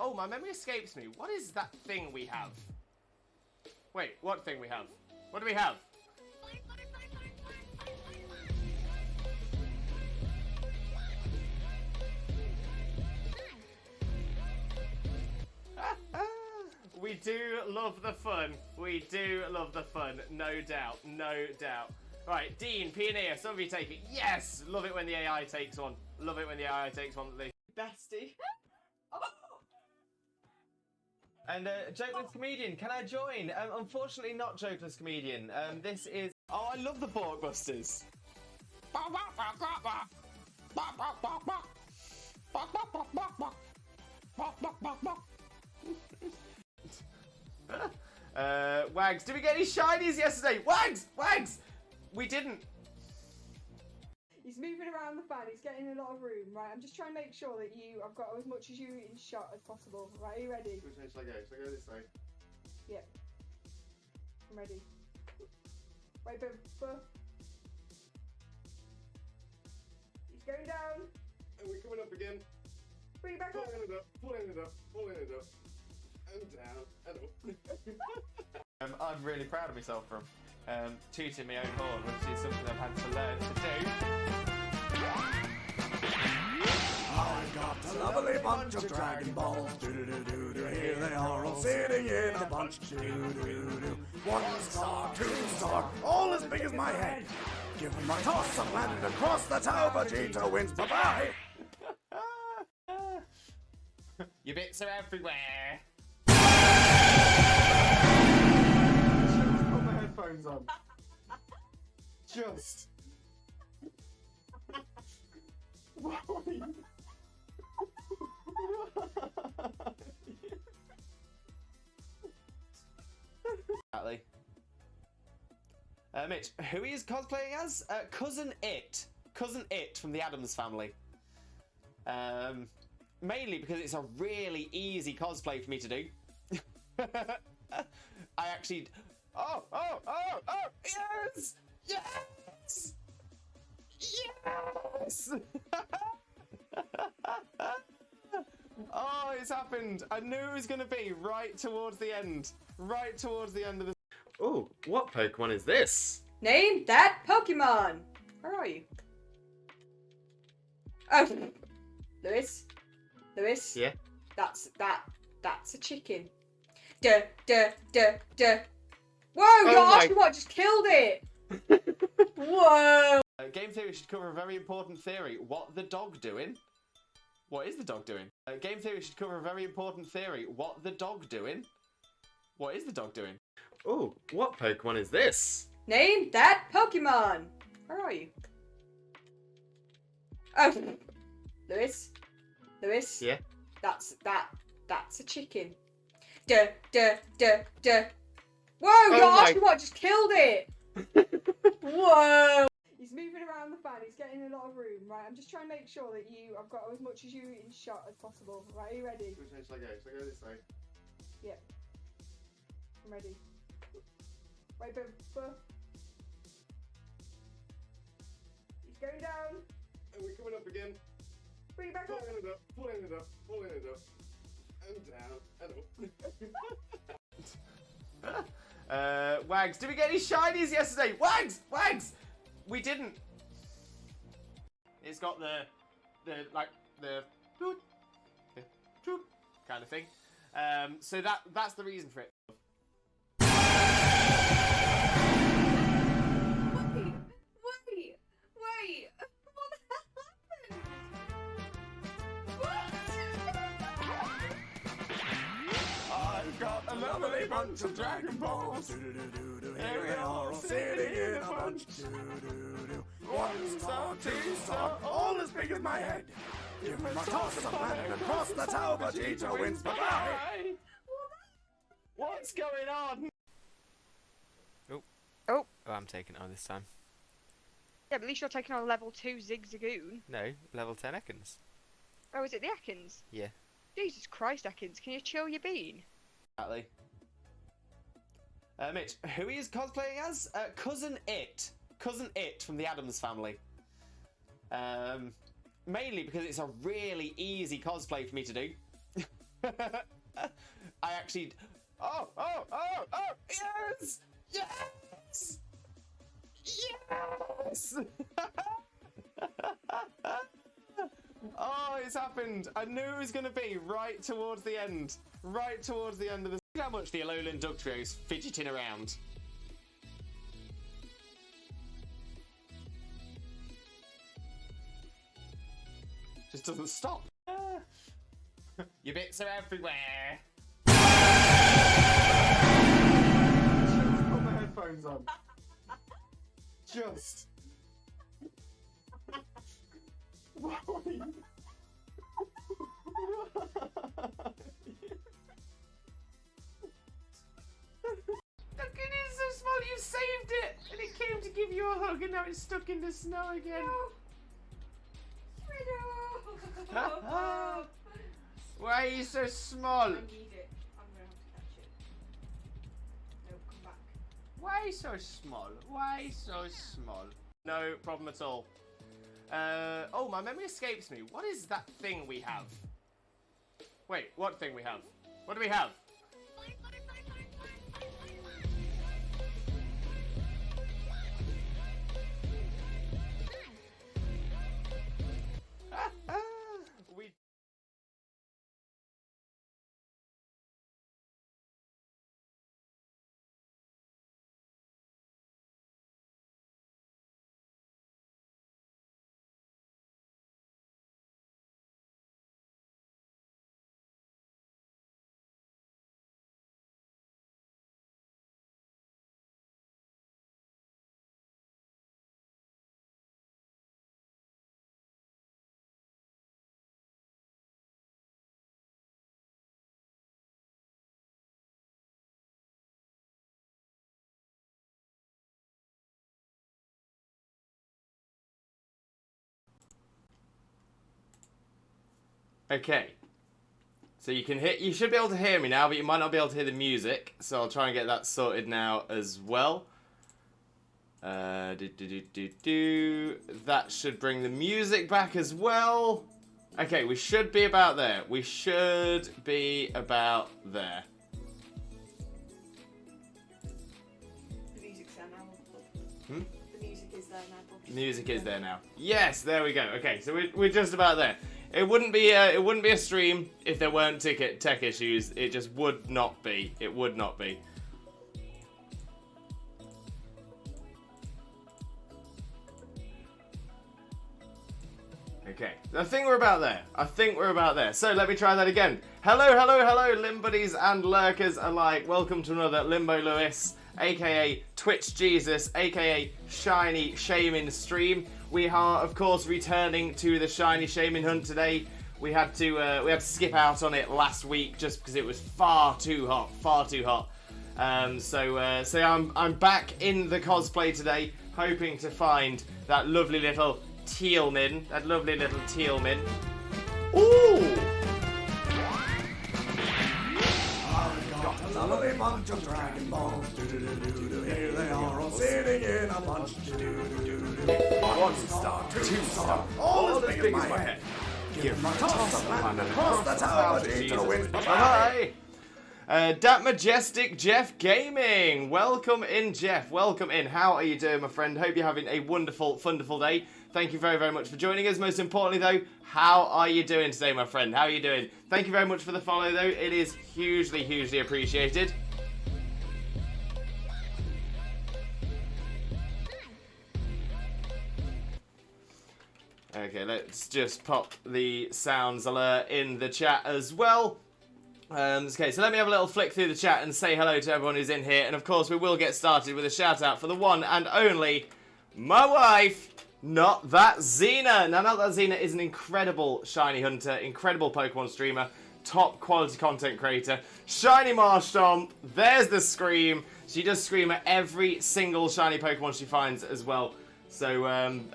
Oh, my memory escapes me. What is that thing we have? Wait, what thing we have? What do we have? We do love the fun. We do love the fun. No doubt. No doubt. Right, Dean, Pioneer, some of you take it. Yes! Love it when the AI takes one. Love it when the AI takes one. Bestie. And Jokeless Comedian, can I join? Unfortunately not Jokeless Comedian. This is... Oh, I love the Borkbusters. Wags, did we get any shinies yesterday? Wags! Wags! We didn't. He's moving around the fan, he's getting a lot of room, right? I'm just trying to make sure that I've got as much as you in shot as possible. Right, are you ready? Which way shall I go? Shall I go this way? Yeah. I'm ready. Wait, but... He's going down. And we're coming up again. Bring it back up. Pulling it up, pulling it up, pulling it up. And down, and up. I'm really proud of myself from tooting my own horn, which is something I've had to learn to do. I've got a lovely bunch of Dragon Balls. Do-do-do-do-do. Here they are all sitting in a bunch. Do-do-do-do. 1 star, 2 star, all as big as my head. Give them a toss and land across the tower. Vegeta wins. Bye-bye. Your bits are everywhere. Just put my headphones on. Just. Exactly. Mitch, who he is cosplaying as? Cousin It. Cousin It from the Addams Family. Mainly because it's a really easy cosplay for me to do. I actually... Oh! Yes! Yes! Yes! Oh, it's happened. I knew it was going to be right towards the end. Right towards the end of the... Oh, what Pokemon is this? Name that Pokemon. Where are you? Oh, Lewis. Yeah? That's a chicken. Duh. Whoa, your Oshawott just killed it. Whoa. Game theory should cover a very important theory. What the dog doing? What is the dog doing? Game theory should cover a very important theory. What the dog doing? What is the dog doing? Oh, what Pokemon is this? Name that Pokemon. Where are you? Oh, Lewis. Yeah? That's a chicken. Duh. Whoa, your Oshawott just killed it. Whoa. He's moving around the fan, he's getting a lot of room, right? I'm just trying to make sure that I've got as much as you in shot as possible. Right, are you ready? Which way shall I go? Shall I go this way? Yeah. I'm ready. Wait, but... He's going down. And we're coming up again. Bring it back up. Pulling it up, pulling it up, pulling it up. And down, and up. Wags, did we get any shinies yesterday? Wags! We didn't. It's got the kind of thing. So that's the reason for it. Wait. What happened? What? I've got a lovely bunch of Dragon Balls. Do-do-do-do-do. Here they are all sitting in a bunch. Do-do-do-do. 1 star, 2 star, all as big as my head. Give them a toss and land across the tower. Vegeta wins. Bye-bye. What's going on? Oh, I'm taking it on this time. Yeah, but at least you're taking on level 2 Zigzagoon. No, level 10 Ekans. Oh, is it the Ekans? Yeah. Jesus Christ, Ekans, can you chill your bean? Exactly. Mitch, who he is cosplaying as? Cousin It. Cousin It from the Addams Family. Mainly because it's a really easy cosplay for me to do. I actually... Oh! Yes! Yes! Yes! Oh, it's happened. I knew it was going to be right towards the end. Right towards the end of the... Look how much the Alolan Dugtrio's fidgeting around. Just doesn't stop. Your bits are everywhere. Just put my headphones on. Just. What are you... Look, it is so small. You saved it, and it came to give you a hug, and now it's stuck in the snow again. Why are you so small? I need it. I'm gonna have to catch it. No, come back. Why so small? Why so small? No problem at all. Oh, my memory escapes me. What is that thing we have? Wait, what thing we have? What do we have? We... Okay. So you should be able to hear me now, but you might not be able to hear the music. So I'll try and get that sorted now as well. That should bring the music back as well. Okay, we should be about there. We should be about there. The music's there now. Hmm? The music is there now. The music is there now. Yes, there we go. Okay, so we're just about there. It wouldn't be a stream if there weren't tech issues. It just would not be. It would not be. Okay, I think we're about there. I think we're about there. So let me try that again. Hello, hello, hello, Limbuddies and lurkers alike. Welcome to another Limbo Lewis, aka Twitch Jesus, aka Shiny Shaymin stream. We are, of course, returning to the Shiny Shaymin hunt today. We had to skip out on it last week just because it was far too hot, So I'm back in the cosplay today, hoping to find that lovely little Tealmin. Ooh! Got a lovely bunch of Dragon Balls. Here they are all sitting in a bunch. One star, two star, all as big as my head. Give my toss a land across the tower to win. Hi! Dat Majestic Jeff Gaming! Welcome in, Jeff. Welcome in. How are you doing, my friend? Hope you're having a wonderful, wonderful day. Thank you very, very much for joining us. Most importantly, though, how are you doing today, my friend? How are you doing? Thank you very much for the follow, though. It is hugely, hugely appreciated. Okay, let's just pop the sounds alert in the chat as well. Okay, so let me have a little flick through the chat and say hello to everyone who's in here. And of course, we will get started with a shout out for the one and only, my wife, Not That Xena. Now, Not That Xena is an incredible shiny hunter, incredible Pokemon streamer, top quality content creator. Shiny Marshtomp, there's the scream. She does scream at every single shiny Pokemon she finds as well. So,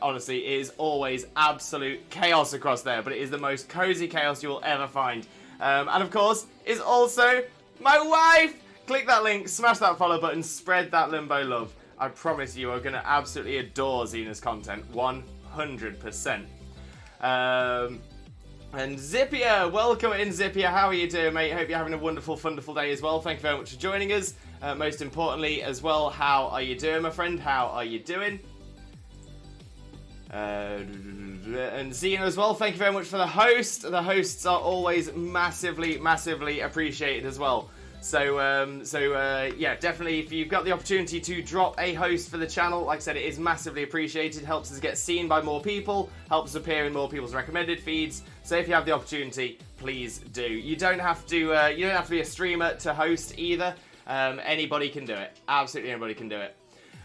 honestly, it is always absolute chaos across there, but it is the most cozy chaos you will ever find. And of course, is also my wife! Click that link, smash that follow button, spread that Limbo love. I promise you are going to absolutely adore Xena's content, 100%. And Zippia, welcome in Zippia. How are you doing, mate? Hope you're having a wonderful, wonderful day as well. Thank you very much for joining us. Most importantly as well, how are you doing, my friend? How are you doing? And Xena as well, thank you very much for the host. The hosts are always massively, massively appreciated as well. So, yeah, definitely if you've got the opportunity to drop a host for the channel, like I said, it is massively appreciated. Helps us get seen by more people, helps us appear in more people's recommended feeds. So if you have the opportunity, please do. You don't have to be a streamer to host either. Anybody can do it. Absolutely anybody can do it.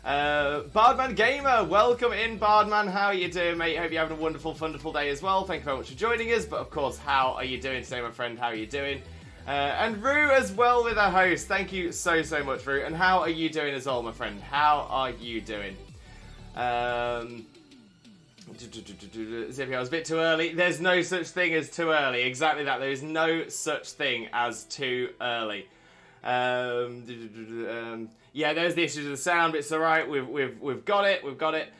Bardman Gamer, welcome in, Bardman. How are you doing, mate? Hope you're having a wonderful, wonderful day as well. Thank you very much for joining us. But of course, how are you doing today, my friend? How are you doing? And Rue as well with a host. Thank you so, so much, Rue. And how are you doing as well, my friend? How are you doing? Zippy, I was a bit too early. There's no such thing as too early. Exactly that. There is no such thing as too early. Yeah, there's the issue with the sound, but it's alright. We've got it. We've got it.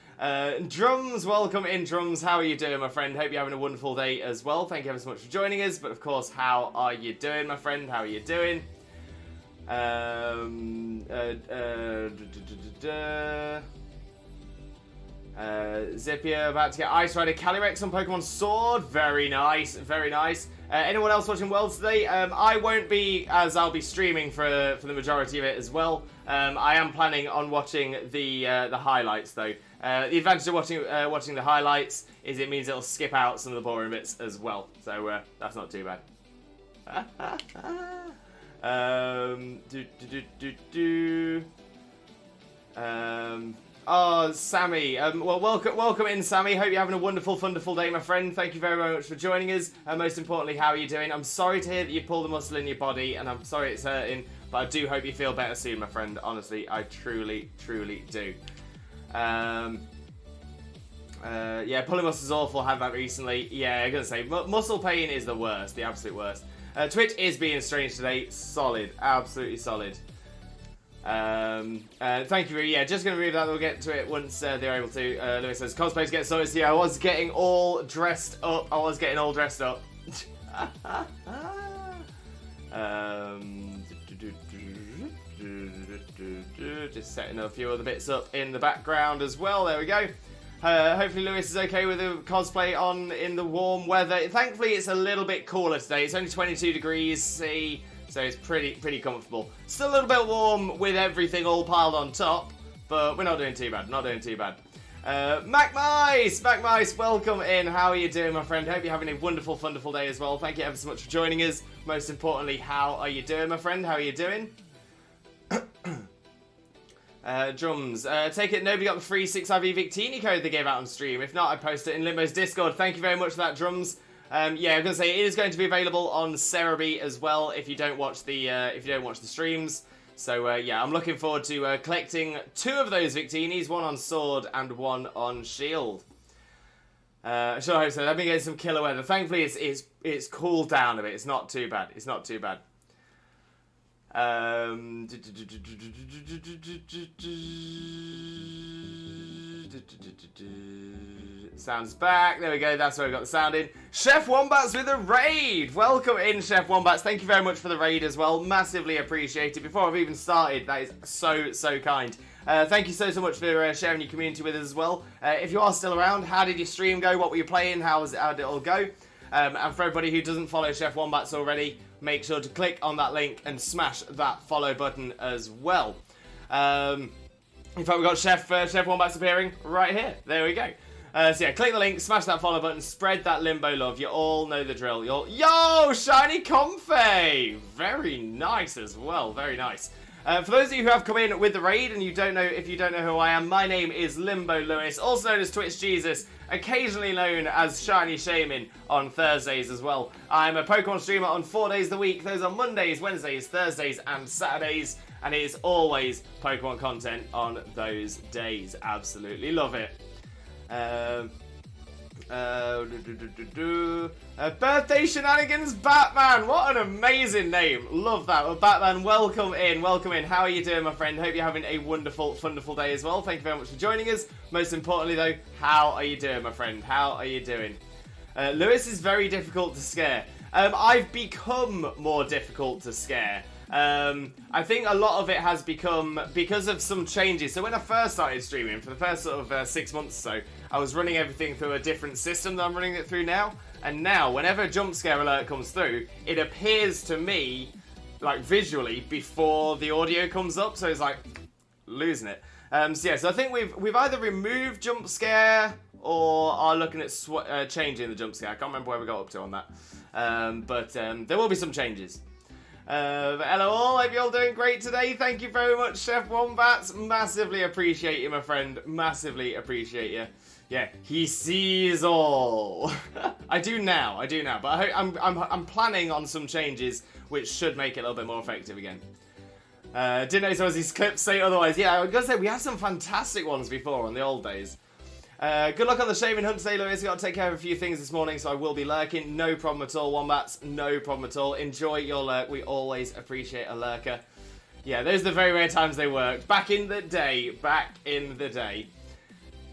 Drums, welcome in, Drums. How are you doing, my friend? Hope you're having a wonderful day as well. Thank you ever so much for joining us. But of course, how are you doing, my friend? How are you doing? Zippia about to get Ice Rider Calyrex on Pokemon Sword. Very nice, very nice. Anyone else watching Worlds today? I won't be, as I'll be streaming for the majority of it as well. I am planning on watching the highlights though. The advantage of watching the highlights is it means it'll skip out some of the boring bits as well. So that's not too bad. Oh, Sammy. Well, welcome in, Sammy. Hope you're having a wonderful, wonderful day, my friend. Thank you very, very much for joining us. And most importantly, how are you doing? I'm sorry to hear that you pulled a muscle in your body, and I'm sorry it's hurting, but I do hope you feel better soon, my friend. Honestly, I truly, truly do. Yeah, pulling muscle is awful. Had that recently. Yeah, I'm gonna say muscle pain is the worst, the absolute worst. Twitch is being strange today. Solid, absolutely solid. Thank you, yeah, just going to read that, we'll get to it once they're able to. Lewis says, cosplays get sorted. Yeah, I was getting all dressed up. Just setting a few other bits up in the background as well. There we go. Hopefully Lewis is okay with the cosplay on in the warm weather. Thankfully, it's a little bit cooler today. It's only 22 degrees C. So it's pretty comfortable. Still a little bit warm with everything all piled on top, but we're not doing too bad. Not doing too bad. Macmice, welcome in. How are you doing, my friend? Hope you're having a wonderful, wonderful day as well. Thank you ever so much for joining us. Most importantly, how are you doing, my friend? How are you doing? Drums. Take it nobody got the free 6IV Victini code they gave out on stream. If not, I post it in Limbo's Discord. Thank you very much for that, Drums. Yeah, I'm gonna say it is going to be available on Cerebi as well if you don't watch the streams. So yeah, I'm looking forward to collecting 2 of those Victinis, one on Sword and one on Shield. I sure hope so. Let me get some killer weather. Thankfully, it's cooled down a bit. It's not too bad. It's not too bad. Sounds back. There we go. That's where we got the sound in. Chef Wombats with a raid. Welcome in, Chef Wombats. Thank you very much for the raid as well. Massively appreciated. Before I've even started, that is so kind. Thank you so much for sharing your community with us as well. If you are still around, how did your stream go? What were you playing? How did it all go? And for everybody who doesn't follow Chef Wombats already, make sure to click on that link and smash that follow button as well. In fact, we've got Chef Wombats appearing right here. There we go. So yeah, click the link, smash that follow button, spread that Limbo love. You all know the drill. Yo, Shiny Comfey! Very nice as well, very nice. For those of you who have come in with the raid and you don't know who I am, my name is Limbo Lewis, also known as Twitch Jesus, occasionally known as Shiny Shaymin on Thursdays as well. I'm a Pokemon streamer on 4 days a week. Those are Mondays, Wednesdays, Thursdays, and Saturdays, and it is always Pokemon content on those days. Absolutely love it. Birthday Shenanigans Batman. What an amazing name. Love that. Well, Batman, welcome in. Welcome in. How are you doing, my friend? Hope you're having a wonderful, wonderful day as well. Thank you very much for joining us. Most importantly, though, how are you doing, my friend? How are you doing? Lewis is very difficult to scare. I've become more difficult to scare. I think a lot of it has become because of some changes. So when I first started streaming, for the first sort of 6 months or so, I was running everything through a different system than I'm running it through now. And now, whenever a jump scare alert comes through, it appears to me, like visually, before the audio comes up. So it's like losing it. So yeah, so I think we've either removed jump scare or are looking at changing the jump scare. I can't remember where we got up to on that. But there will be some changes. But hello all, hope you're all doing great today. Thank you very much, Chef Wombats. Massively appreciate you, my friend. Massively appreciate you. Yeah, he sees all. I do now. But I'm planning on some changes which should make it a little bit more effective again. Didn't know so as these clips say otherwise. Yeah, I was gonna say we had some fantastic ones before on the old days. Good luck on the Shaymin hunt today, Lewis. Got to take care of a few things this morning, so I will be lurking. No problem at all, Wombats. No problem at all. Enjoy your lurk. We always appreciate a lurker. Yeah, those are the very rare times they worked. Back in the day.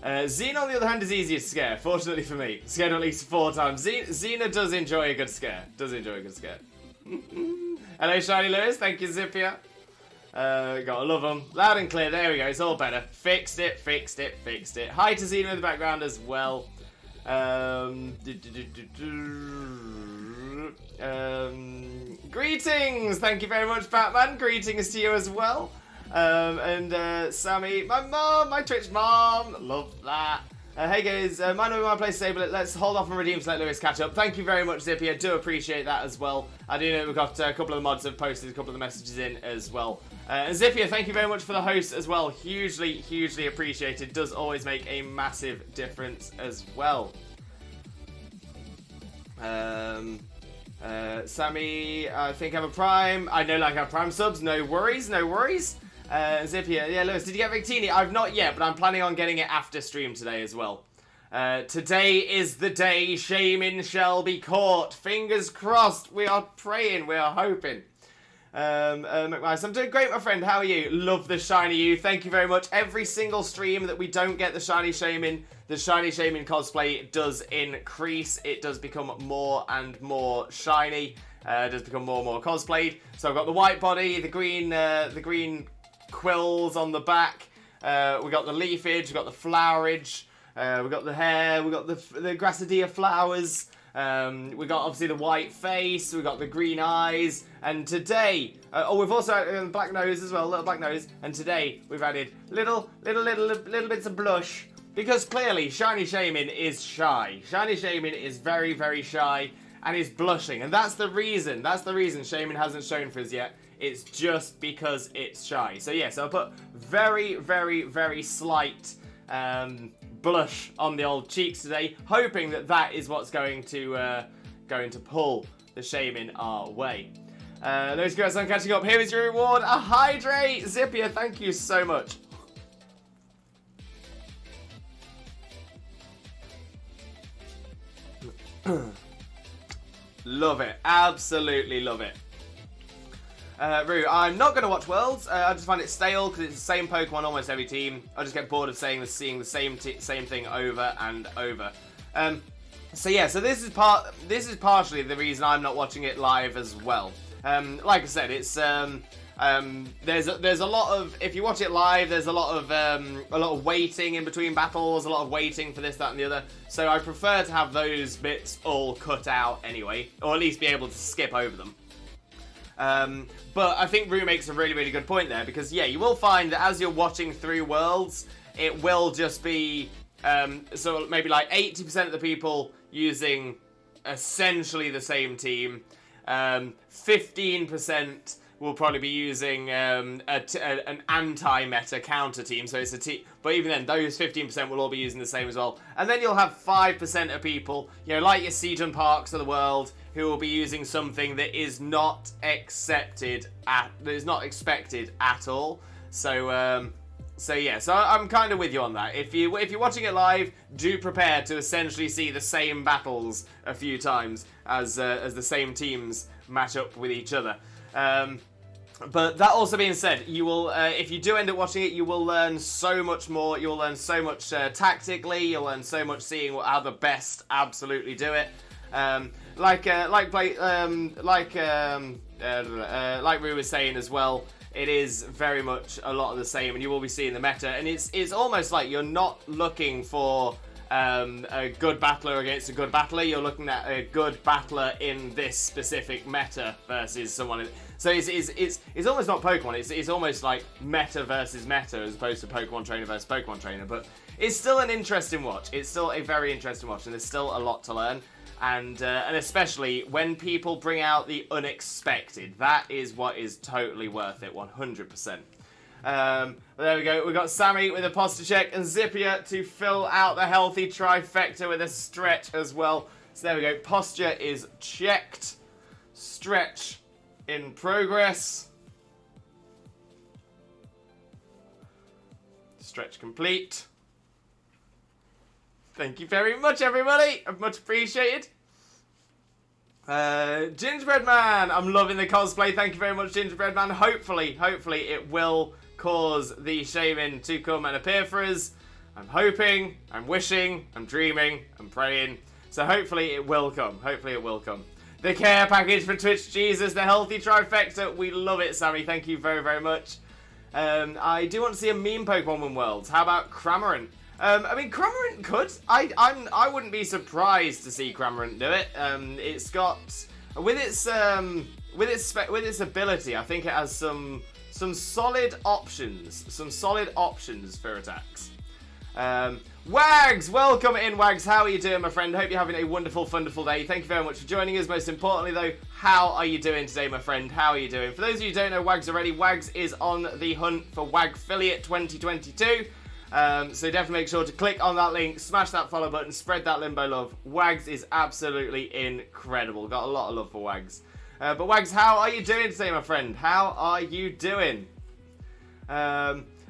Xena, on the other hand, is easier to scare. Fortunately for me. Scared at least 4 times. Xena does enjoy a good scare. Hello, Shiny Lewis. Thank you, Zippia. Gotta love them. Loud and clear. There we go. It's all better. Fixed it. Hi to Xena in the background as well. Greetings. Thank you very much, Batman. Greetings to you as well. Sammy, my mom, my Twitch mom. Love that. Hey guys, might not be my place today, but let's hold off and redeem to let Lewis catch up. Thank you very much, Zippy. I do appreciate that as well. I do know we've got a couple of the mods have posted a couple of the messages in as well. And Zippia, thank you very much for the host as well. Hugely appreciated. Does always make a massive difference as well. Sammy, I think I'm a Prime. I know like I have Prime subs. No worries. Zippia, yeah, Lewis, did you get Victini? I've not yet, but I'm planning on getting it after stream today as well. Today is the day Shaymin shall be caught. Fingers crossed. We are praying. We are hoping. McMice, I'm doing great, my friend. How are you? Love the shiny you. Thank you very much. Every single stream that we don't get the shiny Shaymin cosplay does increase. It does become more and more shiny. It does become more and more cosplayed. So I've got the white body, the green quills on the back. We got the leafage. We got the flowerage. We got the hair. We got the grassadilla flowers. We got obviously the white face, we got the green eyes, and today, we've also added black nose as well, little black nose, and today we've added little bits of blush, because clearly Shiny Shaymin is shy. Shiny Shaymin is very shy, and is blushing, and that's the reason Shaymin hasn't shown for us yet. It's just because it's shy. So yes, I'll put very slight, blush on the old cheeks today, hoping that is what's going to pull the Shaymin our way. Those guys on catching up. Here is your reward: a hydrate. Zippia, thank you so much. Love it, absolutely love it. Rue, I'm not going to watch Worlds. I just find it stale because it's the same Pokemon almost every team. I just get bored of seeing the same thing over and over. So yeah, so this is partially the reason I'm not watching it live as well. Like I said, it's there's a lot of, if you watch it live, there's a lot of waiting in between battles, a lot of waiting for this, that, and the other. So I prefer to have those bits all cut out anyway, or at least be able to skip over them. But I think Rue makes a really good point there, because yeah, you will find that as you're watching through Worlds, it will just be so maybe like 80% of the people using essentially the same team, 15% will probably be using an anti-meta counter team, so it's a team, but even then, those 15% will all be using the same as well. And then you'll have 5% of people, you know, like your Seaton Parks of the world, who will be using something that is not expected at all. So yeah, so I'm kind of with you on that. If you're watching it live, do prepare to essentially see the same battles a few times as the same teams match up with each other. But that also being said, you will, if you do end up watching it, you will learn so much more. You'll learn so much tactically. You'll learn so much seeing how the best absolutely do it. Like Rue was saying as well, it is very much a lot of the same, and you will be seeing the meta. And it's almost like you're not looking for a good battler against a good battler. You're looking at a good battler in this specific meta versus someone. So it's almost not Pokemon. It's almost like meta versus meta as opposed to Pokemon trainer versus Pokemon trainer. But it's still an interesting watch. It's still a very interesting watch, and there's still a lot to learn. And especially when people bring out the unexpected, that is what is totally worth it, 100%. There we go. We've got Sammy with a posture check and Zippia to fill out the healthy trifecta with a stretch as well. So there we go. Posture is checked. Stretch in progress. Stretch complete. Thank you very much, everybody. Much appreciated. Gingerbread Man. I'm loving the cosplay. Thank you very much, Gingerbread Man. Hopefully it will cause the Shaymin to come and appear for us. I'm hoping, I'm wishing, I'm dreaming, I'm praying. So hopefully it will come. Hopefully it will come. The care package for Twitch Jesus, the healthy trifecta. We love it, Sammy. Thank you very, very much. I do want to see a meme Pokemon win Worlds. How about Cramorant? I mean, Cramorant could. I wouldn't be surprised to see Cramorant do it. It's got with its ability. I think it has some solid options. Some solid options for attacks. Wags, welcome in, Wags. How are you doing, my friend? Hope you're having a wonderful, wonderful day. Thank you very much for joining us. Most importantly, though, how are you doing today, my friend? How are you doing? For those of you who don't know Wags already, Wags is on the hunt for Wagfiliate 2022. So definitely make sure to click on that link, smash that follow button, spread that Limbo love. Wags is absolutely incredible. Got a lot of love for Wags. But Wags, how are you doing today, my friend? How are you doing?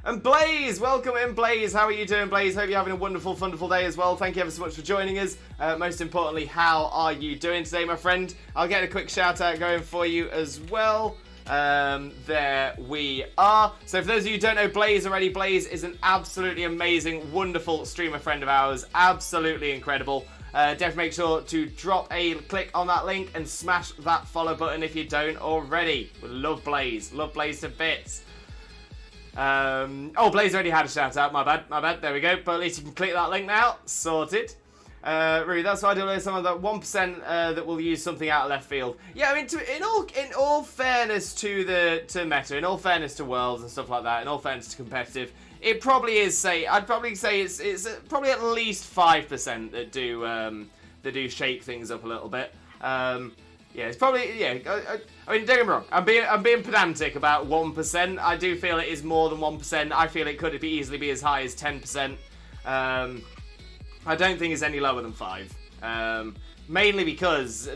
And Blaze, welcome in, Blaze. How are you doing, Blaze? Hope you're having a wonderful, wonderful day as well. Thank you ever so much for joining us. Most importantly, how are you doing today, my friend? I'll get a quick shout out going for you as well. There we are. So for those of you who don't know Blaze already, Blaze is an absolutely amazing, wonderful streamer friend of ours. Absolutely incredible. Definitely make sure to drop a click on that link and smash that follow button if you don't already. We love Blaze. Love Blaze to bits. Oh, Blaze already had a shout out. My bad. There we go. But at least you can click that link now. Sorted. Really, that's what I do with some of the 1% that will use something out of left field. Yeah, I mean, in all fairness to meta, in all fairness to Worlds and stuff like that, in all fairness to competitive, it probably is. I'd probably say it's probably at least 5% that do shake things up a little bit. Yeah, it's probably, yeah. I mean, don't get me wrong. I'm being pedantic about 1%. I do feel it is more than 1%. I feel it could easily be as high as 10%. I don't think it's any lower than 5. Mainly because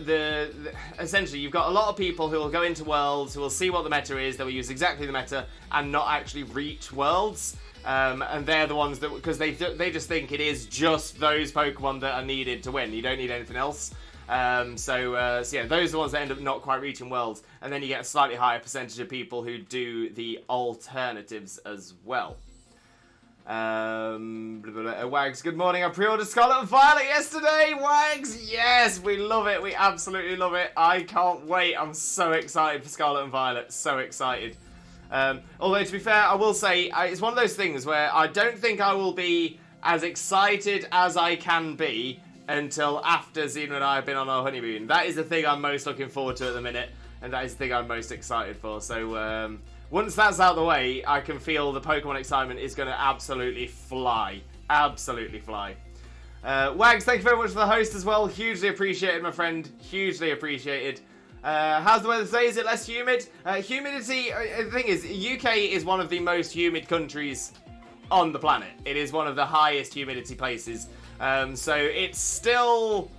essentially you've got a lot of people who will go into Worlds, who will see what the meta is, they will use exactly the meta and not actually reach Worlds. And they're the ones that, because they just think it is just those Pokemon that are needed to win. You don't need anything else. So yeah, those are the ones that end up not quite reaching Worlds. And then you get a slightly higher percentage of people who do the alternatives as well. Wags, good morning. I pre-ordered Scarlet and Violet yesterday. Wags, yes, we love it. We absolutely love it. I can't wait. I'm so excited for Scarlet and Violet. So excited. Although, to be fair, I will say, it's one of those things where I don't think I will be as excited as I can be until after Xena and I have been on our honeymoon. That is the thing I'm most looking forward to at the minute, and that is the thing I'm most excited for. So, once that's out of the way, I can feel the Pokemon excitement is going to absolutely fly. Absolutely fly. Wags, thank you very much for the host as well. Hugely appreciated, my friend. Hugely appreciated. How's the weather today? Is it less humid? Humidity, the thing is, UK is one of the most humid countries on the planet. It is one of the highest humidity places. So it's still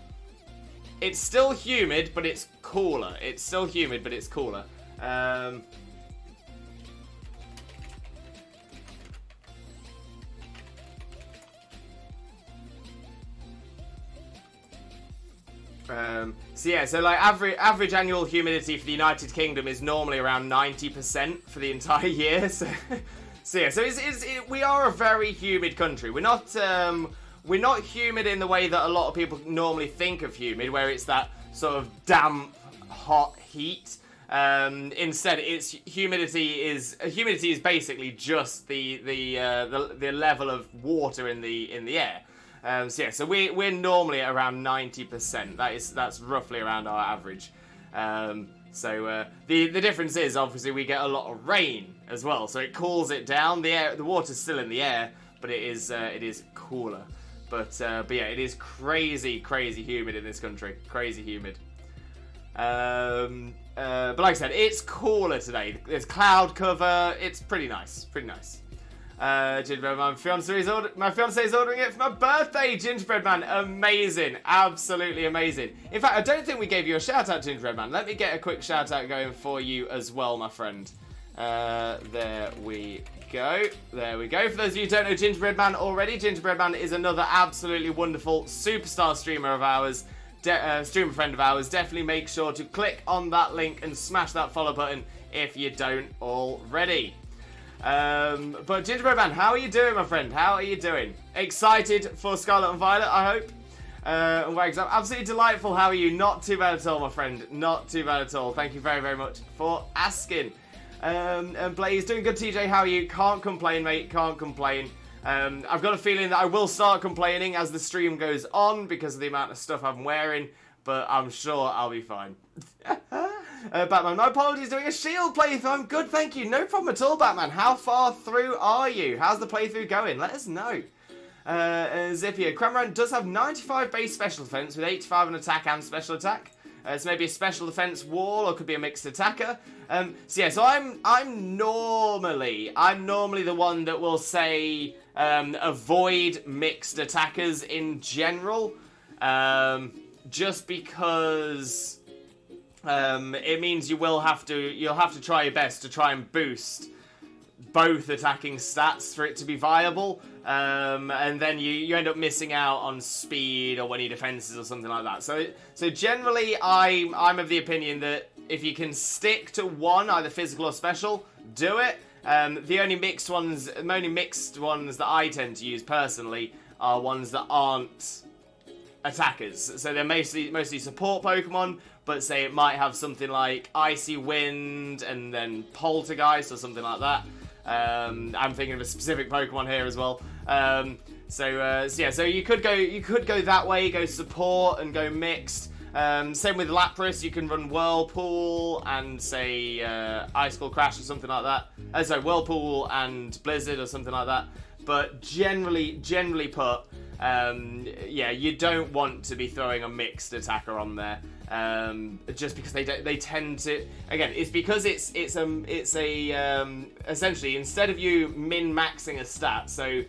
humid, but it's cooler. It's still humid, but it's cooler. So like average annual humidity for the United Kingdom is normally around 90% for the entire year. We are a very humid country. We're not humid in the way that a lot of people normally think of humid, where it's that sort of damp, hot heat. Instead, humidity is basically just the level of water in the air. So we're normally at around 90%. That's roughly around our average. The difference is obviously we get a lot of rain as well, so it cools it down. The water's still in the air, but it is cooler. But yeah, it is crazy humid in this country. Crazy humid. But like I said, it's cooler today. There's cloud cover. It's pretty nice. Gingerbread Man, my fiance is ordering it for my birthday. Gingerbread Man, amazing, absolutely amazing. In fact, I don't think we gave you a shout out, Gingerbread Man. Let me get a quick shout out going for you as well, my friend. There we go. For those of you who don't know Gingerbread Man already, Gingerbread Man is another absolutely wonderful superstar streamer of ours. Streamer friend of ours. Definitely make sure to click on that link and smash that follow button if you don't already. But Gingerbread Man, how are you doing, my friend? How are you doing? Excited for Scarlet and Violet, I hope. And Wags up. Absolutely delightful. How are you? Not too bad at all, my friend. Not too bad at all. Thank you very, very much for asking. And Blaze, doing good, TJ. How are you? Can't complain, mate. Can't complain. I've got a feeling that I will start complaining as the stream goes on because of the amount of stuff I'm wearing, but I'm sure I'll be fine. Batman, my apologies, doing a shield playthrough. I'm good, thank you. No problem at all, Batman. How far through are you? How's the playthrough going? Let us know. Zippia, Cramorant does have 95 base special defense with 85 on attack and special attack. It's maybe a special defense wall, or could be a mixed attacker. So I'm normally the one that will say avoid mixed attackers in general, just because it means you'll have to try your best to try and boost both attacking stats for it to be viable, and then you end up missing out on speed or any defenses or something like that. So generally, I'm of the opinion that if you can stick to one, either physical or special, do it. The only mixed ones that I tend to use personally are ones that aren't attackers. So they're mostly support Pokemon, but say it might have something like Icy Wind and then Poltergeist or something like that. I'm thinking of a specific Pokemon here as well. So you could go that way, go support and go mixed. Same with Lapras, you can run Whirlpool and say Ice Cold Crash or something like that. So Whirlpool and Blizzard or something like that. But generally put, you don't want to be throwing a mixed attacker on there. Just because they tend to, again, it's because it's essentially, instead of you min-maxing a stat, so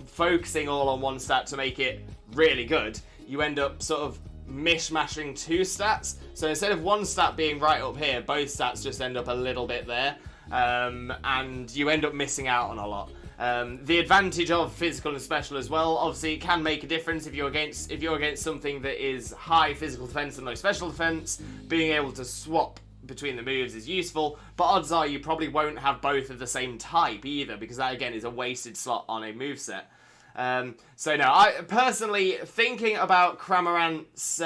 focusing all on one stat to make it really good, you end up sort of mishmashing two stats. So instead of one stat being right up here, both stats just end up a little bit there, and you end up missing out on a lot. The advantage of physical and special as well, obviously, it can make a difference if you're against something that is high physical defense and low special defense. Being able to swap between the moves is useful, but odds are you probably won't have both of the same type either, because that again is a wasted slot on a moveset. So no, I personally, thinking about Cramorant's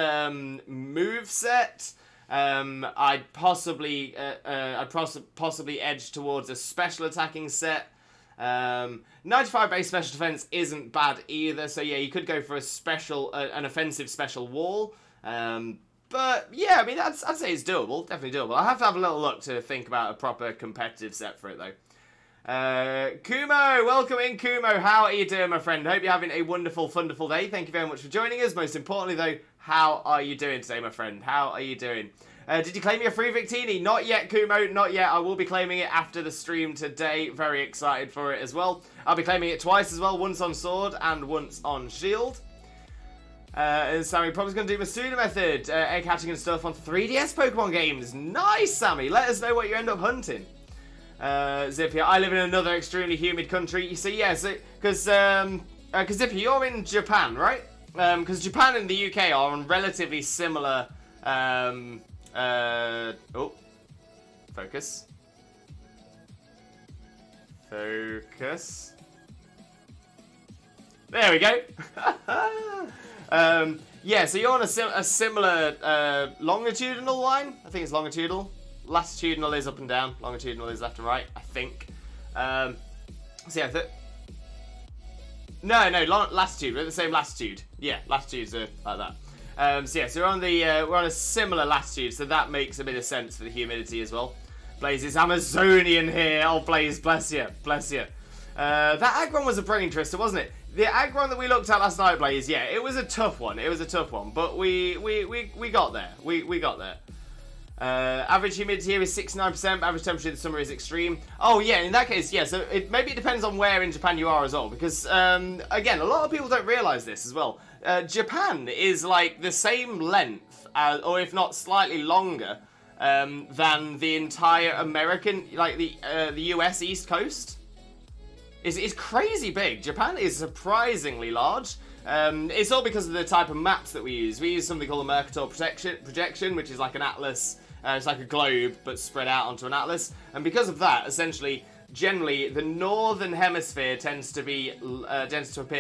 moveset, I'd possibly edge towards a special attacking set. 95 base special defense isn't bad either, so yeah, you could go for an offensive special wall. But yeah, I mean, I'd say it's doable, definitely doable. I'll have to have a little look to think about a proper competitive set for it though. Kumo, welcome in, Kumo. How are you doing, my friend? I hope you're having a wonderful, wonderful day. Thank you very much for joining us. Most importantly though, how are you doing today, my friend? How are you doing? Did you claim your free Victini? Not yet, Kumo, not yet. I will be claiming it after the stream today. Very excited for it as well. I'll be claiming it twice as well, once on Sword and once on Shield. And Sammy, probably going to do Masuda method, egg hatching and stuff on 3DS Pokemon games. Nice, Sammy. Let us know what you end up hunting. Zippia, I live in another extremely humid country. So yeah, because Zippia, you're in Japan, right? because Japan and the UK are on relatively similar, focus. Focus. There we go. Yeah, so you're on a similar longitudinal line. I think it's longitudinal. Latitudinal is up and down. Longitudinal is left and right, I think. So yeah, no, latitude. We're at the same latitude. Yeah, latitudes are like that. So yeah, so we're on a similar latitude, so that makes a bit of sense for the humidity as well. Blaze is Amazonian here. Oh, Blaze, bless you, bless you. That Agron was a brain twister, wasn't it? The Agron that we looked at last night, Blaze, yeah, it was a tough one. It was a tough one, but we got there. We got there. Average humidity here is 69%. Average temperature in the summer is extreme. Oh yeah, in that case, yeah. So maybe it depends on where in Japan you are as well, because again, a lot of people don't realise this as well. Japan is like the same length, or if not slightly longer, than the entire American, like the US East Coast. It's crazy big. Japan is surprisingly large. It's all because of the type of maps that we use. We use something called a Mercator projection, which is like an atlas. It's like a globe, but spread out onto an atlas. And because of that, essentially, generally, the northern hemisphere tends to appear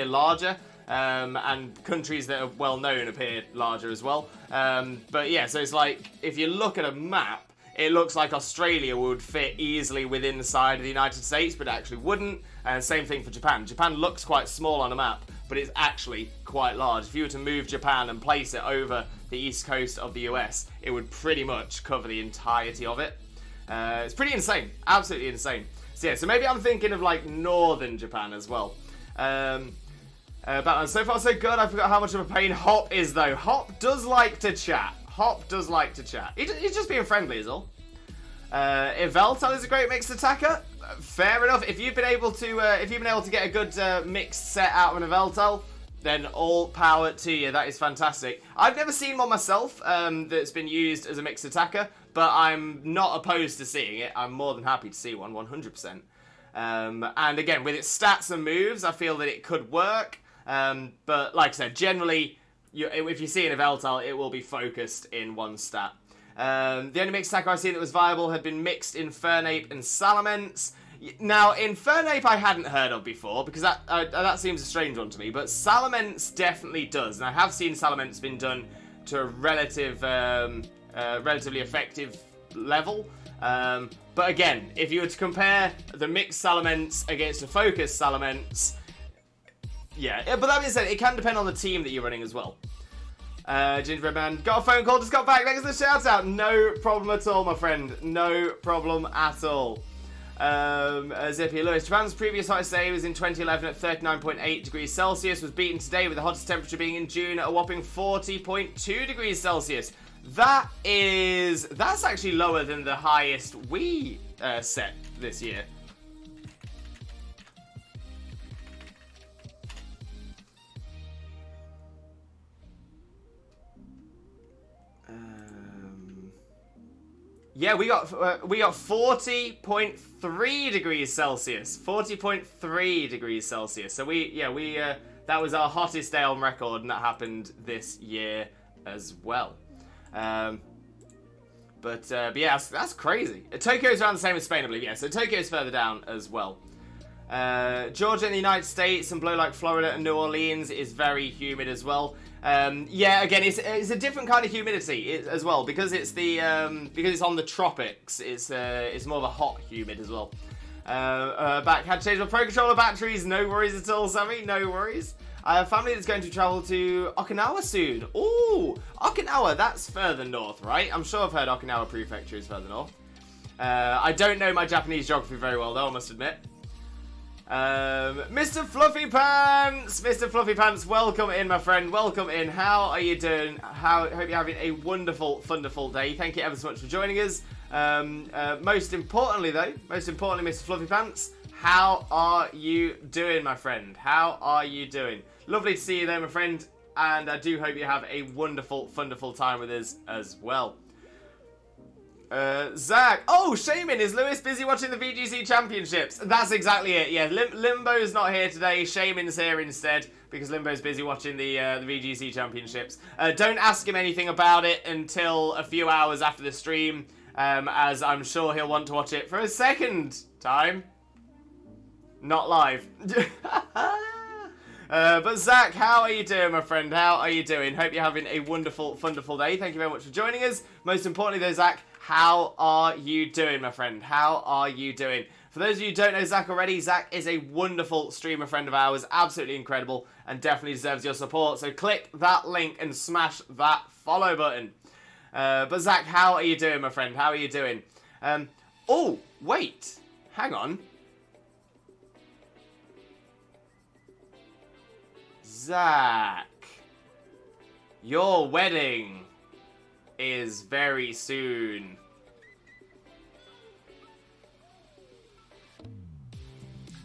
larger, and countries that are well known appear larger as well. But yeah, so it's like if you look at a map, it looks like Australia would fit easily within the side of the United States, but it actually wouldn't. And same thing for Japan. Japan looks quite small on a map, but it's actually quite large. If you were to move Japan and place it over the east coast of the US, it would pretty much cover the entirety of it. It's pretty insane. Absolutely insane. So yeah, so maybe I'm thinking of like northern Japan as well. Batman, so far so good. I forgot how much of a pain Hop is though. Hop does like to chat. Hop does like to chat. He's just being friendly is all. Yveltal is a great mixed attacker. Fair enough. If you've been able to get a good mixed set out of an Yveltal, then all power to you. That is fantastic. I've never seen one myself that's been used as a mixed attacker, but I'm not opposed to seeing it. I'm more than happy to see one, 100%. And again, with its stats and moves, I feel that it could work. But like I said, generally, if you see an Yveltal, it will be focused in one stat. The only mixed attacker I've seen that was viable had been mixed Infernape and Salamence. Now, Infernape I hadn't heard of before, because that seems a strange one to me, but Salamence definitely does, and I have seen Salamence been done to a relatively effective level. But again, if you were to compare the mixed Salamence against a focused Salamence, yeah, but that being said, it can depend on the team that you're running as well. Gingerbread Man, got a phone call, just got back, thanks for the shout out. No problem at all, my friend. No problem at all. Zippy Lewis, Japan's previous hottest day was in 2011 at 39.8 degrees Celsius, was beaten today with the hottest temperature being in June at a whopping 40.2 degrees Celsius. That's actually lower than the highest we set this year. Yeah, we got 40.3 degrees Celsius. 40.3 degrees Celsius. So that was our hottest day on record, and that happened this year as well. But yeah, that's crazy. Tokyo's around the same as Spain, I believe. Yeah, so Tokyo's further down as well. Georgia in the United States and below like Florida and New Orleans is very humid as well. Yeah, again, it's a different kind of humidity as well because it's because it's on the tropics. It's more of a hot humid as well. Back had to change my Pro Controller batteries. No worries at all, Sammy. No worries. I have family that's going to travel to Okinawa soon. Ooh, Okinawa. That's further north, right? I'm sure I've heard Okinawa Prefecture is further north. I don't know my Japanese geography very well, though. I must admit. Mr. Fluffy Pants! Mr. Fluffy Pants, welcome in, my friend. Welcome in. How are you doing? Hope you're having a wonderful, wonderful day. Thank you ever so much for joining us. Most importantly, Mr. Fluffy Pants, how are you doing, my friend? How are you doing? Lovely to see you there, my friend. And I do hope you have a wonderful, wonderful time with us as well. Zach. Oh, Shaymin, is Lewis busy watching the VGC Championships? That's exactly it, yeah. Limbo's not here today. Shaymin's here instead. because Limbo's busy watching the VGC Championships. Don't ask him anything about it until a few hours after the stream, as I'm sure he'll want to watch it for a second time. Not live. But Zach, how are you doing, my friend? How are you doing? Hope you're having a wonderful, wonderful day. Thank you very much for joining us. Most importantly, though, Zach, how are you doing, my friend? How are you doing? For those of you who don't know Zach already, Zach is a wonderful streamer friend of ours, absolutely incredible, and definitely deserves your support. So click that link and smash that follow button. But Zach, how are you doing, my friend? How are you doing? Oh, wait. Hang on. Zach, your wedding is very soon.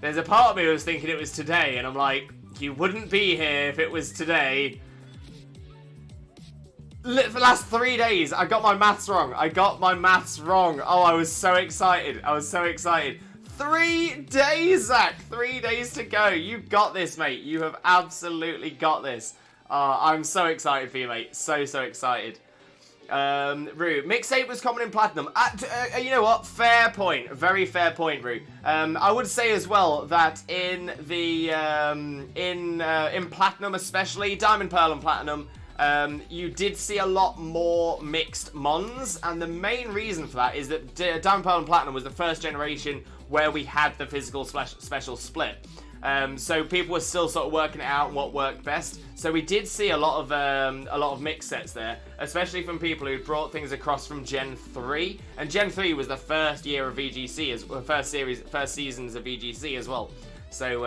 There's a part of me that was thinking it was today, and I'm like, you wouldn't be here if it was today. For the last 3 days, I got my maths wrong. Oh, I was so excited. 3 days, Zach. 3 days to go. You've got this, mate. You have absolutely got this. I'm so excited for you, mate. So excited. Rue, mixtape was common in Platinum. You know what? Fair point. Very fair point, Rue. I would say as well that in the in Platinum, especially Diamond, Pearl, and Platinum, you did see a lot more mixed mons, and the main reason for that is that Diamond, Pearl, and Platinum was the first generation where we had the physical special split. So people were still sort of working it out and what worked best. So we did see a lot of mixed sets there, especially from people who brought things across from Gen 3. And Gen 3 was the first year of VGC, first seasons of VGC as well. So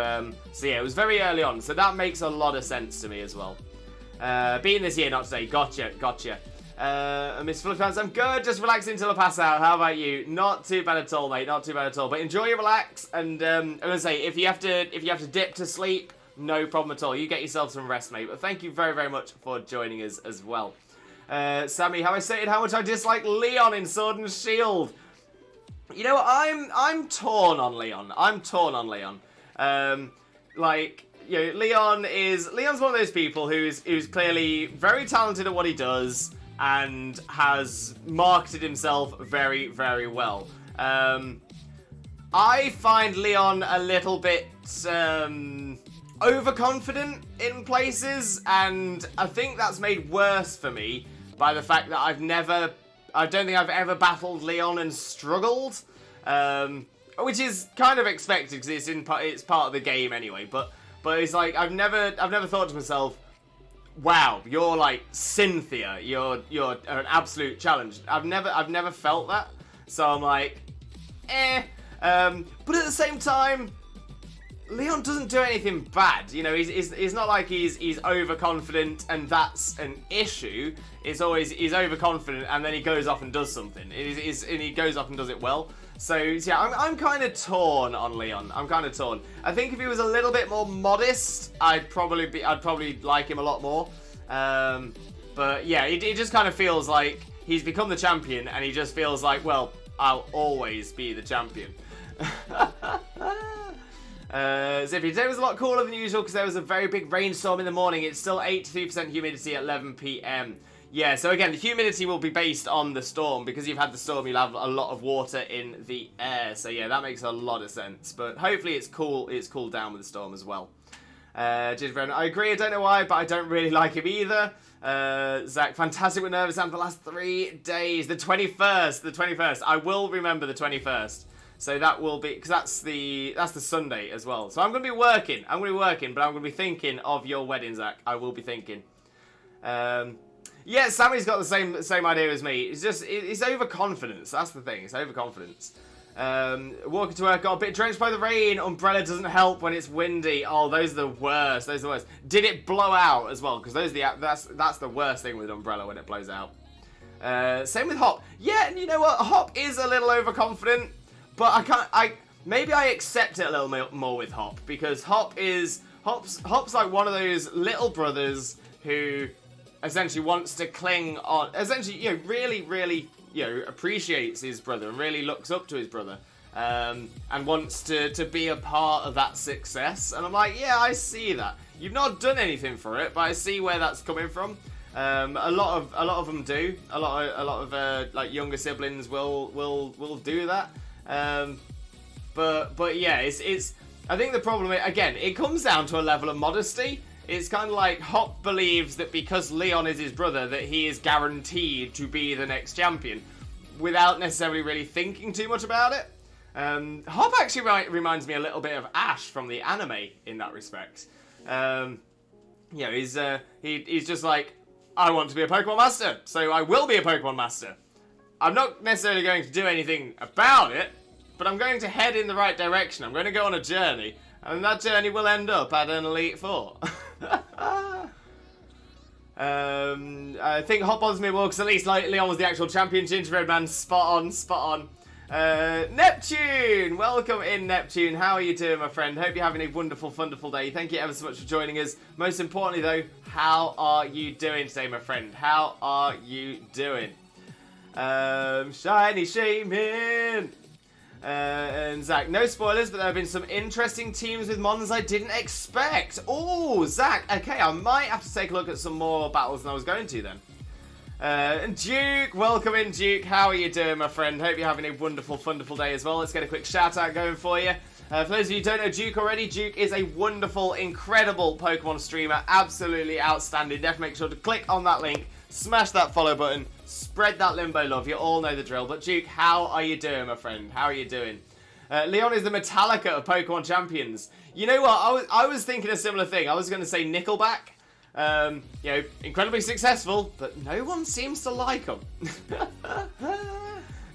yeah, it was very early on. So that makes a lot of sense to me as well. Being this year, not today. Gotcha. Miss Fluffy fans, I'm good, just relaxing until I pass out. How about you? Not too bad at all, mate. Not too bad at all. But enjoy your relax, and I'm gonna say if you have to dip to sleep, no problem at all. You get yourself some rest, mate. But thank you very, very much for joining us as well. Sammy, how I stated how much I dislike Leon in Sword and Shield. You know, I'm torn on Leon. Like, you know, Leon's one of those people who's clearly very talented at what he does and has marketed himself very, very well. I find Leon a little bit overconfident in places, and I think that's made worse for me by the fact that I don't think I've ever battled Leon and struggled, which is kind of expected because it's part of the game anyway. But it's like I've never thought to myself, wow, you're like Cynthia. You're an absolute challenge. I've never felt that. So I'm like, eh. But at the same time, Leon doesn't do anything bad. You know, he's not like he's overconfident and that's an issue. It's always he's overconfident and then he goes off and does something. And he goes off and does it well. So yeah, I'm kind of torn on Leon. I think if he was a little bit more modest, I'd probably like him a lot more. But yeah, it just kind of feels like he's become the champion, and he just feels like, well, I'll always be the champion. Zippy, today was a lot cooler than usual because there was a very big rainstorm in the morning. It's still 83% humidity at 11 PM. Yeah, so again, the humidity will be based on the storm. Because you've had the storm, you'll have a lot of water in the air. So yeah, that makes a lot of sense. But hopefully it's cooled down with the storm as well. I agree, I don't know why, but I don't really like him either. Zach, fantastic with Nervous Sam for the last 3 days. The 21st. I will remember the 21st. So that will be, because that's the Sunday as well. So I'm going to be working, but I'm going to be thinking of your wedding, Zach. I will be thinking. Yeah, Sammy's got the same idea as me. It's overconfidence. That's the thing. It's overconfidence. Walking to work, got a bit drenched by the rain. Umbrella doesn't help when it's windy. Oh, those are the worst. Did it blow out as well? Because that's the worst thing with an umbrella when it blows out. Same with Hop. Yeah, and you know what? Hop is a little overconfident, but maybe I accept it a little more with Hop, because Hop's like one of those little brothers who essentially wants to cling on, essentially, you know, really, you know, appreciates his brother and really looks up to his brother, and wants to be a part of that success. And I'm like, yeah, I see that. You've not done anything for it, but I see where that's coming from. A lot of them do. A lot of like younger siblings will do that. But yeah, it's. I think the problem is, again, it comes down to a level of modesty. It's kind of like Hop believes that because Leon is his brother, that he is guaranteed to be the next champion, without necessarily really thinking too much about it. Hop actually reminds me a little bit of Ash from the anime in that respect. You know, he's just like, I want to be a Pokemon Master, so I will be a Pokemon Master. I'm not necessarily going to do anything about it, but I'm going to head in the right direction. I'm going to go on a journey, and that journey will end up at an Elite Four. I think Hop odds me more because at least like, Leon was the actual champion. Gingerbread Man, spot on. Neptune! Welcome in, Neptune. How are you doing, my friend? Hope you're having a wonderful day. Thank you ever so much for joining us. Most importantly, though, how are you doing today, my friend? How are you doing? Shiny Shaymin! And Zach, no spoilers, but there have been some interesting teams with Mons I didn't expect. Oh, Zach, okay, I might have to take a look at some more battles than I was going to then. And Duke, welcome in, Duke. How are you doing, my friend? Hope you're having a wonderful day as well. Let's get a quick shout out going for you. For those of you who don't know Duke already, Duke is a wonderful, incredible Pokemon streamer. Absolutely outstanding. Definitely make sure to click on that link, smash that follow button, spread that Limbo love. You all know the drill. But Duke, how are you doing, my friend? How are you doing? Leon is the Metallica of Pokemon champions. You know what? I was thinking a similar thing. I was going to say Nickelback. You know, incredibly successful, but no one seems to like them.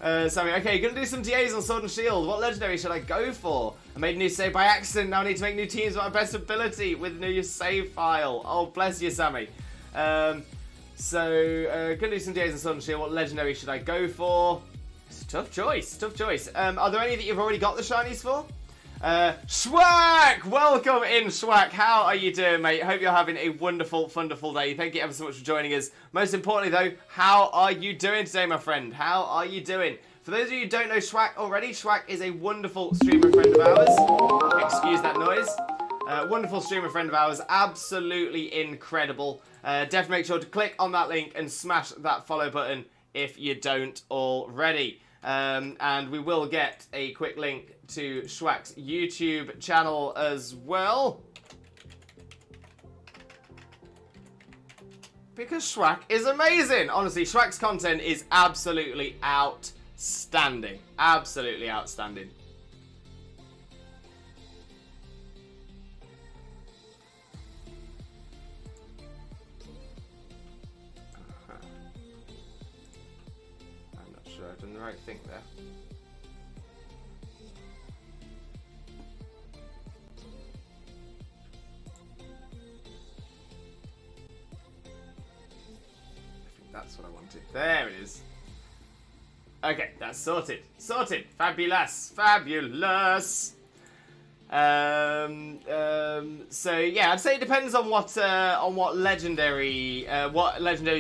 Sammy, okay, gonna do some DAs on Sword and Shield. What legendary should I go for? I made a new save by accident. Now I need to make new teams with my best ability with new save file. Oh, bless you, Sammy. Gonna do some DAs on Sword and Shield. What legendary should I go for? It's a tough choice. Are there any that you've already got the shinies for? Schwack! Welcome in, Schwack. How are you doing, mate? Hope you're having a wonderful day. Thank you ever so much for joining us. Most importantly, though, how are you doing today, my friend? How are you doing? For those of you who don't know Schwack already, Schwack is a wonderful streamer friend of ours. Excuse that noise. Wonderful streamer friend of ours. Absolutely incredible. Definitely make sure to click on that link and smash that follow button if you don't already. And we will get a quick link to Schwack's YouTube channel as well, because Schwack is amazing. Honestly, Schwack's content is absolutely outstanding. Absolutely outstanding. I'm not sure I've done the right thing there. That's what I wanted. There it is. Okay, that's sorted. Fabulous. So yeah, I'd say it depends on what legendaries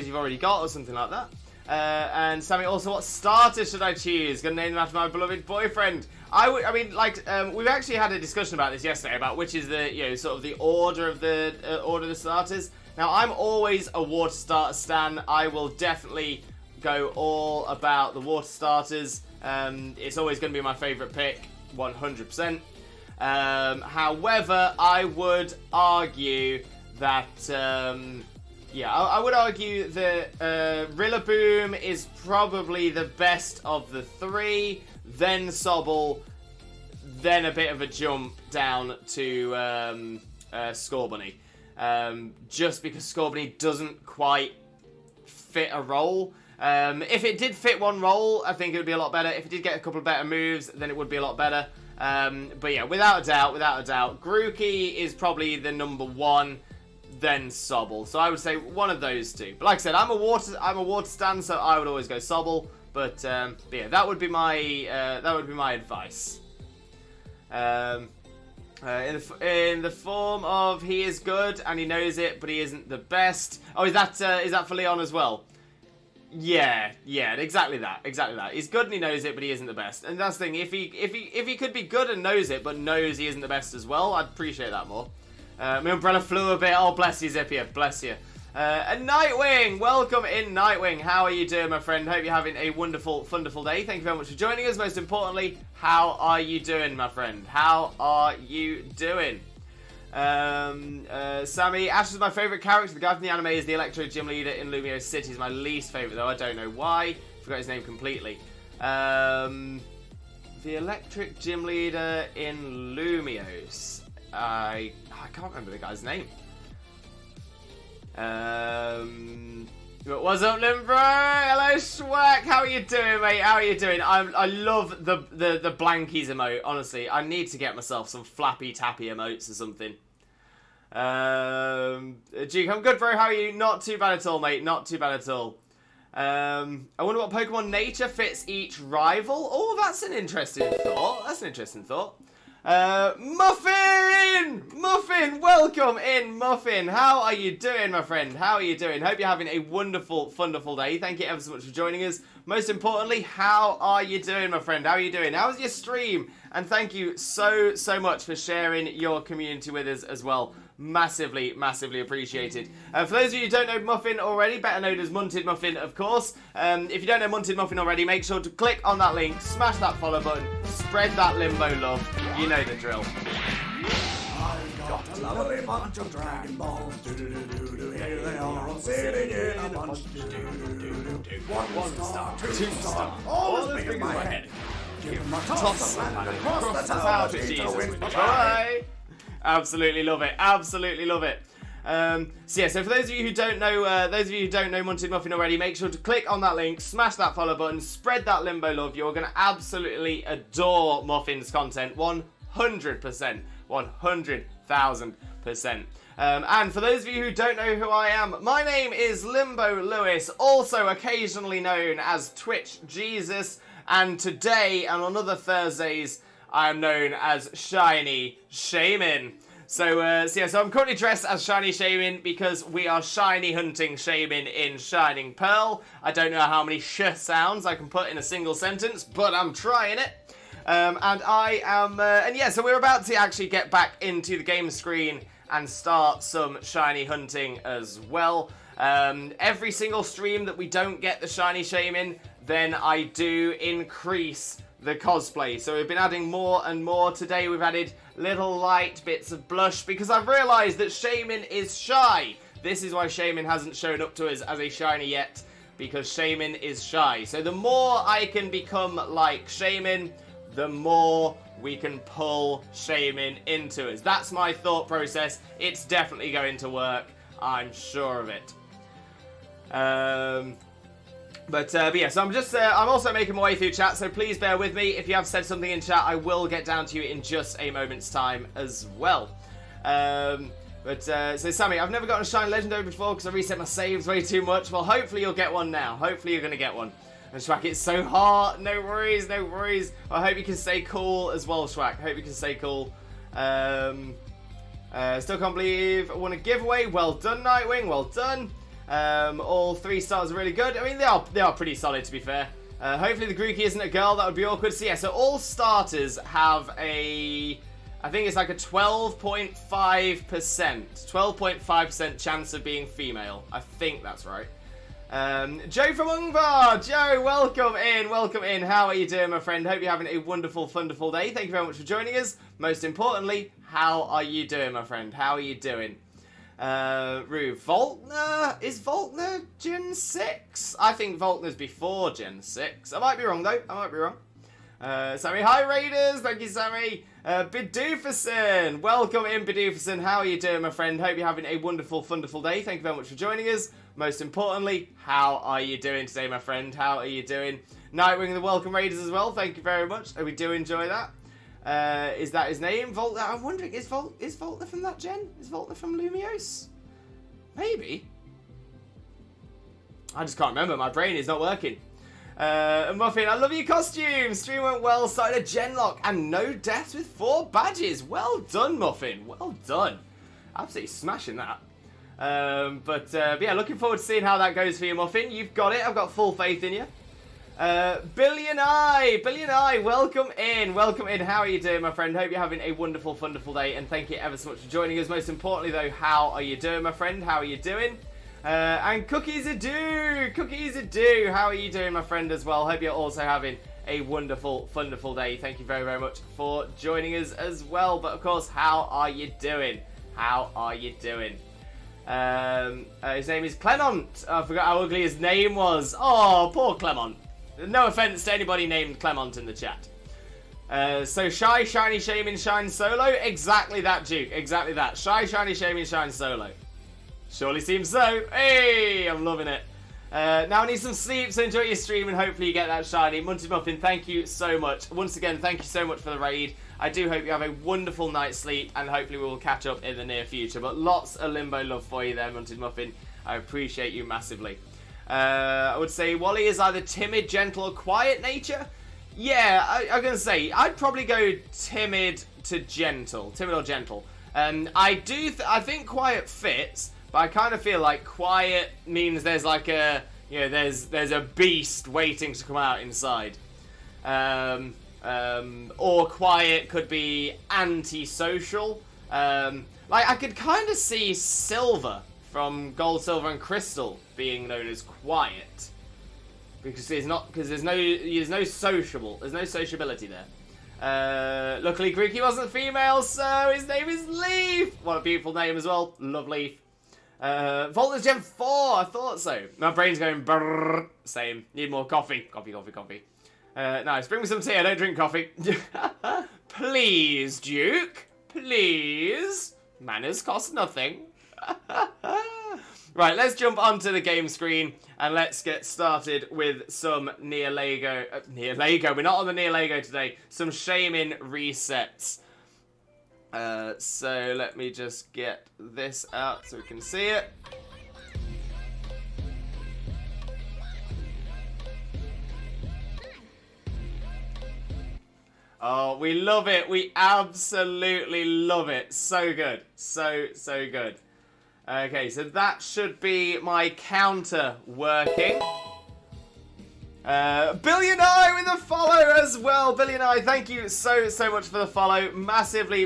you've already got or something like that. And Sammy, also, what starter should I choose? Gonna name them after my beloved boyfriend. We've actually had a discussion about this yesterday about which is the sort of the order of the starters. Now, I'm always a water starter stan. I will definitely go all about the water starters. It's always going to be my favourite pick, 100%. However, I would argue that, I would argue that Rillaboom is probably the best of the three, then Sobble, then a bit of a jump down to Scorbunny. Just because Scorbunny doesn't quite fit a role. If it did fit one role, I think it would be a lot better. If it did get a couple of better moves, then it would be a lot better. But yeah, without a doubt, Grookey is probably the number one, then Sobble. So I would say one of those two. But like I said, I'm a water stan, so I would always go Sobble. But yeah, that would be my advice. In the form of he is good and he knows it, but he isn't the best. Oh, is that for Leon as well? Yeah, exactly that. He's good and he knows it, but he isn't the best. And that's the thing. If he could be good and knows it, but knows he isn't the best as well, I'd appreciate that more. My umbrella flew a bit. Oh, bless you, Zippia. Bless you. And Nightwing, welcome in, Nightwing. How are you doing, my friend? Hope you're having a wonderful, wonderful day. Thank you very much for joining us. Most importantly, how are you doing, my friend? How are you doing? Sammy, Ash is my favourite character. The guy from the anime is the Electro Gym Leader in Lumio City. He's my least favourite, though. I don't know why. Forgot his name completely. The Electric Gym Leader in Lumios. I can't remember the guy's name. What's up, Limbo? Hello, Schwack. How are you doing, mate? How are you doing? I love the blankies emote. Honestly, I need to get myself some flappy tappy emotes or something. Duke, I'm good, bro. How are you? Not too bad at all, mate. Not too bad at all. I wonder what Pokemon nature fits each rival. Oh, that's an interesting thought. That's an interesting thought. Muffin! Muffin, welcome in, Muffin. How are you doing, my friend? How are you doing? Hope you're having a wonderful, wonderful day. Thank you ever so much for joining us. Most importantly, how are you doing, my friend? How are you doing? How's your stream? And thank you so, so much for sharing your community with us as well. Massively, massively appreciated. For those of you who don't know Muffin already, better known as Munted Muffin, of course. If you don't know Munted Muffin already, make sure to click on that link, smash that follow button, spread that limbo love. You know the drill. I've got a lovely bunch of Dragon Balls. Do-do-do-do-do. Here they are all sitting in a bunch. Do-do-do-do-do. One star, two star, all as big as my head. Give them a toss and across the tower to Jesus. Bye. Absolutely love it. Absolutely love it. So for those of you who don't know, Munted Muffin already, make sure to click on that link, smash that follow button, spread that limbo love. You're going to absolutely adore Muffin's content, 100%, 100,000%. And for those of you who don't know who I am, my name is Limbo Lewis, also occasionally known as Twitch Jesus, and today and on other Thursdays, I am known as Shiny Shaymin. So I'm currently dressed as Shiny Shaymin because we are shiny hunting Shaymin in Shining Pearl. I don't know how many sh sounds I can put in a single sentence, but I'm trying it. So we're about to actually get back into the game screen and start some shiny hunting as well. Every single stream that we don't get the Shiny Shaymin, then I do increase the cosplay. So we've been adding more and more. Today we've added little light bits of blush because I've realised that Shaymin is shy. This is why Shaymin hasn't shown up to us as a shiny yet, because Shaymin is shy. So the more I can become like Shaymin, the more we can pull Shaymin into us. That's my thought process. It's definitely going to work. I'm sure of it. So I'm also making my way through chat, so please bear with me. If you have said something in chat, I will get down to you in just a moment's time as well. So Sammy, I've never gotten a Shiny Legendary before because I reset my saves way too much. Well, hopefully you'll get one now. Hopefully you're going to get one. And Schwack, it's so hard. No worries, no worries. I hope you can stay cool as well, Schwack. I hope you can stay cool. Still can't believe I won a giveaway. Well done, Nightwing. Well done. All 3 stars are really good. I mean, they are pretty solid, to be fair. Hopefully the Grookey isn't a girl. That would be awkward. So all starters have I think it's like a 12.5%. 12.5% chance of being female. I think that's right. Joe from Ungvar. Joe, welcome in. Welcome in. How are you doing, my friend? Hope you're having a wonderful, wonderful day. Thank you very much for joining us. Most importantly, how are you doing, my friend? How are you doing? Rue, Voltner? Is Voltner Gen 6? I think Voltner's before Gen 6. I might be wrong, though. I might be wrong. Sammy, hi, Raiders. Thank you, Sammy. Bidooferson. Welcome in, Bidooferson. How are you doing, my friend? Hope you're having a wonderful, wonderful day. Thank you very much for joining us. Most importantly, how are you doing today, my friend? How are you doing? Nightwing and the Welcome Raiders as well. Thank you very much. We do enjoy that. Is that his name? Voltner? I'm wondering, is Voltner from that gen? Is Voltner from Lumios? Maybe. I just can't remember. My brain is not working. Muffin, I love your costume. Stream went well. Started a gen lock and no deaths with 4 badges. Well done, Muffin. Well done. Absolutely smashing that. But yeah, looking forward to seeing how that goes for you, Muffin. You've got it. I've got full faith in you. Billion Eye, welcome in, how are you doing, my friend? Hope you're having a wonderful day, and thank you ever so much for joining us. Most importantly though, how are you doing, my friend? How are you doing? And Cookies Ado, how are you doing, my friend, as well? Hope you're also having a wonderful day. Thank you very much for joining us as well. But of course, how are you doing? His name is Clement. I forgot how ugly his name was. Oh, poor Clement. No offense to anybody named Clement in the chat. So Shy, Shiny, Shaymin, Shine Solo. Exactly that, Duke. Exactly that. Shy, Shiny, Shaymin, Shine Solo. Surely seems so. Hey, I'm loving it. Now I need some sleep, so enjoy your stream and hopefully you get that shiny. Munty Muffin, thank you so much. Once again, thank you so much for the raid. I do hope you have a wonderful night's sleep and hopefully we will catch up in the near future. But lots of Limbo love for you there, Munty Muffin. I appreciate you massively. I would say Wally is either timid, gentle, or quiet nature. Yeah, I'm going to say, I'd probably go timid to gentle. Timid or gentle. I think quiet fits. But I kind of feel like quiet means there's like a, there's a beast waiting to come out inside. Or quiet could be antisocial. Like I could kind of see Silver from Gold, Silver, and Crystal being known as quiet because there's no sociability there. Luckily, Grookey wasn't female, so his name is Leaf. What a beautiful name as well. Love Leaf. Voltage Gen 4, I thought so. My brain's going brrrr. Same. Need more coffee. Coffee. Nice. Bring me some tea. I don't drink coffee. Please, Duke. Please. Manners cost nothing. Right, let's jump onto the game screen and let's get started with some Near Lego. Near Lego. We're not on the Near Lego today. Some Shaymin resets. So let me just get this out so we can see it. Oh, we love it. We absolutely love it. So good. So good. Okay, so that should be my counter working. Billion Eye with a follow as well. Billion Eye, thank you so much for the follow. Massively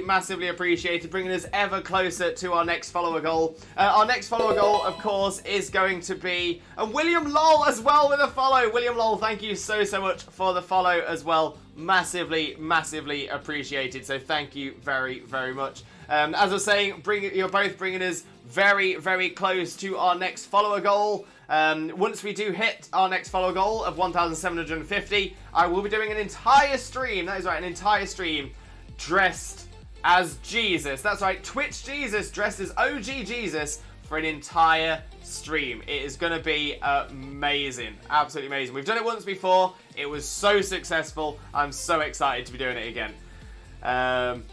appreciated, bringing us ever closer to our next follower goal. Our next follower goal, of course, is going to be William Lol as well with a follow. William Lol, thank you so much for the follow as well. Massively appreciated. So thank you very much. As I was saying, you're both bringing us very close to our next follower goal. Once we do hit our next follower goal of 1,750, I will be doing an entire stream, that is right, an entire stream, dressed as Jesus. That's right, Twitch Jesus, dressed as OG Jesus for an entire stream. It is going to be amazing, absolutely amazing. We've done it once before, it was so successful, I'm so excited to be doing it again.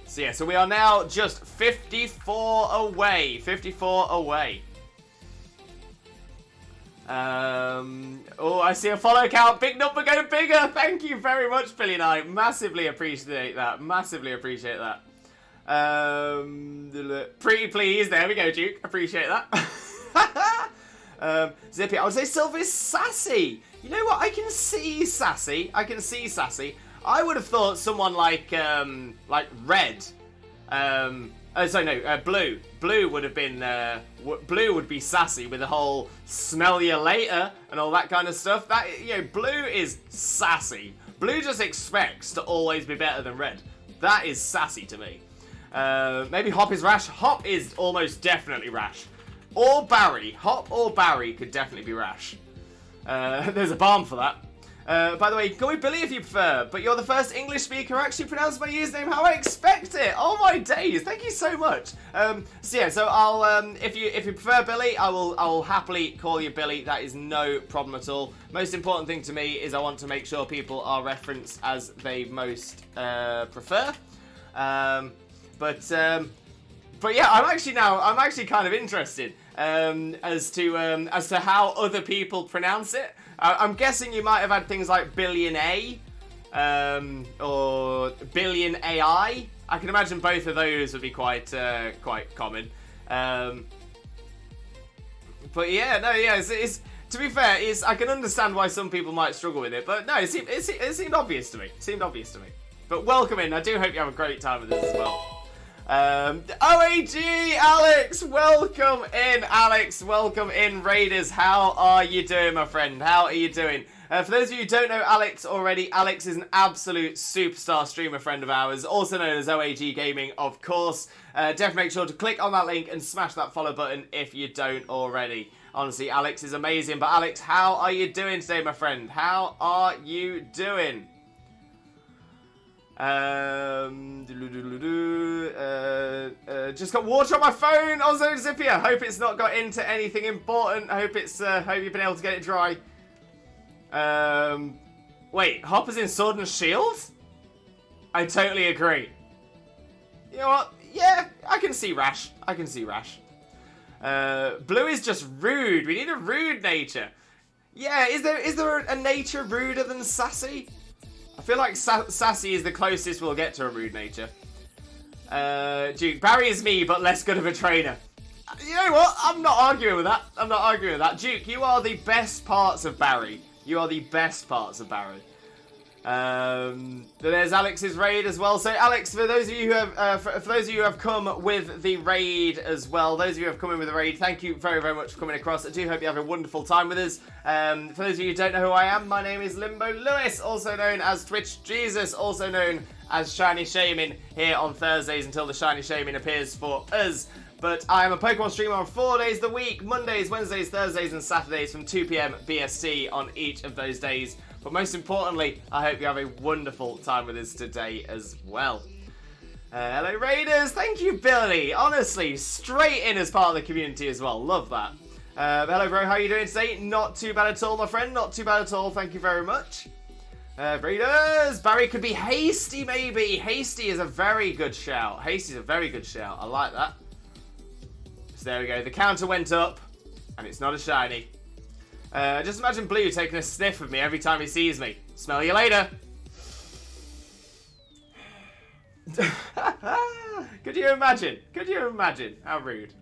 So we are now just 54 away. Oh, I see a follow count. Big number, go bigger. Thank you very much, Billy and I. Massively appreciate that. Pretty please. There we go, Duke. Appreciate that. Zippy, I would say Silver is sassy. You know what? I can see sassy. I would have thought someone like Red. Blue. Blue would have been. Blue would be sassy with the whole "smell you later" and all that kind of stuff. That Blue is sassy. Blue just expects to always be better than Red. That is sassy to me. Maybe Hop is rash. Hop is almost definitely rash. Or Barry. Hop or Barry could definitely be rash. There's a balm for that. By the way, call me Billy if you prefer, but you're the first English speaker who actually pronounced my username how I expect it. Oh my days, thank you so much. So I'll if you prefer Billy, I will happily call you Billy. That is no problem at all. Most important thing to me is I want to make sure people are referenced as they most prefer. But yeah, I'm actually kind of interested as to how other people pronounce it. I'm guessing you might have had things like Billion A or Billion AI. I can imagine both of those would be quite common. But yeah, it's To be fair, I can understand why some people might struggle with it, but no, it seemed obvious to me. It seemed obvious to me. But welcome in. I do hope you have a great time with this as well. OAG, Alex, welcome in, Alex. Welcome in, Raiders. How are you doing, my friend? How are you doing? For those of you who don't know Alex already, Alex is an absolute superstar streamer friend of ours, also known as OAG Gaming, of course. Definitely make sure to click on that link and smash that follow button if you don't already. Honestly, Alex is amazing. But Alex, how are you doing today, my friend? How are you doing? Just got water on my phone. Also, Zippia. Hope it's not got into anything important. Hope you've been able to get it dry. Wait, Hopper's in Sword and Shield? I totally agree. You know what? Yeah, I can see Rash. I can see Rash. Blue is just rude. We need a rude nature. Yeah, is there a nature ruder than sassy? I feel like sassy is the closest we'll get to a rude nature. Duke, Barry is me, but less good of a trainer. You know what? I'm not arguing with that. I'm not arguing with that. Duke, you are the best parts of Barry. You are the best parts of Barry. There's Alex's raid as well. So Alex, for those of you who have come with the raid as well, those of you who have come in with the raid, thank you very, very much for coming across. I do hope you have a wonderful time with us. For those of you who don't know who I am, my name is Limbo Lewis, also known as Twitch Jesus, also known as Shiny Shaymin, here on Thursdays until the Shiny Shaymin appears for us. But I am a Pokemon streamer on 4 days a week, Mondays, Wednesdays, Thursdays and Saturdays from 2 PM BST on each of those days. But most importantly, I hope you have a wonderful time with us today as well. Hello Raiders, thank you Billy, honestly, straight in as part of the community as well, love that. Hello bro, how are you doing today? Not too bad at all my friend, not too bad at all, thank you very much. Raiders, Barry could be Hasty maybe, Hasty is a very good shout, Hasty's a very good shout, I like that. So there we go, the counter went up, and it's not a shiny. Just imagine Blue taking a sniff of me every time he sees me. Smell you later. Could you imagine? Could you imagine? How rude.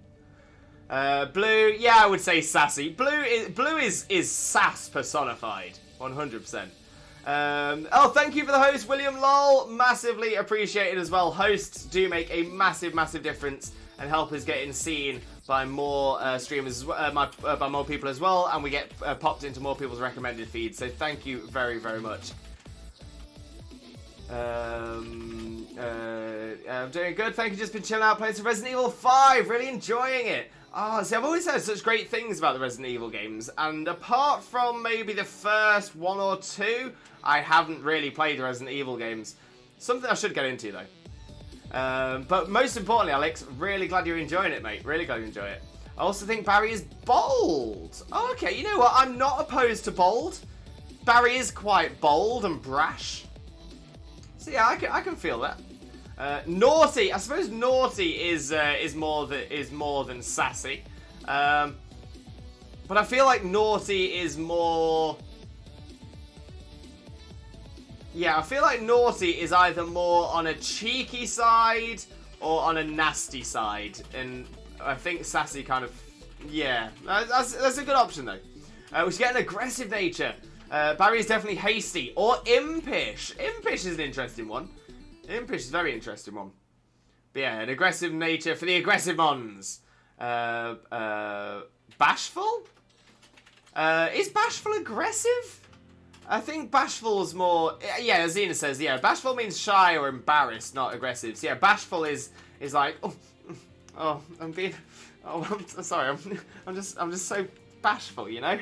Blue, yeah, I would say sassy. Blue is sass personified. 100%. Oh, thank you for the host, William Lol. Massively appreciated as well. Hosts do make a massive, massive difference and help us getting seen by more streamers, by more people as well, and we get popped into more people's recommended feeds. So thank you very, very much. I'm doing good. Thank you. Just been chilling out playing some Resident Evil 5. Really enjoying it. See, I've always heard such great things about the Resident Evil games, and apart from maybe the first 1 or 2, I haven't really played the Resident Evil games. Something I should get into though. But most importantly, Alex, really glad you're enjoying it, mate. Really glad you enjoy it. I also think Barry is bold. Oh, okay, you know what? I'm not opposed to bold. Barry is quite bold and brash. So yeah, I can feel that. Naughty. I suppose naughty is more than sassy. But I feel like naughty is more. Yeah, I feel like naughty is either more on a cheeky side or on a nasty side, and I think sassy kind of, yeah, that's a good option though. We should get an aggressive nature. Barry is definitely hasty or impish. Impish is an interesting one. Impish is a very interesting one. But yeah, an aggressive nature for the aggressive ones. Bashful? Is bashful aggressive? I think bashful is more, yeah, as Xena says, yeah, bashful means shy or embarrassed, not aggressive. So yeah, bashful is like, I'm sorry, I'm just so bashful, you know?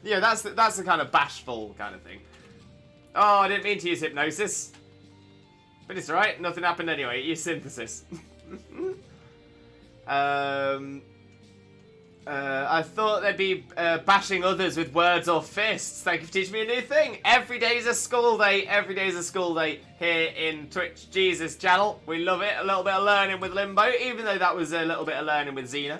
Yeah, that's the kind of bashful kind of thing. Oh, I didn't mean to use hypnosis. But it's alright, nothing happened anyway, use synthesis. I thought they'd be bashing others with words or fists. Thank you for teaching me a new thing. Every day is a school day. Every day is a school day here in Twitch Jesus channel. We love it. A little bit of learning with Limbo, even though that was a little bit of learning with Xena.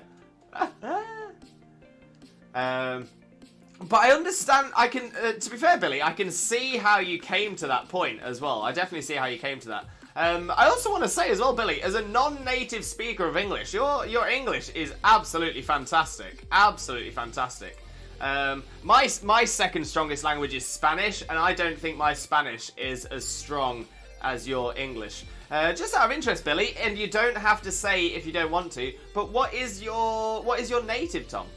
But I understand. I can, to be fair, Billy, I can see how you came to that point as well. I definitely see how you came to that. I also want to say as well, Billy, as a non-native speaker of English, your English is absolutely fantastic. Absolutely fantastic. My second strongest language is Spanish, and I don't think my Spanish is as strong as your English. Just out of interest, Billy, and you don't have to say if you don't want to, but what is your native tongue?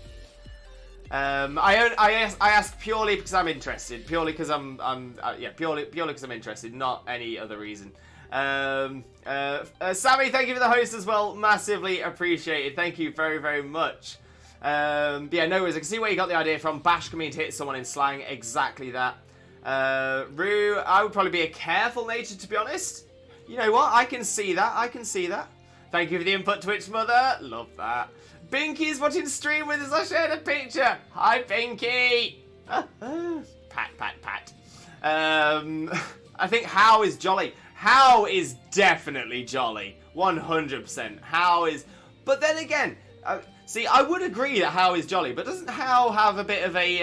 I ask purely because I'm interested, purely because purely because I'm interested, not any other reason. Sammy, thank you for the host as well, massively appreciated. Thank you very, very much. Yeah, no worries. I can see where you got the idea from. Bash can mean to hit someone in slang. Exactly that. Rue, I would probably be a careful nature, to be honest. You know what? I can see that. I can see that. Thank you for the input, Twitch Mother. Love that. Binky's watching stream with us. I shared a picture. Hi, Binky. Pat. I think How is jolly. How is definitely jolly. 100%. How is... But then again... see, I would agree that How is jolly, but doesn't How have a bit of a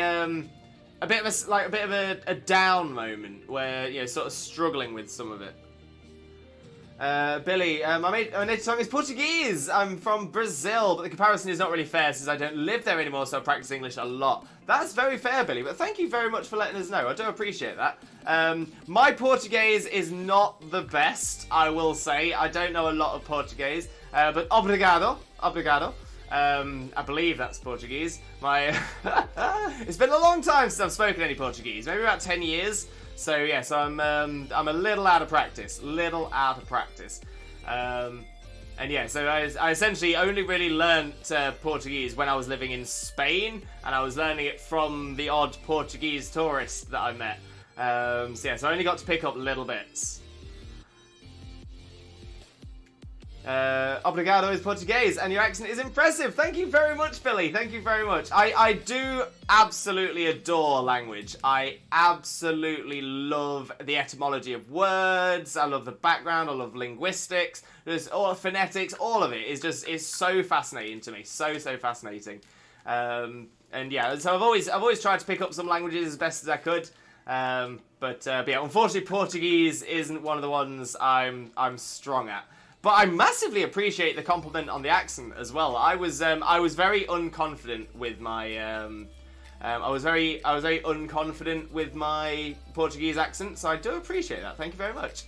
down moment where, you know, sort of struggling with some of it? Billy, my native tongue is Portuguese. I'm from Brazil, but the comparison is not really fair since I don't live there anymore, so I practice English a lot. That's very fair, Billy, but thank you very much for letting us know. I do appreciate that. My Portuguese is not the best, I will say. I don't know a lot of Portuguese, but obrigado. I believe that's Portuguese. It's been a long time since I've spoken any Portuguese, maybe about 10 years. So yeah, so I'm a little out of practice, and yeah, so I essentially only really learnt Portuguese when I was living in Spain, and I was learning it from the odd Portuguese tourist that I met. So yeah, so I only got to pick up little bits. Obrigado is Portuguese, and your accent is impressive. Thank you very much, Billy. Thank you very much. I do absolutely adore language. I absolutely love the etymology of words. I love the background. I love linguistics. There's all phonetics. All of it is so fascinating to me. So fascinating. And yeah, so I've always tried to pick up some languages as best as I could. But yeah, unfortunately, Portuguese isn't one of the ones I'm strong at. But I massively appreciate the compliment on the accent as well. I was very unconfident with my I was very unconfident with my Portuguese accent, so I do appreciate that. Thank you very much.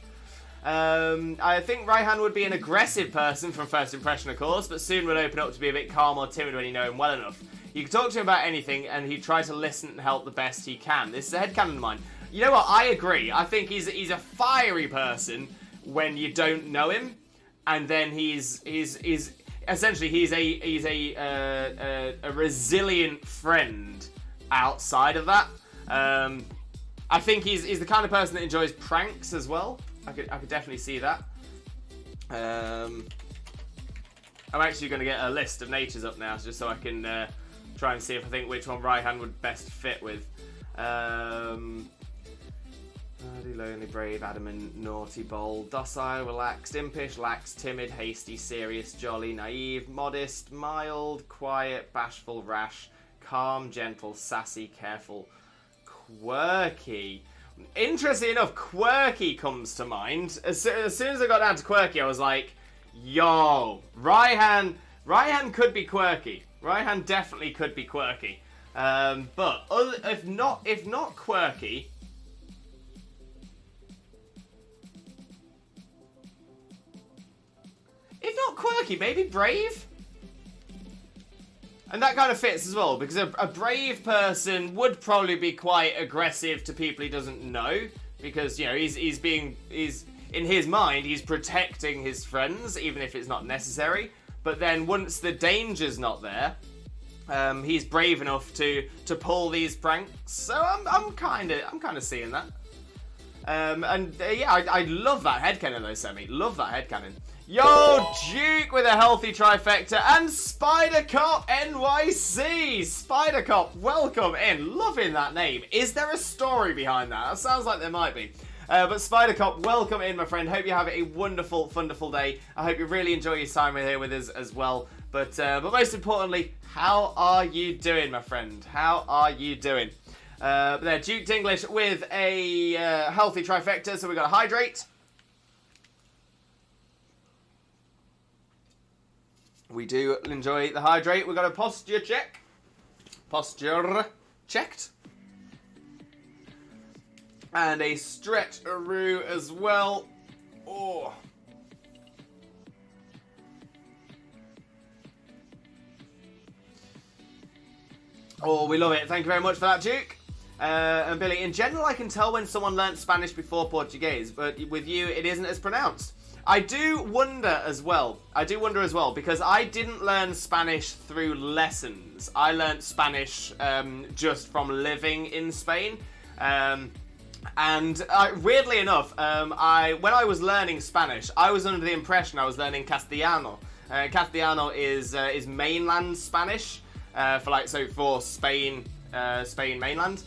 I think Raihan would be an aggressive person from first impression, of course, but soon would open up to be a bit calm or timid when you know him well enough. You can talk to him about anything, and he'd try to listen and help the best he can. This is a headcanon of mine. You know what? I agree. I think he's a fiery person when you don't know him. And then he's essentially a resilient friend outside of that. I think he's the kind of person that enjoys pranks as well. I could definitely see that. I'm actually going to get a list of natures up now, just so I can try and see if I think which one Raihan would best fit with. Hardy, lonely, brave, adamant, naughty, bold, docile, relaxed, impish, lax, timid, hasty, serious, jolly, naive, modest, mild, quiet, bashful, rash, calm, gentle, sassy, careful, quirky. Interesting enough, quirky comes to mind. As soon as I got down to quirky, I was like, yo, Raihan could be quirky. Raihan definitely could be quirky. But if not quirky... If not quirky, maybe brave? And that kind of fits as well, because a brave person would probably be quite aggressive to people he doesn't know, because, you know, he's in his mind, he's protecting his friends, even if it's not necessary. But then once the danger's not there, he's brave enough to pull these pranks. So I'm kind of seeing that. Yeah, I love that headcanon though, Semi. Love that headcanon. Yo, Duke with a healthy trifecta, and Spider Cop NYC. Spider Cop, welcome in. Loving that name. Is there a story behind that? That sounds like there might be. But Spider Cop, welcome in, my friend. Hope you have a wonderful, wonderful day. I hope you really enjoy your time here with us as well. But most importantly, how are you doing, my friend? How are you doing? But there, Duke English with a healthy trifecta. So we've got a hydrate. We do enjoy the hydrate. We've got a posture check. Posture. checked. And a stretch-a-roo as well. Oh. Oh, we love it. Thank you very much for that, Duke. And Billy, in general, I can tell when someone learnt Spanish before Portuguese, but with you, it isn't as pronounced. I do wonder as well, because I didn't learn Spanish through lessons. I learnt Spanish just from living in Spain. And weirdly enough, when I was learning Spanish, I was under the impression I was learning Castellano. Castellano is mainland Spanish, for Spain, Spain mainland.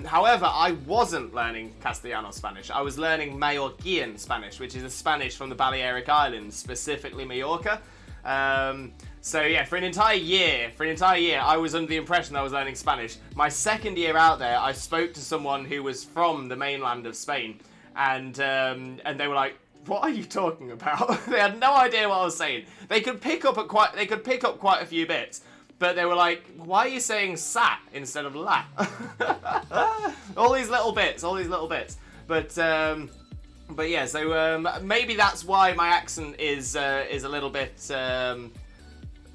However, I wasn't learning Castellano Spanish. I was learning Mallorquin Spanish, which is a Spanish from the Balearic Islands, specifically Mallorca. So yeah, for an entire year, I was under the impression I was learning Spanish. My second year out there, I spoke to someone who was from the mainland of Spain, and they were like, "What are you talking about?" They had no idea what I was saying. They could pick up quite a few bits. But they were like, why are you saying sat instead of la? all these little bits. But yeah, so maybe that's why my accent is a little bit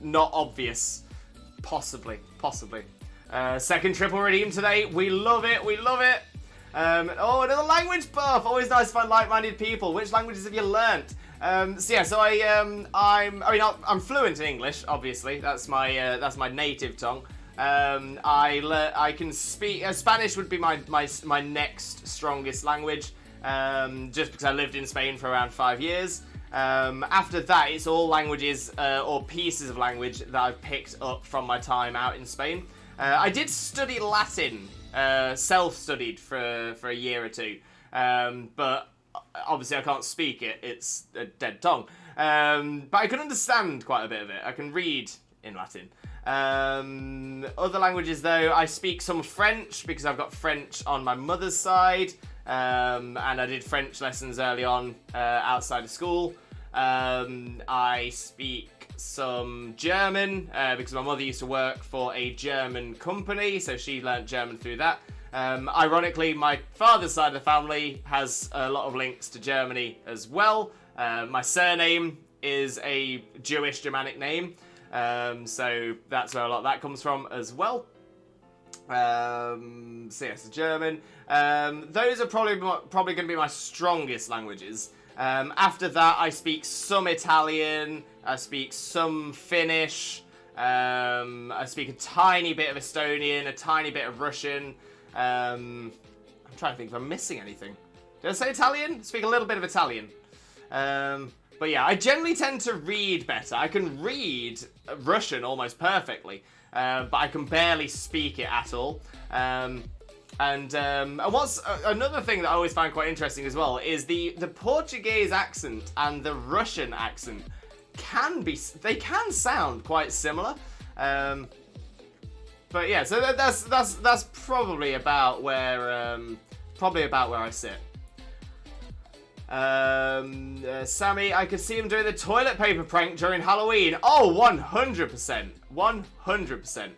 not obvious. Possibly. Second triple redeem today. We love it. Oh, another language buff. Always nice to find like-minded people. Which languages have you learnt? I'm fluent in English. Obviously, that's my native tongue. I can speak Spanish. Would be my next strongest language. Just because I lived in Spain for around 5 years. After that, it's all languages or pieces of language that I've picked up from my time out in Spain. I did study Latin, self-studied for a year or two, but obviously I can't speak it, it's a dead tongue. But I can understand quite a bit of it. I can read in Latin. Other languages though, I speak some French because I've got French on my mother's side. And I did French lessons early on outside of school. I speak some German because my mother used to work for a German company, so she learnt German through that. Ironically, my father's side of the family has a lot of links to Germany as well. My surname is a Jewish Germanic name, so that's where a lot of that comes from as well. So yes, German. Those are probably going to be my strongest languages. After that, I speak some Italian. I speak some Finnish. I speak a tiny bit of Estonian, a tiny bit of Russian. I'm trying to think if I'm missing anything. Did I say Italian? Speak a little bit of Italian. But yeah, I generally tend to read better. I can read Russian almost perfectly, but I can barely speak it at all. And what's another thing that I always find quite interesting as well is the Portuguese accent and the Russian accent can sound quite similar. But yeah, so that's probably about where I sit. Sammy, I could see him doing the toilet paper prank during Halloween. Oh, 100%. 100%.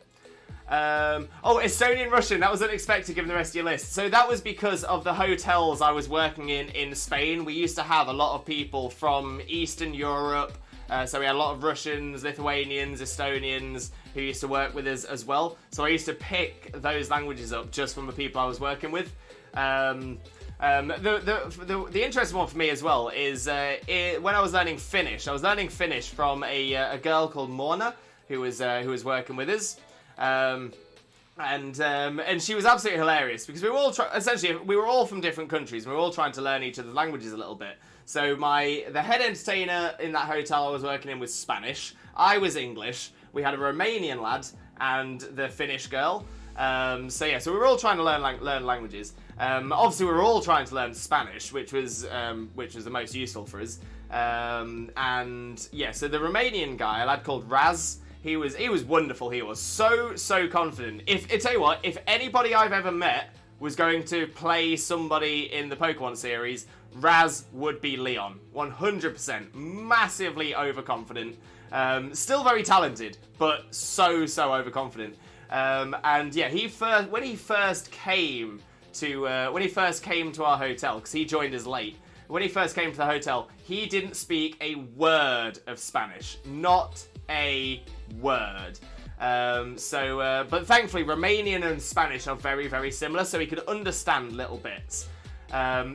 Estonian Russian, that was unexpected given the rest of your list. So that was because of the hotels I was working in Spain. We used to have a lot of people from Eastern Europe. So we had a lot of Russians, Lithuanians, Estonians who used to work with us as well. So I used to pick those languages up just from the people I was working with. The interesting one for me as well is when I was learning Finnish. I was learning Finnish from a girl called Morna who was working with us. And she was absolutely hilarious because we were all we were all from different countries and we were all trying to learn each other's languages a little bit. So the head entertainer in that hotel I was working in was Spanish. I was English. We had a Romanian lad and the Finnish girl. So we were all trying to learn languages. Obviously, we were all trying to learn Spanish, which was the most useful for us. And yeah, so the Romanian guy, a lad called Raz. He was wonderful. He was so confident. I tell you what, if anybody I've ever met was going to play somebody in the Pokemon series, Raz would be Leon. 100%. Massively overconfident. Still very talented, but so overconfident. And yeah, when he first came to our hotel, because he joined us late. When he first came to the hotel, he didn't speak a word of Spanish, not a word. But thankfully, Romanian and Spanish are very, very similar, so he could understand little bits. So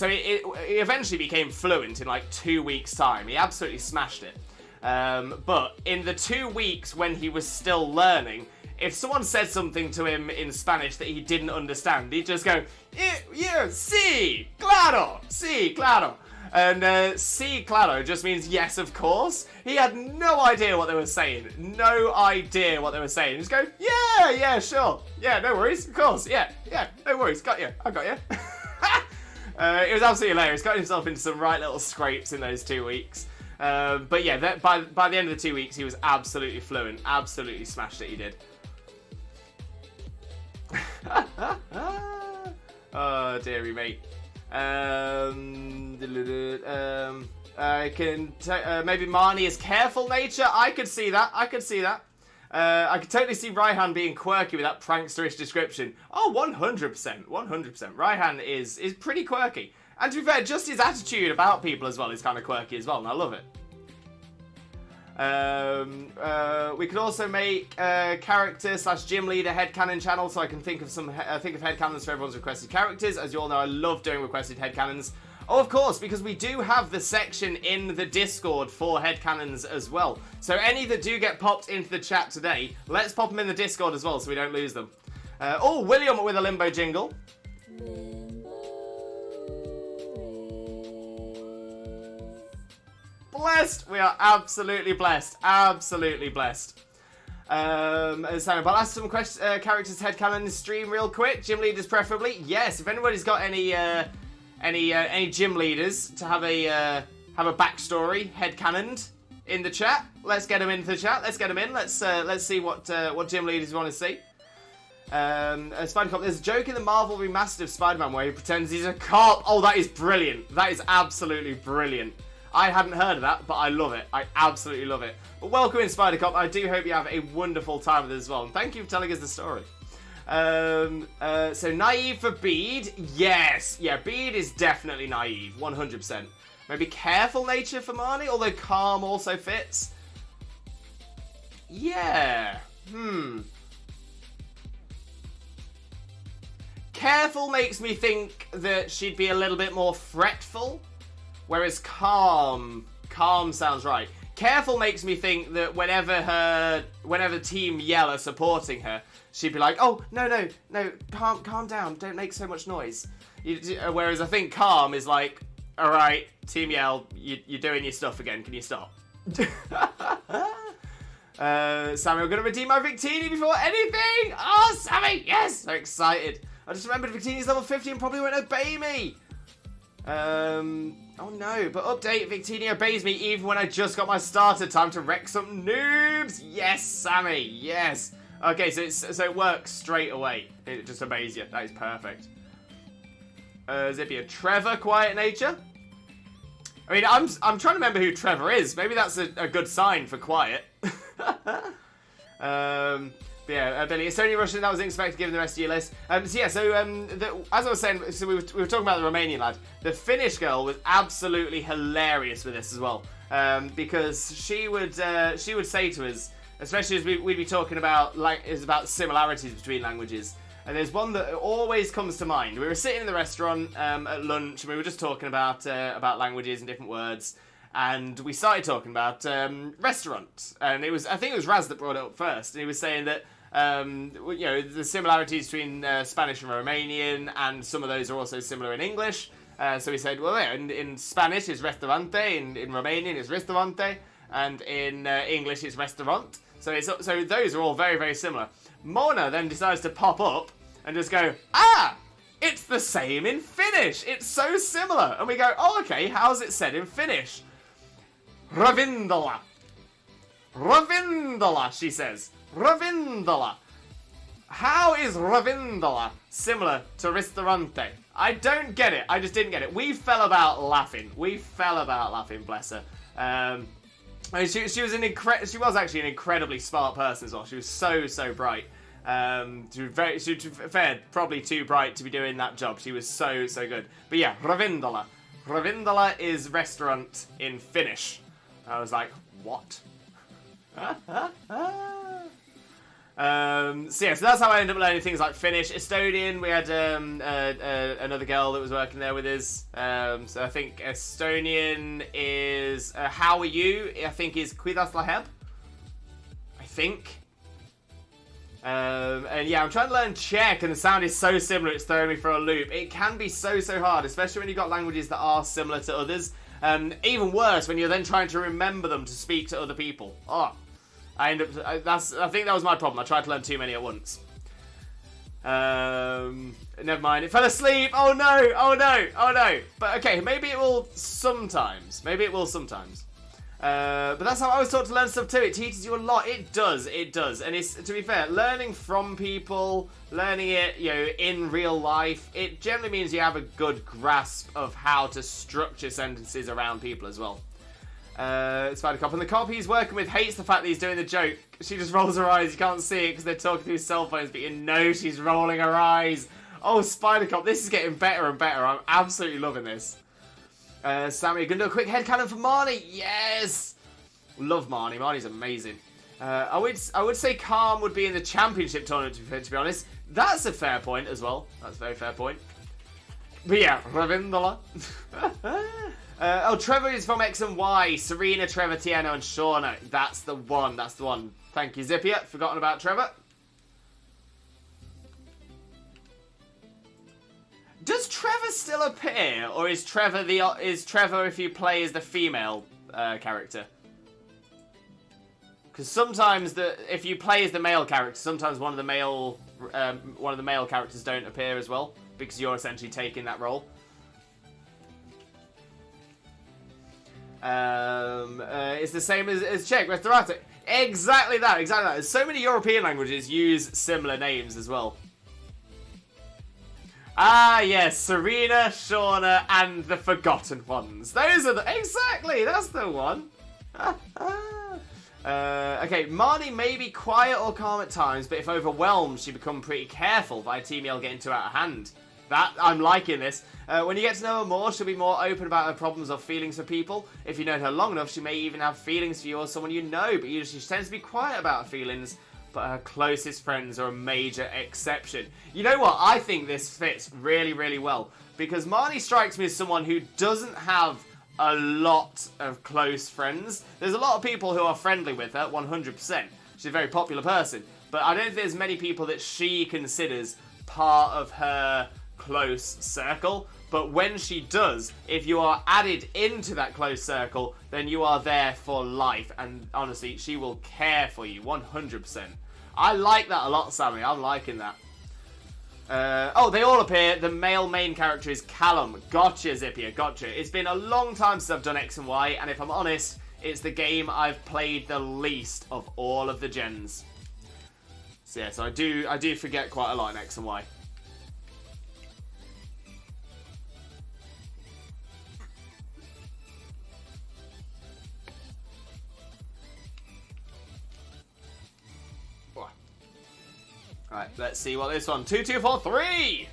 he eventually became fluent in like 2 weeks' time. He absolutely smashed it. But in the 2 weeks when he was still learning, if someone said something to him in Spanish that he didn't understand, he'd just go, yeah, sí, claro. And sí, claro just means yes, of course. He had no idea what they were saying. No idea what they were saying. Just go, yeah, sure. Yeah, no worries, of course. Yeah, no worries. Got you. I got you. It was absolutely hilarious. Got himself into some right little scrapes in those 2 weeks. But yeah, by the end of the 2 weeks, he was absolutely fluent. Absolutely smashed it, he did. Oh, dearie me. Maybe Marnie is careful nature. I could see that. I could totally see Raihan being quirky with that pranksterish description. Oh, 100%. 100%. Raihan is pretty quirky. And to be fair, just his attitude about people as well is kind of quirky as well, and I love it. We could also make character/gym leader headcanon channel, so I can think of headcanons for everyone's requested characters. As you all know, I love doing requested headcanons. Oh, of course, because we do have the section in the Discord for headcanons as well. So any that do get popped into the chat today, let's pop them in the Discord as well so we don't lose them. William with a limbo jingle. Blessed! We are absolutely blessed. Absolutely blessed. But I'll ask some characters headcanon in the stream real quick. Gym leaders preferably. Yes, if anybody's got any gym leaders to have a backstory headcanoned in the chat, let's get them into the chat. Let's get them in. Let's see what gym leaders want to see. Spider-Cop, there's a joke in the Marvel remastered of Spider-Man where he pretends he's a cop. Oh, that is brilliant. That is absolutely brilliant. I hadn't heard of that, but I love it. I absolutely love it. But welcome in, Spider-Cop. I do hope you have a wonderful time with us as well. And thank you for telling us the story. So naive for Bede. Yes. Yeah, Bede is definitely naive. 100%. Maybe careful nature for Marnie, although calm also fits. Yeah. Careful makes me think that she'd be a little bit more fretful. Whereas calm sounds right. Careful makes me think that whenever Team Yell are supporting her, she'd be like, oh, no, calm down, don't make so much noise. Whereas I think calm is like, all right, Team Yell, you're doing your stuff again, can you stop? Sammy, I'm going to redeem my Victini before anything! Oh, Sammy, yes! So excited. I just remembered Victini's level 50 and probably won't obey me. Oh no, but update, Victini obeys me even when I just got my starter. Time to wreck some noobs! Yes, Sammy, yes! Okay, so it works straight away. It just obeys you. That is perfect. Zippia, Trevor, quiet nature? I mean, I'm trying to remember who Trevor is. Maybe that's a good sign for quiet. But yeah, Billy, it's only Russian. That was unexpected given the rest of your list. As I was saying, so we were talking about the Romanian lad. The Finnish girl was absolutely hilarious with this as well, because she would say to us, especially as we'd be talking about about similarities between languages. And there's one that always comes to mind. We were sitting in the restaurant at lunch, and we were just talking about languages and different words. And we started talking about restaurants, and I think it was Raz that brought it up first, and he was saying that the similarities between Spanish and Romanian, and some of those are also similar in English. So he said, well, yeah, in Spanish it's restaurante, in Romanian it's ristorante, and in English it's restaurant. So those are all very, very similar. Mona then decides to pop up and just go, it's the same in Finnish. It's so similar. And we go, oh, okay, how's it said in Finnish? Ravindola. Ravindola, she says. Ravindola. How is Ravindola similar to ristorante? I don't get it. I just didn't get it. We fell about laughing. Bless her. I mean, she was actually an incredibly smart person as well. She was so bright. She was fair, probably too bright to be doing that job. She was so good. But yeah, Ravindola. Ravindola is restaurant in Finnish. I was like, what? So that's how I ended up learning things like Finnish. Estonian, we had another girl that was working there with us. So I think Estonian is how are you? I think is kuidas läheb. I think. And yeah, I'm trying to learn Czech, and the sound is so similar, it's throwing me for a loop. It can be so hard, especially when you've got languages that are similar to others. Even worse, when you're then trying to remember them to speak to other people. Oh, I think that was my problem. I tried to learn too many at once. Never mind. It fell asleep. Oh no! Oh no! Oh no! But okay, maybe it will sometimes. But that's how I was taught to learn stuff too. It teaches you a lot. It does. And it's, to be fair, learning from people, learning it, in real life, it generally means you have a good grasp of how to structure sentences around people as well. Spider Cop. And the cop he's working with hates the fact that he's doing the joke. She just rolls her eyes. You can't see it because they're talking through cell phones, but you know she's rolling her eyes. Oh, Spider Cop, this is getting better and better. I'm absolutely loving this. Sammy, gonna do a quick headcanon for Marnie. Yes, love Marnie. Marnie's amazing. I would say Calm would be in the championship tournament. To be honest, that's a fair point as well. That's a very fair point. But yeah, Ravindola. Trevor is from X and Y. Serena, Trevor, Tiano, and Shauna. That's the one. Thank you, Zippia. Forgotten about Trevor. Does Trevor still appear, or is Trevor if you play as the female character? Because sometimes if you play as the male character, sometimes one of the male characters don't appear as well because you're essentially taking that role. It's the same as Czech, restaurante. Exactly that. So many European languages use similar names as well. Ah, yes, Serena, Shauna, and the Forgotten Ones. Those are exactly, that's the one. Okay, Marnie may be quiet or calm at times, but if overwhelmed, she becomes pretty careful via Team Yell getting too out of hand. I'm liking this. When you get to know her more, she'll be more open about her problems or feelings for people. If you know her long enough, she may even have feelings for you or someone you know, but usually she tends to be quiet about her feelings. But her closest friends are a major exception. You know what? I think this fits really, really well. Because Marnie strikes me as someone who doesn't have a lot of close friends. There's a lot of people who are friendly with her, 100%. She's a very popular person. But I don't think there's many people that she considers part of her close circle. But when she does, if you are added into that close circle, then you are there for life. And honestly, she will care for you 100%. I like that a lot, Sammy. I'm liking that. They all appear. The male main character is Callum. Gotcha, Zippia. Gotcha. It's been a long time since I've done X and Y, and if I'm honest, it's the game I've played the least of all of the gens. So yeah, so I do forget quite a lot in X and Y. Right, let's see what this one. 2, 2, 4, 3!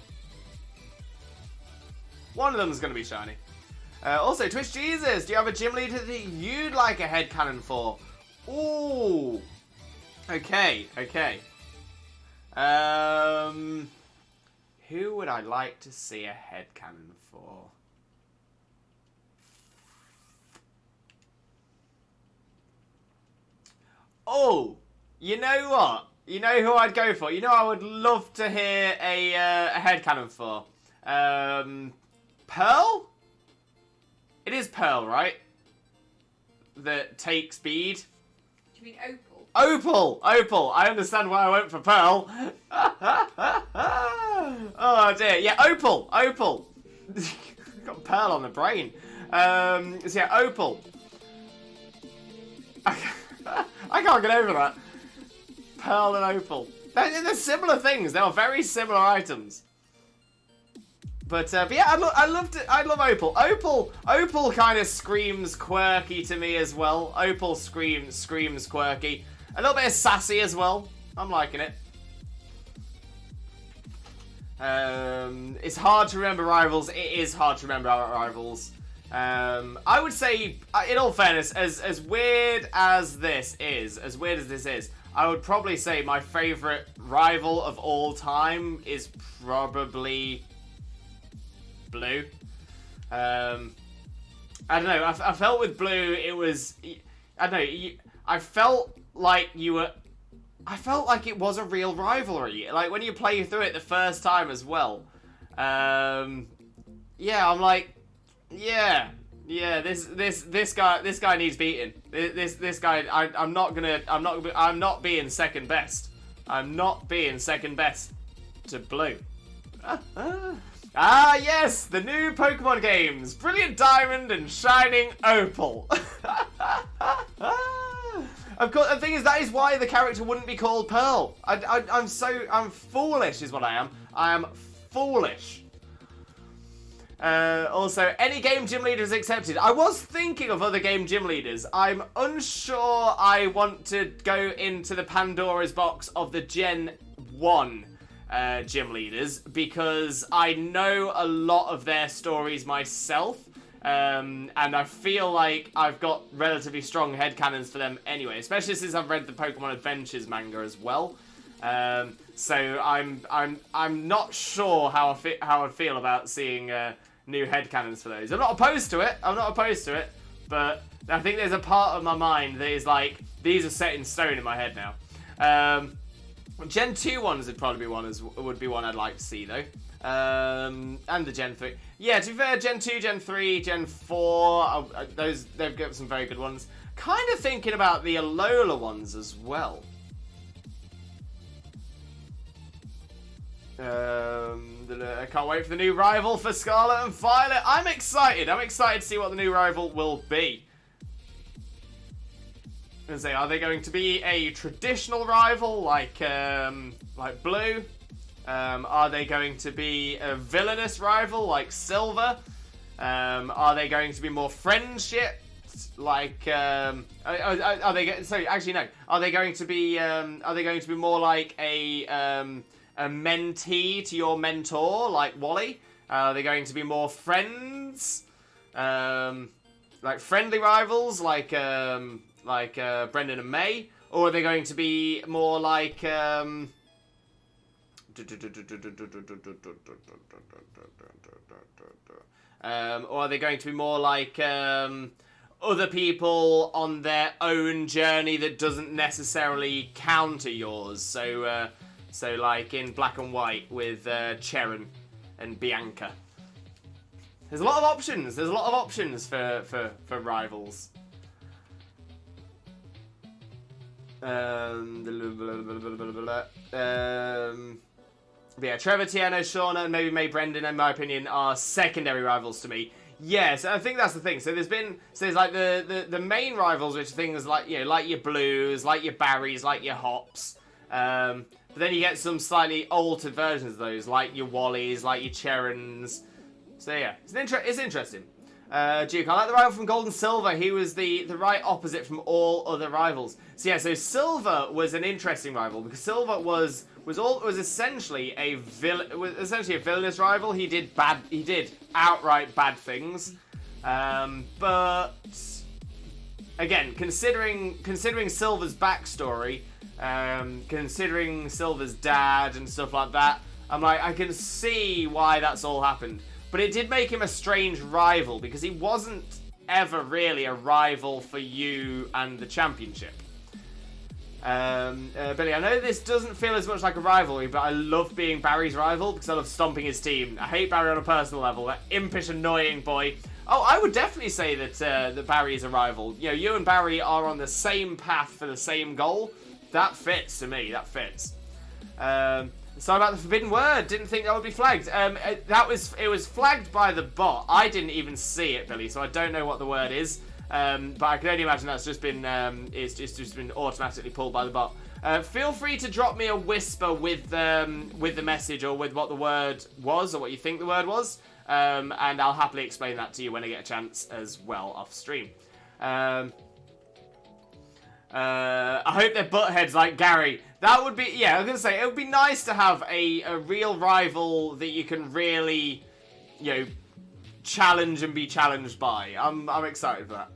One of them's going to be shiny. Also, Twitch Jesus, do you have a gym leader that you'd like a headcanon for? Ooh. Okay. Who would I like to see a headcanon for? Oh, you know what? You know who I'd go for? You know I would love to hear a headcanon for? Pearl? It is Pearl, right? That takes speed. Do you mean Opal? Opal! I understand why I went for Pearl. Oh dear. Yeah, Opal! Got Pearl on the brain. So yeah, Opal. I can't get over that. Pearl and Opal. They're similar things. They are very similar items. But yeah, I love Opal. Opal kind of screams quirky to me as well. Opal screams quirky. A little bit of sassy as well. I'm liking it. It's hard to remember rivals. It is hard to remember our rivals. I would say, in all fairness, as weird as this is, I would probably say my favourite rival of all time is probably Blue. I don't know. I felt with Blue, it was, I don't know. I felt like it was a real rivalry. Like when you play through it the first time as well. Yeah, I'm like, yeah. This guy needs beating. This guy, I'm not being second best. I'm not being second best to Blue. Ah, yes, the new Pokemon games, Brilliant Diamond and Shining Opal. Of course, the thing is, that is why the character wouldn't be called Pearl. I'm foolish is what I am. I am foolish. Also, any game gym leader is accepted. I was thinking of other game gym leaders. I'm unsure I want to go into the Pandora's box of the Gen 1 gym leaders, because I know a lot of their stories myself. And I feel like I've got relatively strong headcanons for them anyway, especially since I've read the Pokemon Adventures manga as well. So I'm not sure how I'd feel about seeing new headcanons for those. I'm not opposed to it, but I think there's a part of my mind that is like, these are set in stone in my head now. Gen 2 ones would probably be one I'd like to see though. And the Gen 3. Yeah, to be fair, Gen 2, Gen 3, Gen 4, they've got some very good ones. Kind of thinking about the Alola ones as well. I can't wait for the new rival for Scarlet and Violet. I'm excited to see what the new rival will be. And say, are they going to be a traditional rival like Blue? Are they going to be a villainous rival like Silver? Are they going to be more friendship like? Are they? Sorry, actually no. Are they going to be? Are they going to be more like a mentee to your mentor like Wally? Are they going to be more friends? Like friendly rivals like Brendan and May? Or are they going to be more like or are they going to be more like other people on their own journey that doesn't necessarily counter yours? So like in Black and White with Cheran and Bianca. There's a lot of options. There's a lot of options for rivals. Yeah, Trevor, Tiana, Shauna, and maybe May Brendan, in my opinion, are secondary rivals to me. Yes, I think that's the thing. So there's like the main rivals, which are things like, you know, like your Blues, like your Barrys, like your Hops. But then you get some slightly altered versions of those, like your Wallies, like your Cherans. So yeah, it's interesting. Duke, I like the rival from Gold and Silver. He was the right opposite from all other rivals. So yeah, so Silver was an interesting rival because Silver was essentially a villainous rival. He did outright bad things. But again, considering Silver's backstory, considering Silver's dad and stuff like that, I'm like, I can see why that's all happened. But it did make him a strange rival because he wasn't ever really a rival for you and the championship. Billy, I know this doesn't feel as much like a rivalry, but I love being Barry's rival because I love stomping his team. I hate Barry on a personal level, that impish, annoying boy. Oh, I would definitely say that Barry is a rival. You know, you and Barry are on the same path for the same goal. That fits to me. That fits. Sorry about the forbidden word. Didn't think that would be flagged. It was flagged by the bot. I didn't even see it, Billy, so I don't know what the word is. But I can only imagine that's just been it's just been automatically pulled by the bot. Feel free to drop me a whisper with the message or with what the word was or what you think the word was, and I'll happily explain that to you when I get a chance as well off stream. I hope they're buttheads like Gary. That would be, yeah, I was going to say, it would be nice to have a real rival that you can really, you know, challenge and be challenged by. I'm excited for that.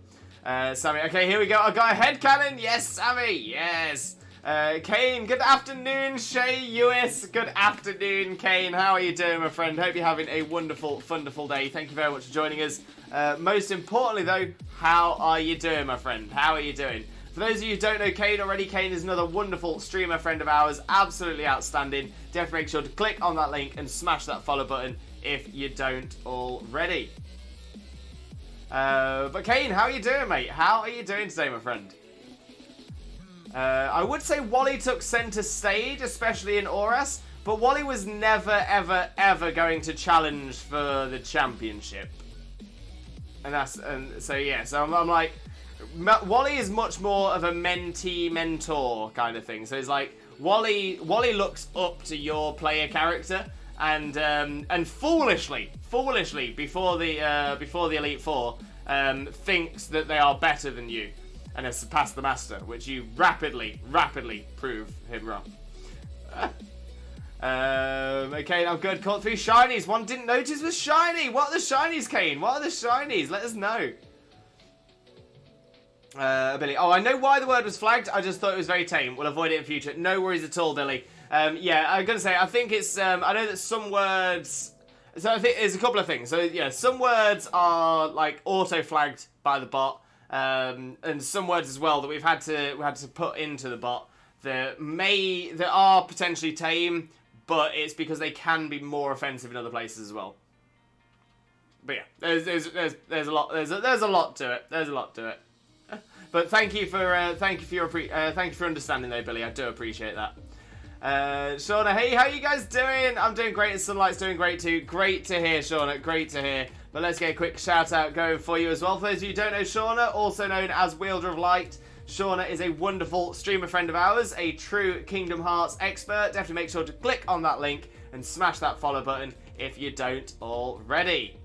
Sammy, okay, here we go. I got a headcanon. Yes, Sammy, yes. Kane, good afternoon. Shay US, good afternoon, Kane. How are you doing, my friend? Hope you're having a wonderful, wonderful day. Thank you very much for joining us. Most importantly, though, how are you doing, my friend? How are you doing? For those of you who don't know Kane already, Kane is another wonderful streamer friend of ours. Absolutely outstanding. Definitely make sure to click on that link and smash that follow button if you don't already. But Kane, how are you doing, mate? How are you doing today, my friend? I would say Wally took centre stage, especially in Auras, but Wally was never, ever, ever going to challenge for the championship. So I'm like, Wally is much more of a mentee-mentor kind of thing. So it's like Wally looks up to your player character, and foolishly before the Elite Four thinks that they are better than you and has surpassed the Master, which you rapidly prove him wrong. Okay, I'm good. Caught 3 shinies. One didn't notice was shiny. What are the shinies, Kane? What are the shinies? Let us know. Billy. Oh, I know why the word was flagged. I just thought it was very tame. We'll avoid it in future. No worries at all, Billy. Yeah, I'm going to say, I think it's, I know that some words, so I think there's a couple of things. So, yeah, some words are, like, auto-flagged by the bot, and some words as well that we had to put into the bot that are potentially tame, but it's because they can be more offensive in other places as well. But yeah, there's a lot to it. There's a lot to it. But thank you for understanding though, Billy. I do appreciate that. Shauna, hey, how you guys doing? I'm doing great, and Sunlight's doing great too. Great to hear, Shauna. Great to hear. But let's get a quick shout out going for you as well. For those of you who don't know Shauna, also known as Wielder of Light, Shauna is a wonderful streamer friend of ours, a true Kingdom Hearts expert. Definitely make sure to click on that link and smash that follow button if you don't already.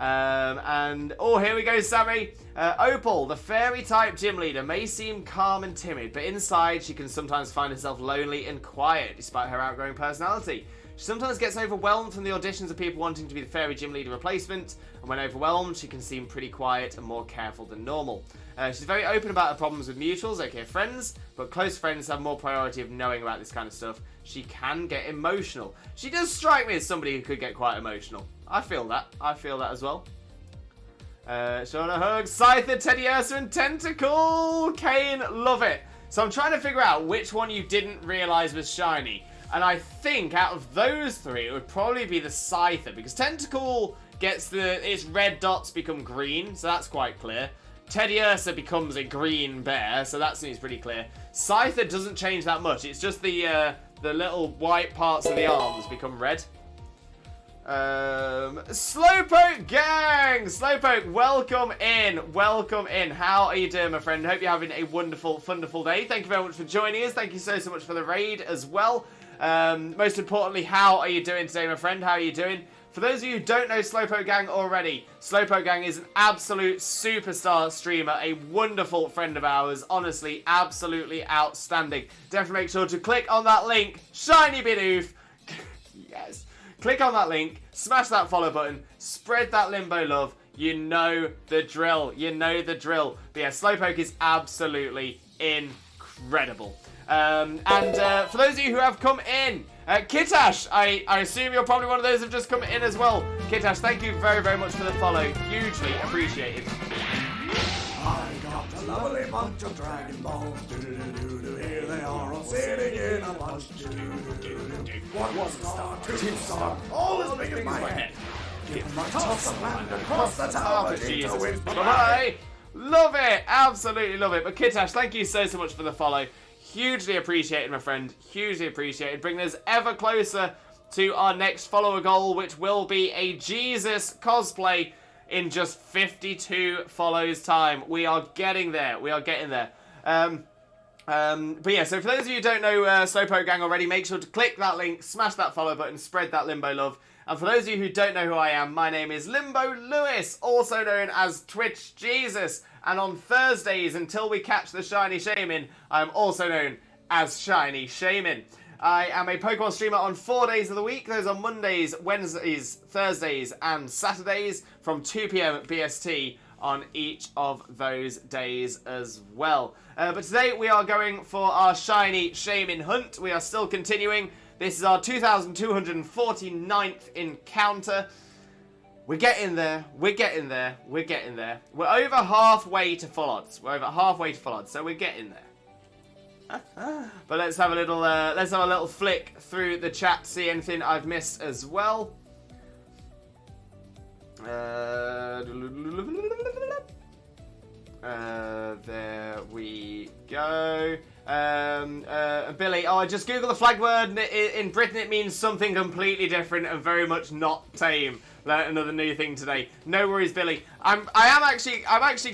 Here we go, Sammy. Opal, the fairy-type gym leader, may seem calm and timid, but inside she can sometimes find herself lonely and quiet, despite her outgoing personality. She sometimes gets overwhelmed from the auditions of people wanting to be the fairy gym leader replacement, and when overwhelmed, she can seem pretty quiet and more careful than normal. She's very open about her problems with mutuals, aka friends, but close friends have more priority of knowing about this kind of stuff. She can get emotional. She does strike me as somebody who could get quite emotional. I feel that. I feel that as well. Shauna hugs, Scyther, Teddy Ursa, and Tentacle. Kane, love it. So I'm trying to figure out which one you didn't realise was shiny. And I think out of those 3, it would probably be the Scyther, because Tentacle gets its red dots become green, so that's quite clear. Teddy Ursa becomes a green bear, so that seems pretty clear. Scyther doesn't change that much. It's just the little white parts of the arms become red. Slowpoke gang! Slowpoke, welcome in. How are you doing, my friend? Hope you're having a wonderful day. Thank you very much for joining us. Thank you so much for the raid as well. Most importantly, how are you doing today, my friend? How are you doing? For those of you who don't know Slowpoke Gang already, Slowpoke Gang is an absolute superstar streamer, a wonderful friend of ours, honestly, absolutely outstanding. Definitely make sure to click on that link, shiny bidoof. Yes. Click on that link, smash that follow button, spread that Limbo love. You know the drill. You know the drill. But yeah, Slowpoke is absolutely incredible. For those of you who have come in, Kitash, I assume you're probably one of those who've just come in as well. Kitash, thank you very, very much for the follow. Hugely appreciated. I got a lovely bunch of Dragon Balls. Here they are all sitting in a bunch. One was a star, 2 star, all as big as my head. Give my toss of land across the tower. Jesus. Bye-bye. Love it. Absolutely love it. But Kitash, thank you so much for the follow. Hugely appreciated, my friend. Hugely appreciated. Bringing us ever closer to our next follower goal, which will be a Jesus cosplay in just 52 follows time. We are getting there. We are getting there. But yeah, so for those of you who don't know Slowpoke Gang already, make sure to click that link, smash that follow button, spread that Limbo love. And for those of you who don't know who I am, my name is Limbo Lewis, also known as Twitch Jesus. And on Thursdays, until we catch the shiny Shaymin, I'm also known as Shiny Shaymin. I am a Pokemon streamer on 4 days of the week. Those are Mondays, Wednesdays, Thursdays, and Saturdays from 2 p.m. BST on each of those days as well. But today we are going for our Shiny Shaymin hunt. We are still continuing. This is our 2,249th encounter. We're getting there. We're getting there. We're getting there. We're over halfway to full odds. So we're getting there. But let's have a little flick through the chat, see anything I've missed as well. There we go. Billy, I just Googled the flag word. In Britain, it means something completely different and very much not tame. Learned another new thing today. No worries, Billy. I'm actually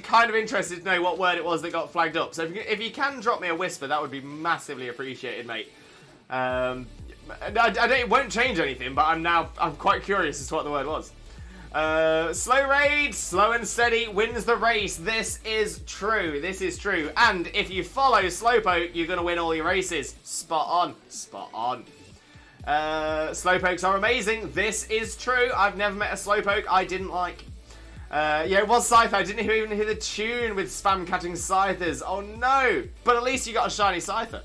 kind of interested to know what word it was that got flagged up. So if you can drop me a whisper, that would be massively appreciated, mate. It won't change anything, but I'm quite curious as to what the word was. Slow raid, slow and steady wins the race. This is true. This is true. And if you follow Slowpoke, you're gonna win all your races. Spot on. Spot on. Slowpokes are amazing. This is true. I've never met a Slowpoke I didn't like. Yeah, it was Scyther. I didn't even hear the tune with spam catching Scythers. Oh no! But at least you got a shiny Scyther.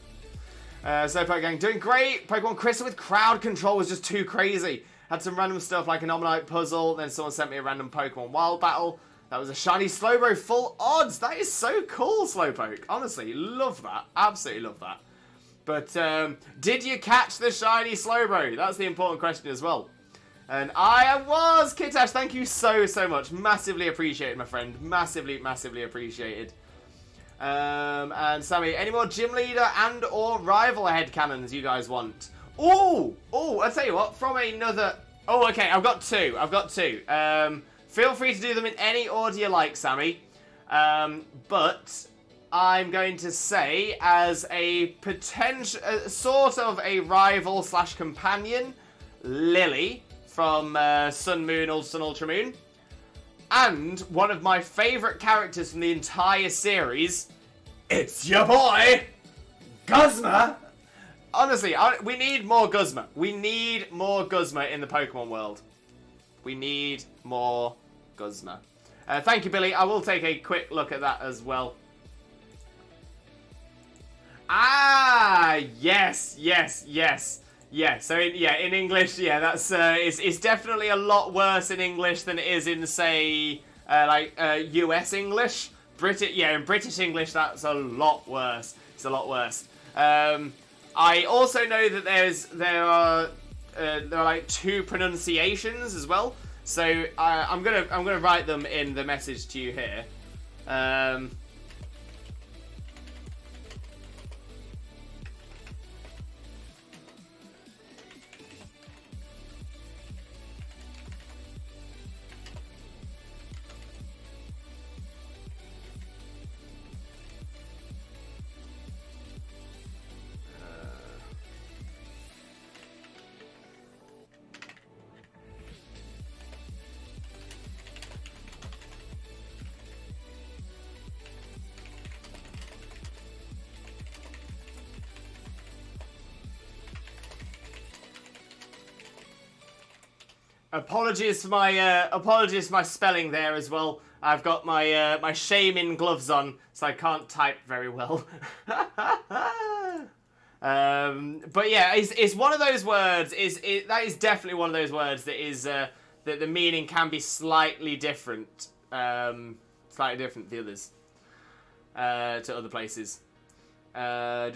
Slowpoke gang doing great. Pokemon Crystal with crowd control was just too crazy. Had some random stuff like an Omanyte puzzle. Then someone sent me a random Pokemon Wild Battle. That was a shiny Slowbro full odds. That is so cool, Slowpoke. Honestly, love that. Absolutely love that. But did you catch the shiny Slowbro? That's the important question as well. And I was, Kitash, thank you so much. Massively appreciated, my friend. Massively appreciated. And Sammy, any more gym leader and or rival headcanons you guys want? Oh, I'll tell you what, from another... Oh, okay, I've got two. Feel free to do them in any order you like, Sammy. But I'm going to say, as a potential, sort of a rival / companion, Lily from Sun Moon, Ultra Moon. And one of my favourite characters from the entire series, it's your boy, Guzma. Honestly, we need more Guzma. We need more Guzma in the Pokemon world. We need more Guzma. Thank you, Billy. I will take a quick look at that as well. Ah, yes. Yeah, so in English, yeah, that's it's definitely a lot worse in English than it is in, say, US English. In British English, that's a lot worse. It's a lot worse. I also know that there are like two pronunciations as well. So I'm gonna write them in the message to you here. Apologies for my spelling there as well. I've got my my Shaymin gloves on, so I can't type very well. But yeah, it's one of those words. That is definitely one of those words that is that the meaning can be slightly different, slightly different to the others, to other places. Slowpoke.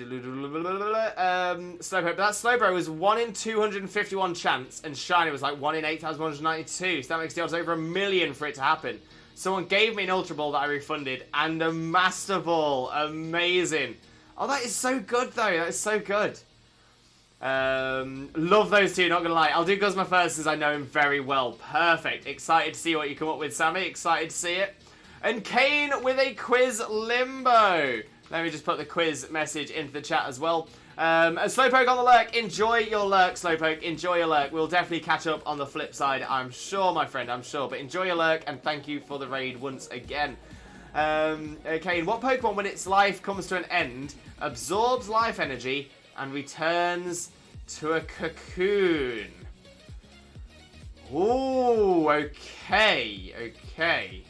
That Slowbro was 1 in 251 chance, and Shiny was like 1 in 8,192. So that makes the odds over 1 million for it to happen. Someone gave me an Ultra Ball that I refunded, and a Master Ball. Amazing. Oh, that is so good, though. That is so good. Love those two, not gonna lie. I'll do Guzma first, since I know him very well. Perfect. Excited to see what you come up with, Sammy. Excited to see it. And Kane with a quiz limbo. Let me just put the quiz message into the chat as well. Slowpoke on the lurk. Enjoy your lurk, Slowpoke. Enjoy your lurk. We'll definitely catch up on the flip side, I'm sure, my friend. I'm sure. But enjoy your lurk, and thank you for the raid once again. Kane, what Pokemon, when its life comes to an end, absorbs life energy and returns to a cocoon? Ooh, okay, okay.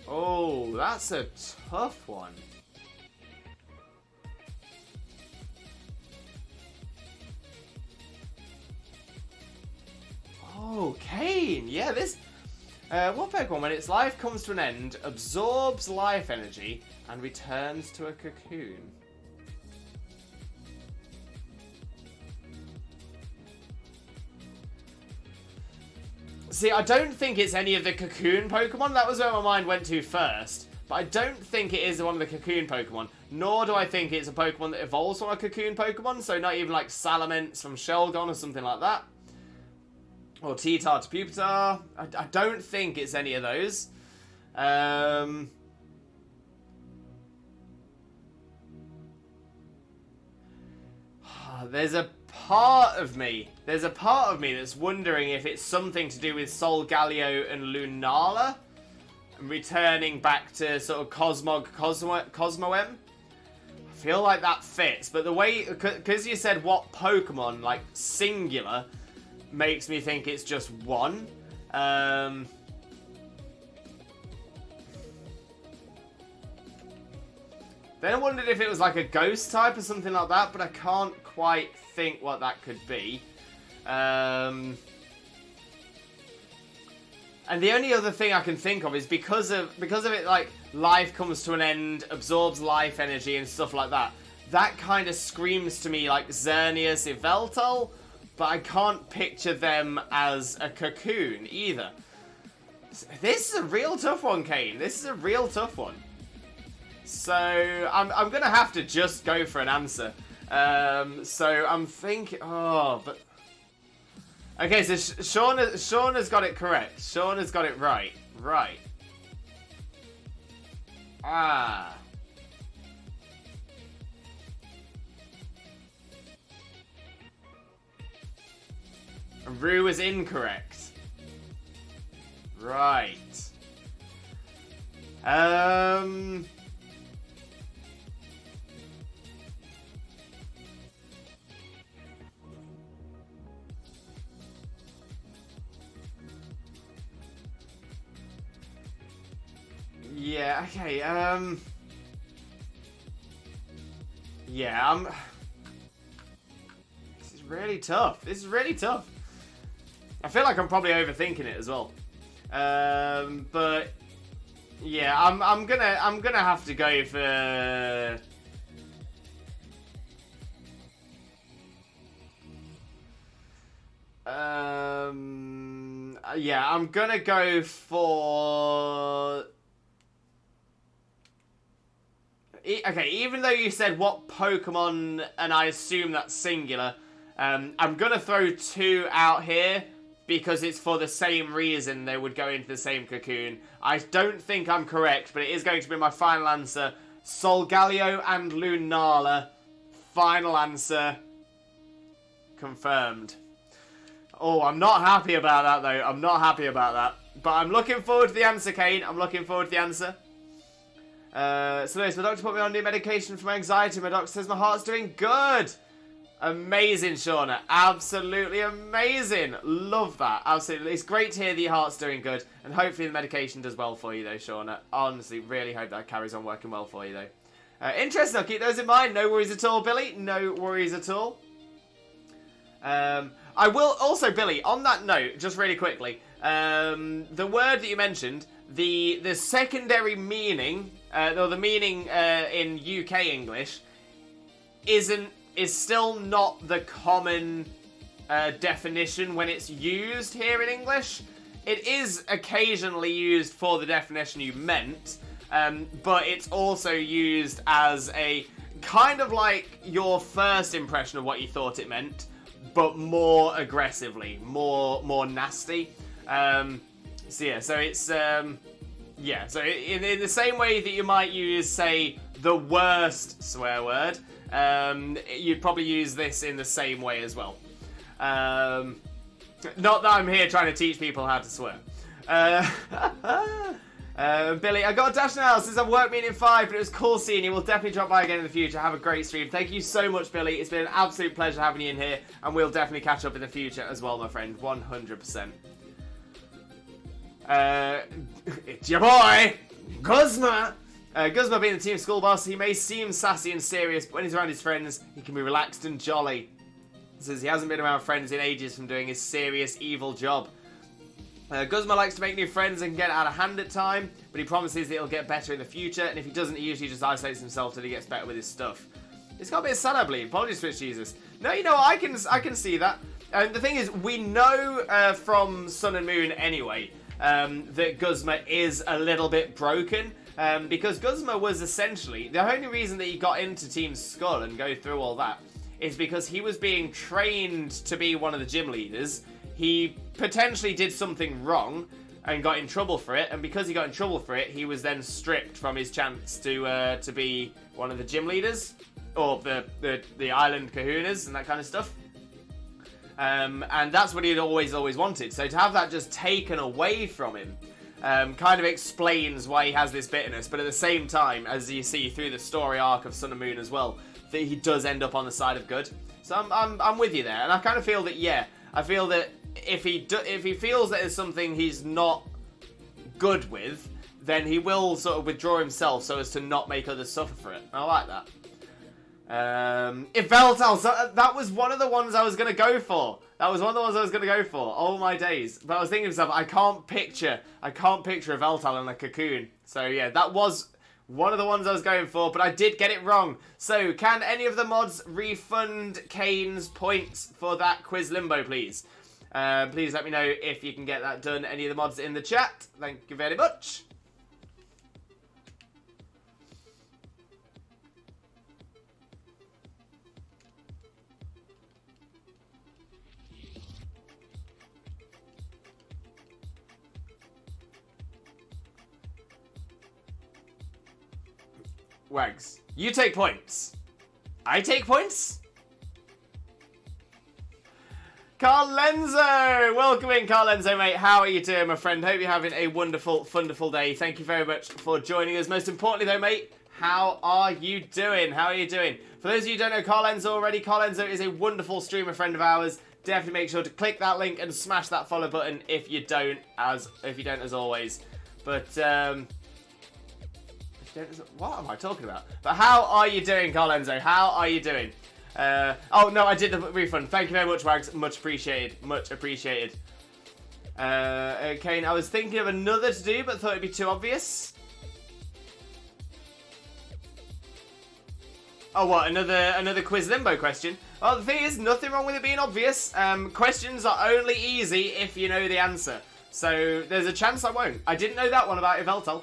Oh, that's a tough one. Oh, Kane, yeah, this... what Pokemon, when its life comes to an end, absorbs life energy and returns to a cocoon? See, I don't think it's any of the cocoon Pokemon. That was where my mind went to first. But I don't think it is one of the cocoon Pokemon. Nor do I think it's a Pokemon that evolves from a cocoon Pokemon. So not even like Salamence from Shelgon or something like that. Or T-Tar to Pupitar. I don't think it's any of those. There's a part of me that's wondering if it's something to do with Solgaleo and Lunala. Returning back to sort of Cosmoem. I feel like that fits. But the way... Because you said what Pokemon, like singular... makes me think it's just one. Then I wondered if it was like a ghost type or something like that, but I can't quite think what that could be. And the only other thing I can think of is because of it, like, life comes to an end, absorbs life energy and stuff like that. That kind of screams to me like Xerneas Yveltal, but I can't picture them as a cocoon either. This is a real tough one, Kane. This is a real tough one. So I'm gonna have to just go for an answer. So I'm thinking. Oh, but okay. So Sean has got it correct. Sean has got it right. Right. Ah. Rue is incorrect. Right. Yeah, okay, yeah, this is really tough. This is really tough. I feel like I'm probably overthinking it as well. But yeah, I'm gonna have to go for yeah, I'm gonna go for okay, even though you said what Pokemon and I assume that's singular, I'm gonna throw two out here because it's for the same reason they would go into the same cocoon. I don't think I'm correct, but it is going to be my final answer. Solgaleo and Lunala. Final answer. Confirmed. Oh, I'm not happy about that, though. I'm not happy about that. But I'm looking forward to the answer, Kane. I'm looking forward to the answer. So my doctor put me on new medication for my anxiety. My doctor says my heart's doing good. Amazing, Shauna. Absolutely amazing. Love that. Absolutely. It's great to hear that your heart's doing good. And hopefully the medication does well for you, though, Shauna. Honestly, really hope that carries on working well for you, though. Interesting. I'll keep those in mind. No worries at all, Billy. No worries at all. I will also, Billy, on that note, just really quickly, the word that you mentioned, the secondary meaning, or the meaning in UK English, is still not the common definition when it's used here in English. It is occasionally used for the definition you meant, but it's also used as a kind of like your first impression of what you thought it meant, but more aggressively, more nasty. So yeah, so it's yeah, so in the same way that you might use, say, the worst swear word, you'd probably use this in the same way as well. Not that I'm here trying to teach people how to swear. Billy, I got a dash now since I've worked meeting 5, but it was cool seeing you. We'll definitely drop by again in the future. Have a great stream. Thank you so much, Billy. It's been an absolute pleasure having you in here, and we'll definitely catch up in the future as well, my friend. 100%. It's your boy, Guzma. Guzma being the team school boss, he may seem sassy and serious, but when he's around his friends, he can be relaxed and jolly. He says he hasn't been around friends in ages from doing his serious, evil job. Guzma likes to make new friends and get out of hand at time, but he promises that he'll get better in the future, and if he doesn't, he usually just isolates himself till he gets better with his stuff. It's got a bit sad, I believe. Apologies, Switch Jesus. No, you know what? I can see that. The thing is, we know from Sun and Moon anyway that Guzma is a little bit broken. Because Guzma was essentially, the only reason that he got into Team Skull and go through all that is because he was being trained to be one of the gym leaders. He potentially did something wrong and got in trouble for it, and because he got in trouble for it, he was then stripped from his chance to be one of the gym leaders, or the island kahunas and that kind of stuff. And that's what he'd always wanted. So to have that just taken away from him kind of explains why he has this bitterness, but at the same time, as you see through the story arc of Sun and Moon as well, that he does end up on the side of good. So I'm with you there, and I kind of feel that, yeah, I feel that if he feels that there's something he's not good with, then he will sort of withdraw himself so as to not make others suffer for it. I like that. If Veltal, so that was one of the ones I was going to go for. Oh my days. But I was thinking to myself, I can't picture a Veltal in a cocoon. So yeah, that was one of the ones I was going for, but I did get it wrong. So can any of the mods refund Kane's points for that quiz limbo, please? Please let me know if you can get that done. Any of the mods in the chat. Thank you very much. Wags, you take points. I take points? Carl Lenzo! Welcome in, Carl Lenzo, mate. How are you doing, my friend? Hope you're having a wonderful, wonderful day. Thank you very much for joining us. Most importantly, though, mate, how are you doing? How are you doing? For those of you who don't know Carl Lenzo already, Carl Lenzo is a wonderful streamer friend of ours. Definitely make sure to click that link and smash that follow button if you don't, as always. But, what am I talking about? But how are you doing, Carl Enzo? How are you doing? Oh, no, I did the refund. Thank you very much, Wags. Much appreciated. Much appreciated. Okay, I was thinking of another to do, but thought it'd be too obvious. Oh, what? Another quiz limbo question? Well, the thing is, nothing wrong with it being obvious. Questions are only easy if you know the answer. So, there's a chance I won't. I didn't know that one about Yveltal.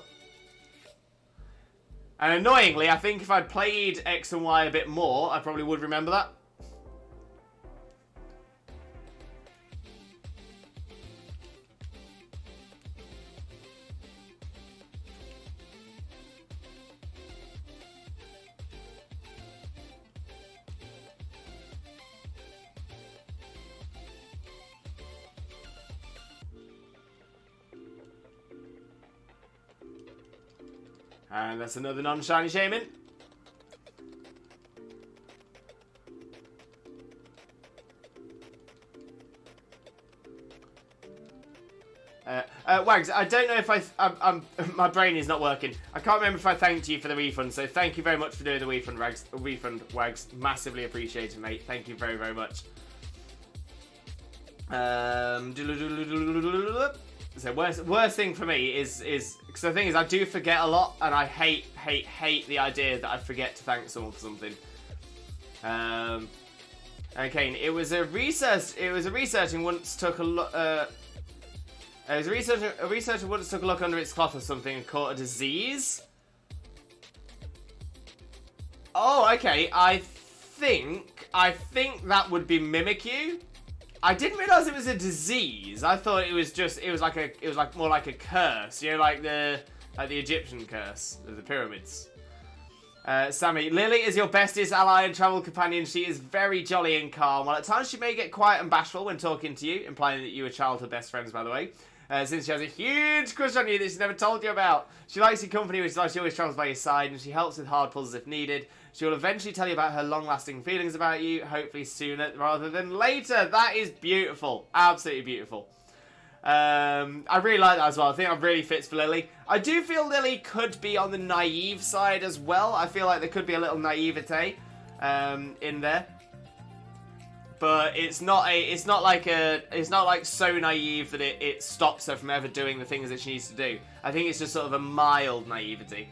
And annoyingly, I think if I'd played X and Y a bit more, I probably would remember that. And that's another non-shiny Shaymin. Wags, I don't know if my brain is not working. I can't remember if I thanked you for the refund, so thank you very much for doing the refund, Wags. Massively appreciated, mate. Thank you very, very much. So worst thing for me is because the thing is I do forget a lot, and I hate the idea that I forget to thank someone for something. Okay, it was a researcher once took a look. A researcher once took a look under its cloth or something and caught a disease. Oh, okay. I think that would be Mimikyu. I didn't realise it was a disease. I thought it was more like a curse. You know, like the Egyptian curse of the pyramids. Sammy, Lily is your bestest ally and travel companion. She is very jolly and calm. While at times she may get quiet and bashful when talking to you, implying that you are childhood best friends, by the way. since she has a huge crush on you that she's never told you about. She likes your company, which is why she always travels by your side, and she helps with hard puzzles if needed. She will eventually tell you about her long-lasting feelings about you, hopefully sooner rather than later. That is beautiful. Absolutely beautiful. I really like that as well. I think that really fits for Lily. I do feel Lily could be on the naive side as well. I feel like there could be a little naivete in there. But it's not like so naive that it stops her from ever doing the things that she needs to do. I think it's just sort of a mild naivety.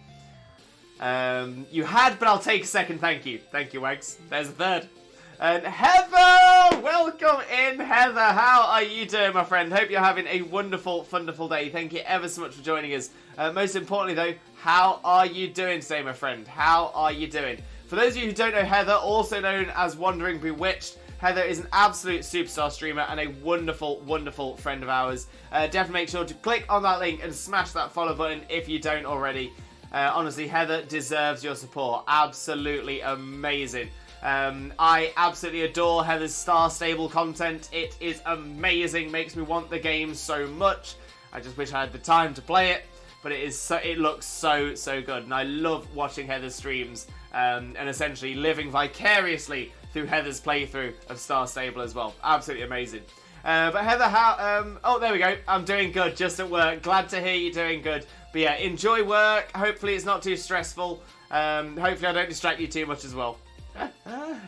You had, but I'll take a second. Thank you, Wags. There's a third. And Heather, welcome in, Heather. How are you doing, my friend? Hope you're having a wonderful, wonderful day. Thank you ever so much for joining us. Most importantly, though, how are you doing today, my friend? How are you doing? For those of you who don't know Heather, also known as Wandering Bewitched, Heather is an absolute superstar streamer and a wonderful, wonderful friend of ours. Definitely make sure to click on that link and smash that follow button if you don't already. Honestly, Heather deserves your support. Absolutely amazing. I absolutely adore Heather's Star Stable content. It is amazing. Makes me want the game so much. I just wish I had the time to play it. But it looks so good. And I love watching Heather's streams and essentially living vicariously through Heather's playthrough of Star Stable as well. Absolutely amazing. But Heather, how... oh, there we go. I'm doing good, just at work. Glad to hear you're doing good. But yeah, enjoy work. Hopefully it's not too stressful. Hopefully I don't distract you too much as well.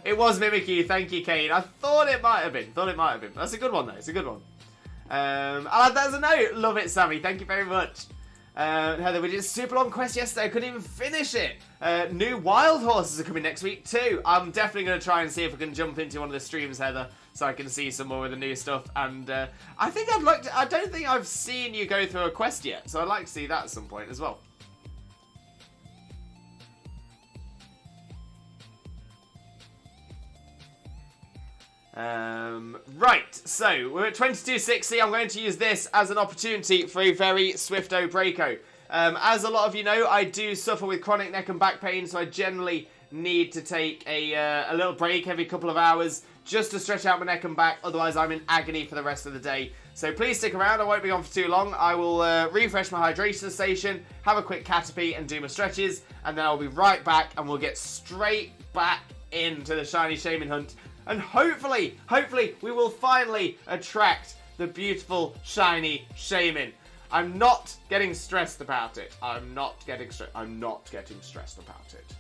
It was Mimikyu. Thank you, Kane. I thought it might have been. That's a good one, though. It's a good one. I'll add that as a note. Love it, Sammy. Thank you very much. Heather, we did a super long quest yesterday. I couldn't even finish it. New wild horses are coming next week too. I'm definitely going to try and see if I can jump into one of the streams, Heather, so I can see some more of the new stuff. And I think I'd like to... I don't think I've seen you go through a quest yet, so I'd like to see that at some point as well. Right, so we're at 2260. I'm going to use this as an opportunity for a very swifto breako. As a lot of you know, I do suffer with chronic neck and back pain, so I generally need to take a little break every couple of hours just to stretch out my neck and back, otherwise I'm in agony for the rest of the day. So please stick around, I won't be on for too long. I will refresh my hydration station, have a quick caterpie and do my stretches, and then I'll be right back and we'll get straight back into the shiny Shaymin hunt. And hopefully, we will finally attract the beautiful, shiny Shaymin. I'm not getting stressed about it. I'm not getting stressed about it.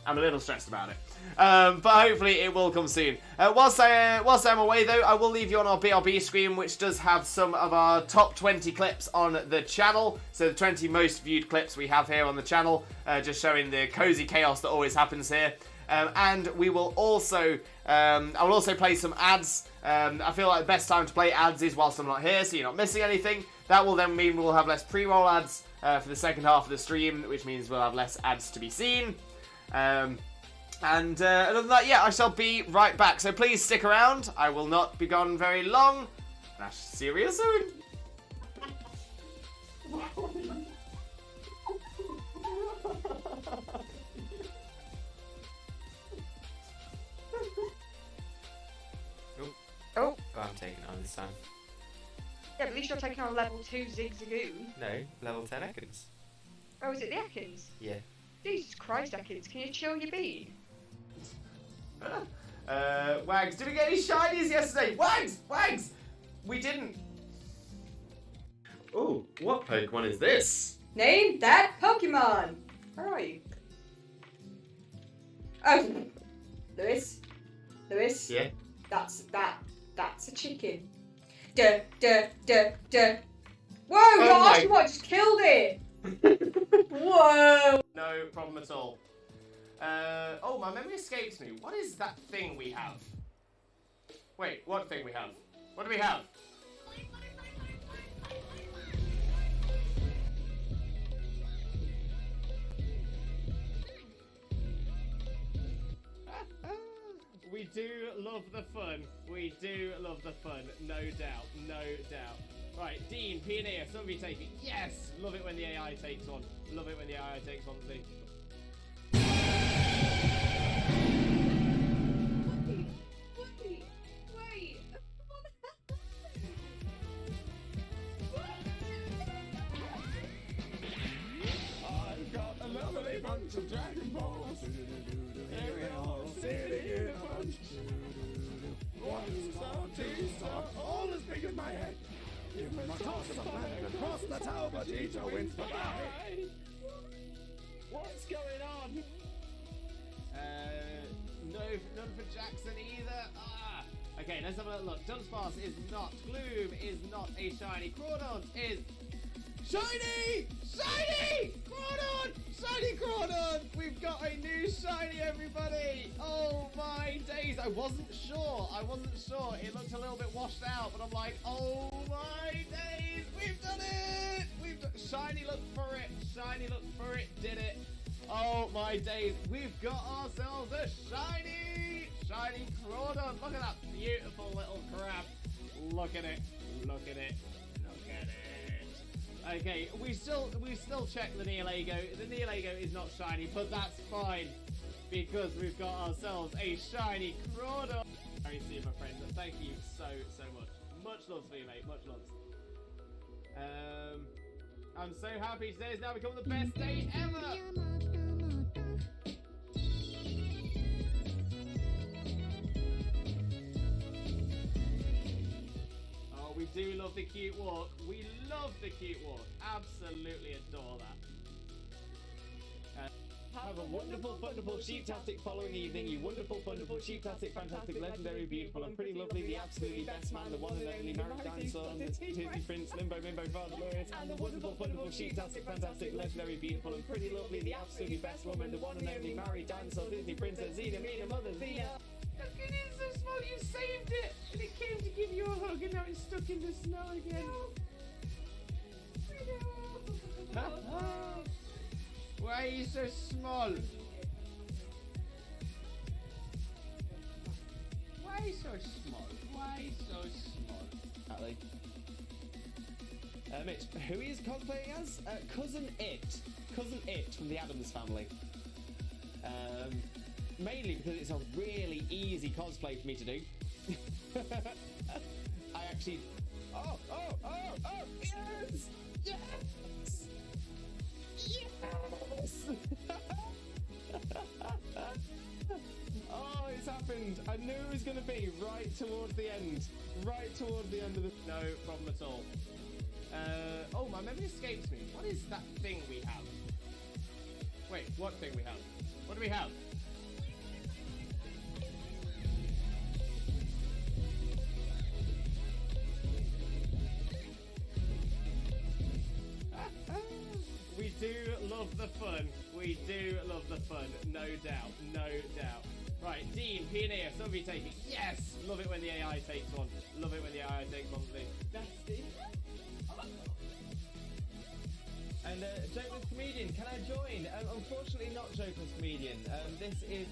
I'm a little stressed about it. But hopefully it will come soon. Whilst I'm away, though, I will leave you on our BRB screen, which does have some of our top 20 clips on the channel. So the 20 most viewed clips we have here on the channel, just showing the cozy chaos that always happens here. And we will also, I will also play some ads. I feel like the best time to play ads is whilst I'm not here, so you're not missing anything. That will then mean we'll have less pre-roll ads for the second half of the stream, which means we'll have less ads to be seen. And other than that, yeah, I shall be right back. So please stick around. I will not be gone very long. And I shall see you real soon. Oh, I'm taking it on this time. yeah, but at least you're taking on level 2 Zigzagoon. No, level 10 Ekans. Oh, is it the Ekans? Yeah. Jesus Christ, Ekans, can you chill your bean? Wags, did we get any shinies yesterday? Wags! We didn't. Oh, what Pokemon is this? Name that Pokemon. Where are you? Oh, Lewis. Yeah. That's a chicken. Duh. Whoa, your Oshawott just killed it. Whoa. No problem at all. Oh, my memory escapes me. What is that thing we have? Wait, what thing we have? What do we have? We do love the fun. We do love the fun. No doubt. Right, Dean, Pioneer, somebody take it. Yes! Love it when the AI takes one. Wait. toss the flag across the tower, Gito wins. Bye-bye. What's going on? No, none for Jackson either. Ah. Okay, let's have a look. Dunsparce is not. Gloom is not a shiny. Crawdon is shiny! Shiny! Crawdon! Shiny Crawdon! We've got a new shiny, everybody! Oh my days! I wasn't sure. It looked a little bit washed out, but I'm like, oh my days! We've done it! Shiny looked for it. Shiny looked for it. Did it. Oh my days! We've got ourselves a shiny Crawdon. Look at that beautiful little crab. Look at it. Okay, we still check the Neolago. The Neolago is not shiny, but that's fine because we've got ourselves a shiny Crawdon. Very super friend. Thank you so much. Much love for you, mate. Much love. I'm so happy today has now become the best day ever. Oh, we do love the cute walk. Absolutely adore that. Have a wonderful, wonderful, sheep-tastic following evening. You wonderful, wonderful, sheep-tastic, fantastic, legendary, beautiful, and pretty lovely, the absolutely best man, the one and only married dinosaur, the Disney Prince, Limbo, Father Lewis, and the wonderful, wonderful, sheep-tastic, fantastic, legendary, beautiful, and pretty lovely, the absolutely best woman, the one and only married dinosaur, Disney Princess, Zena, Mina, Mother, Zena. Look, it is so small, you saved it! And it came to give you a hug, and now it's stuck in the snow again. Why are you so small? Mitch, who is cosplaying as? Cousin It from the Addams Family. Mainly because it's a really easy cosplay for me to do. I actually... Oh, yes! Oh, it's happened. I knew it was going to be right towards the end of the... No problem at all. Oh, my memory escapes me. What is that thing we have? Wait, what thing we have? What do we have? We do love the fun. No doubt. Right, Dean, Pioneer, somebody take it. Yes! Love it when the AI takes one. Nasty. And Joker's Comedian, can I join? Unfortunately not Joker's Comedian. This is...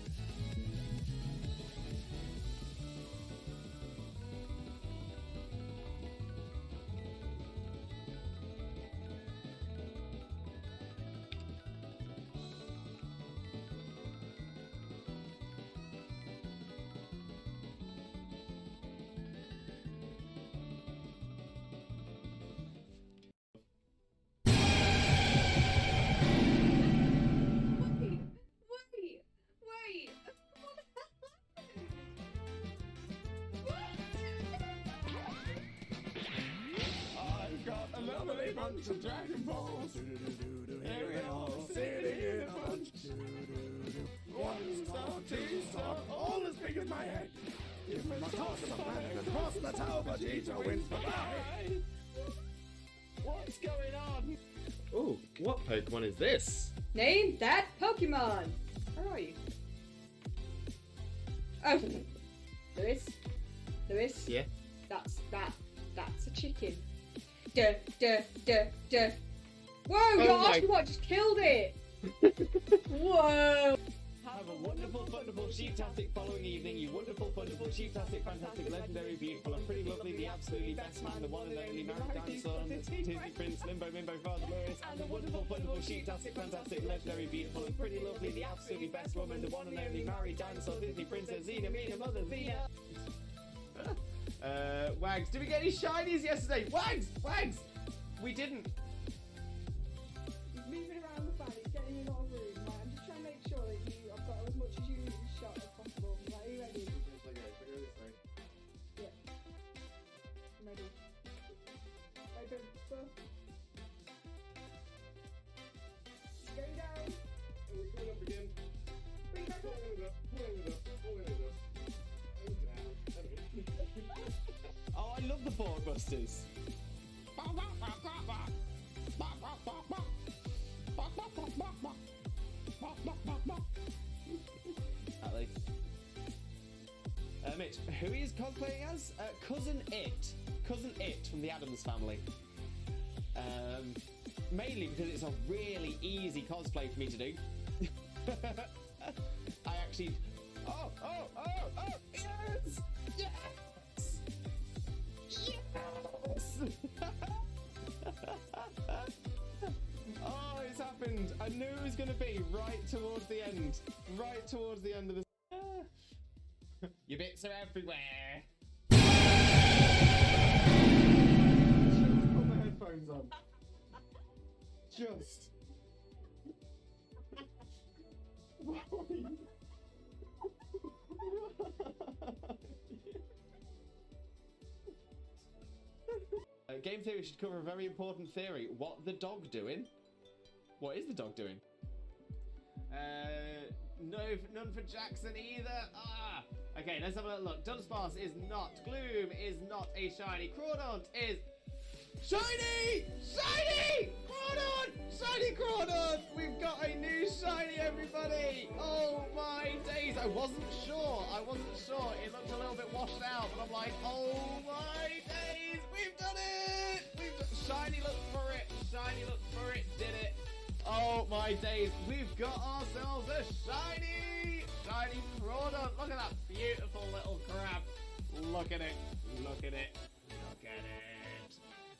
Wait. I've got a lovely bunch of Dragon Balls. Here we are, sitting in a bunch. 1 star, 2 star, all as big as my head. Give me my toss the flag across the tower, Vegeta wins. Bye-bye. What's going on? Oh, what Pokemon is this? Name that Pokemon. Where are you? Oh, Lewis. Yeah. That's a chicken. Duh. Whoa, you're asking what just killed it. Whoa. Have a wonderful, wonderful, sheep-tastic following evening. You wonderful, wonderful, sheep-tastic, fantastic, legendary, beautiful, and pretty lovely, the absolutely best man, the one and only married dinosaur, the Disney Prince, Limbo, Father Lewis, and the wonderful, wonderful, sheep-tastic, fantastic, legendary, beautiful, and pretty lovely, the absolutely best woman, the one and only married dinosaur, Disney Princess, Zena, Mina, Mother, Zena. Wags, did we get any shinies yesterday? Wags! We didn't. He's moving around the fan, he's getting in a lot of room. Right, I'm just trying to make sure that I've got as much as you in shot as possible. Right, are you ready? Yeah. I'm ready. Wait, Forkbusters. Exactly. Mitch, who is cosplaying as? Cousin It. Cousin It from the Addams Family. Mainly because it's a really easy cosplay for me to do. I actually... Oh! Yes! Yes! Yes! Oh, it's happened. I knew it was going to be right towards the end. Right towards the end of the... Your bits are everywhere. Just put my headphones on. Just. Game theory should cover a very important theory. What the dog doing? What is the dog doing? No, none for Jackson either. Ah. Okay, let's have a look. Dunsparce is not. Gloom is not a shiny. Crawdaunt is shiny! Shiny! Crawdaunt! Shiny Crawdaunt! We've got a new shiny, everybody! Oh my days! I wasn't sure. It looked a little bit washed out, but I'm like, oh my days! We've done it! Shiny looked for it. Shiny looked for it. Did it. Oh my days! We've got ourselves a shiny Crawdaunt. Look at that beautiful little crab. Look at it.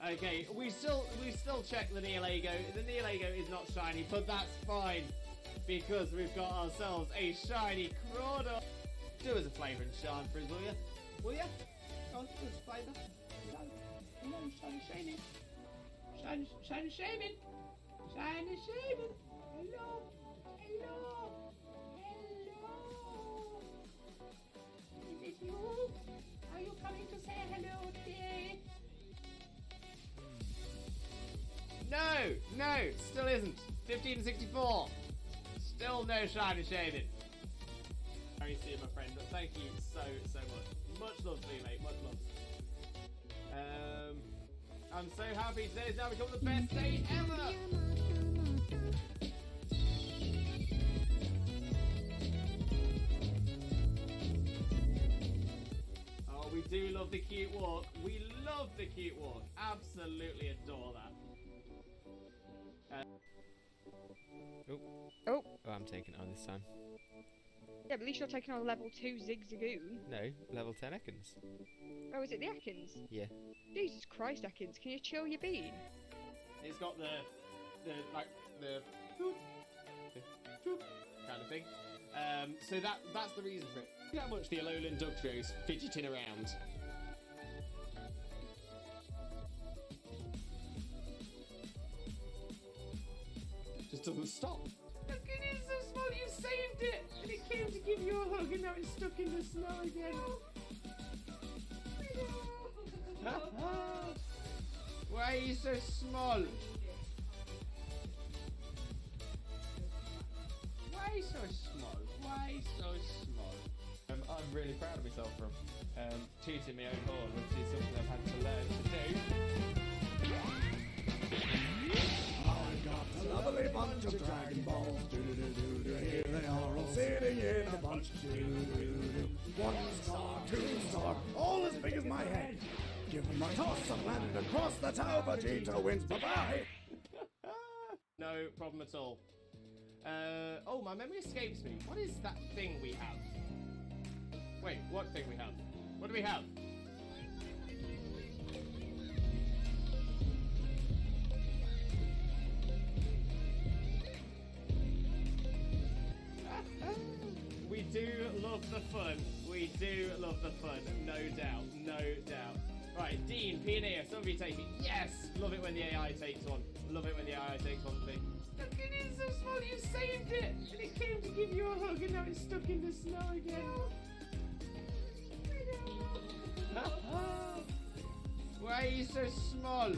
Okay, we still check the Neolago. The Neolago is not shiny, but that's fine because we've got ourselves a shiny Crawdaunt. Do us a flavour and shine for us, will you? Will you? Oh, do us a flavour. Hello, shiny Shaymin. Shiny Shaymin. Shiny Shaymin. Hello. Is it you? Are you coming to say hello today? No, still isn't. 1564. Still no shiny Shaymin. Very soon, my friend. But thank you so much. Much love to you, mate. Much love. I'm so happy today's now become the best day ever. Oh, we do love the cute walk. Absolutely adore that. Oh, I'm taking it on this time. Yeah, but at least you're taking on level 2 Zigzagoon. No, level 10 Ekans. Oh, is it the Ekans? Yeah. Jesus Christ, Ekans, can you chill your bean? It's got the kind of thing. So that's the reason for it. Look how much the Alolan Dugtro's fidgeting around. Just doesn't stop. Look, it is so small. You saved it, and it came to give you a hug, and now it's stuck in the snow again. Why are you so small? Why so small? I'm really proud of myself for tooting my own horn, which is something I've had to learn to do. I've got a lovely bunch of Dragon Balls. Here they are all sitting in a bunch. 1 star, 2 star, all as big as my head. Give them a toss and land across the tower. Vegeta wins. Bye-bye. No problem at all. Oh, my memory escapes me. What is that thing we have? Wait, what thing we have? What do we have? We do love the fun. No doubt. Right, Dean, Pioneer, somebody take it. Yes! Love it when the AI takes one. Look, it is so small, you saved it! And it came to give you a hug, and now it's stuck in the snow again. Why are you so small?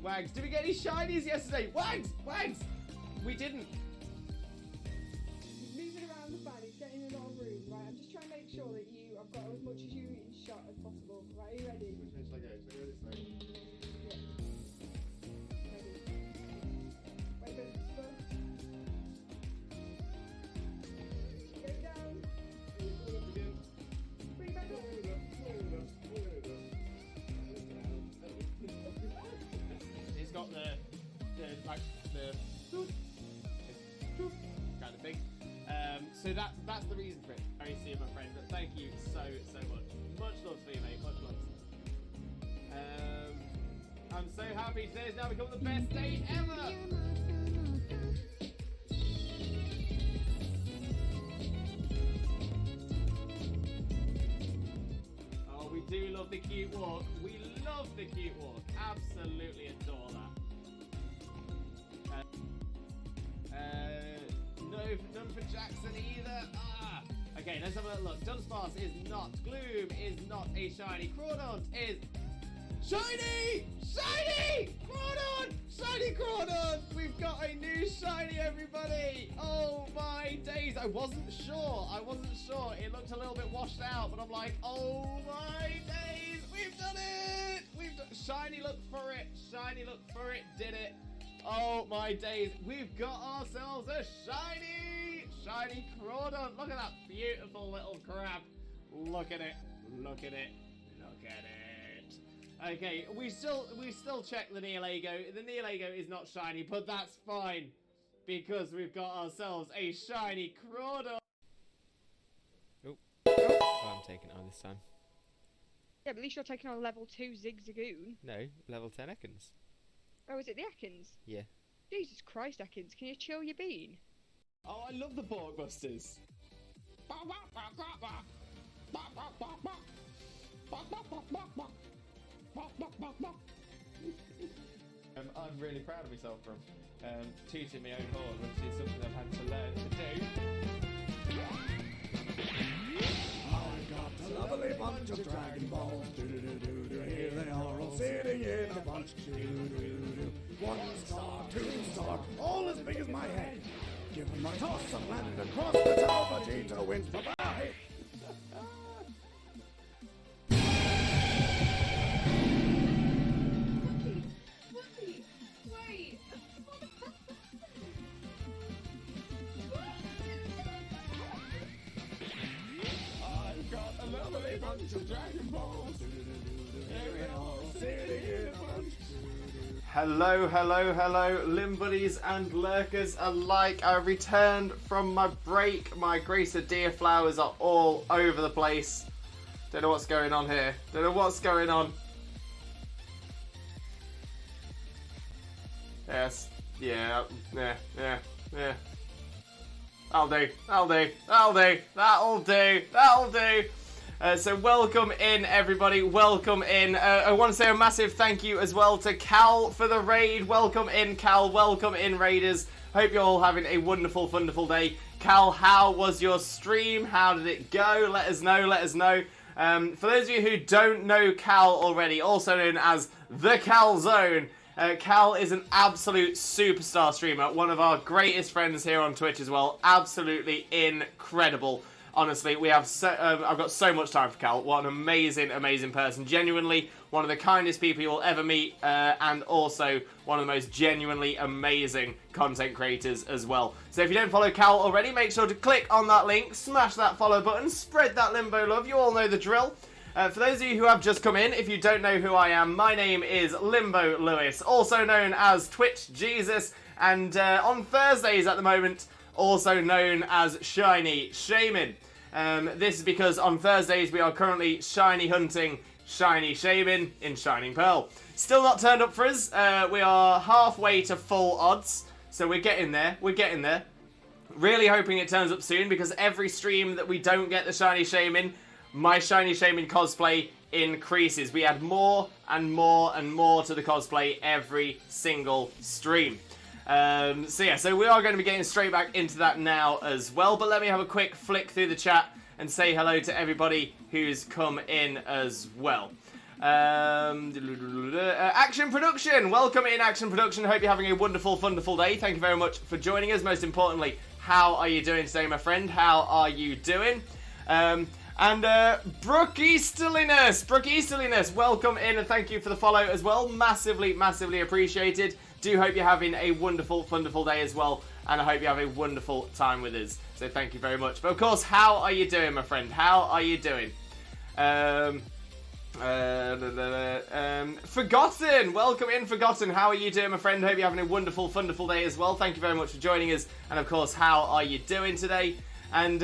Wags, did we get any shinies yesterday? Wags! We didn't. He's moving around the fan, he's getting in a lot of room, right? I'm just trying to make sure that I've got as much as you in shot as possible. Right, are you ready? Which way should I go? Should I go this way? Yeah. Ready. Wait, go slow. Go down. Bring it back up. It's got the kind of thing. So that's the reason for it. Very see my friend, but thank you so much. Much love for you, mate. Much love. I'm so happy today has now become the best day ever. Oh, we do love the cute walk. We love the cute walk. Absolutely adore that. None for Jackson either. Okay, let's have a look. Dunsparce is not. Gloom is not a shiny. Crawdaunt is shiny! Shiny! Crawdaunt! Shiny Crawdaunt! We've got a new shiny, everybody! Oh my days! I wasn't sure. It looked a little bit washed out, but I'm like, oh my days! We've done it! Shiny look for it. Shiny look for it. Did it. Oh my days, we've got ourselves a shiny Crawdaunt. Look at that beautiful little crab. Look at it. Okay, we still check the Neolago. The Neolago is not shiny, but that's fine because we've got ourselves a shiny Crawdaunt. Oh, I'm taking it on this time. Yeah, but at least you're taking on level 2 Zigzagoon. No, level 10 Ekans. Oh, is it the Ekans? Yeah. Jesus Christ, Ekans, can you chill your bean? Oh, I love the Porkbusters. I'm really proud of myself from tooting my own horn, which is something I've had to learn to do. I've got a lovely bunch of Dragon Balls. Here they are all sitting in a bunch. 1 star, 2 star, all as big as my head. Give them a toss and landed across the tower. Vegeta wins. Bye-bye. Wait. I've got a lovely bunch of Dragon Balls. Here they are all sitting in a bunch. Hello, Limb Buddies and Lurkers alike. I returned from my break. My Gracer Deer flowers are all over the place. Don't know what's going on here. Yes. Yeah. That'll do. So welcome in, everybody. Welcome in. I want to say a massive thank you as well to Cal for the raid. Welcome in, Cal. Welcome in, Raiders. Hope you're all having a wonderful day. Cal, how was your stream? How did it go? Let us know. For those of you who don't know Cal already, also known as the Cal Zone, Cal is an absolute superstar streamer. One of our greatest friends here on Twitch as well. Absolutely incredible. Honestly, I've got so much time for Cal. What an amazing person. Genuinely one of the kindest people you'll ever meet, and also one of the most genuinely amazing content creators as well. So if you don't follow Cal already, make sure to click on that link, smash that follow button, spread that Limbo love. You all know the drill. For those of you who have just come in, if you don't know who I am, my name is Limbo Lewis, also known as Twitch Jesus, and on Thursdays at the moment, also known as Shiny Shaymin. This is because on Thursdays we are currently shiny hunting Shiny Shaymin in Shining Pearl. Still not turned up for us. We are halfway to full odds, so we're getting there. Really hoping it turns up soon, because every stream that we don't get the Shiny Shaymin, my Shiny Shaymin cosplay increases. We add more and more to the cosplay every single stream. So we are going to be getting straight back into that now as well, but let me have a quick flick through the chat and say hello to everybody who's come in as well. Action Production, welcome in Action Production. Hope you're having a wonderful, wonderful day. Thank you very much for joining us. Most importantly, how are you doing today, my friend? How are you doing? Brooke Easterliness, welcome in and thank you for the follow as well. Massively, massively appreciated. Do hope you're having a wonderful, wonderful day as well. And I hope you have a wonderful time with us. So thank you very much. But of course, how are you doing, my friend? How are you doing? Forgotten! Welcome in, Forgotten. How are you doing, my friend? Hope you're having a wonderful, wonderful day as well. Thank you very much for joining us. And of course, how are you doing today? And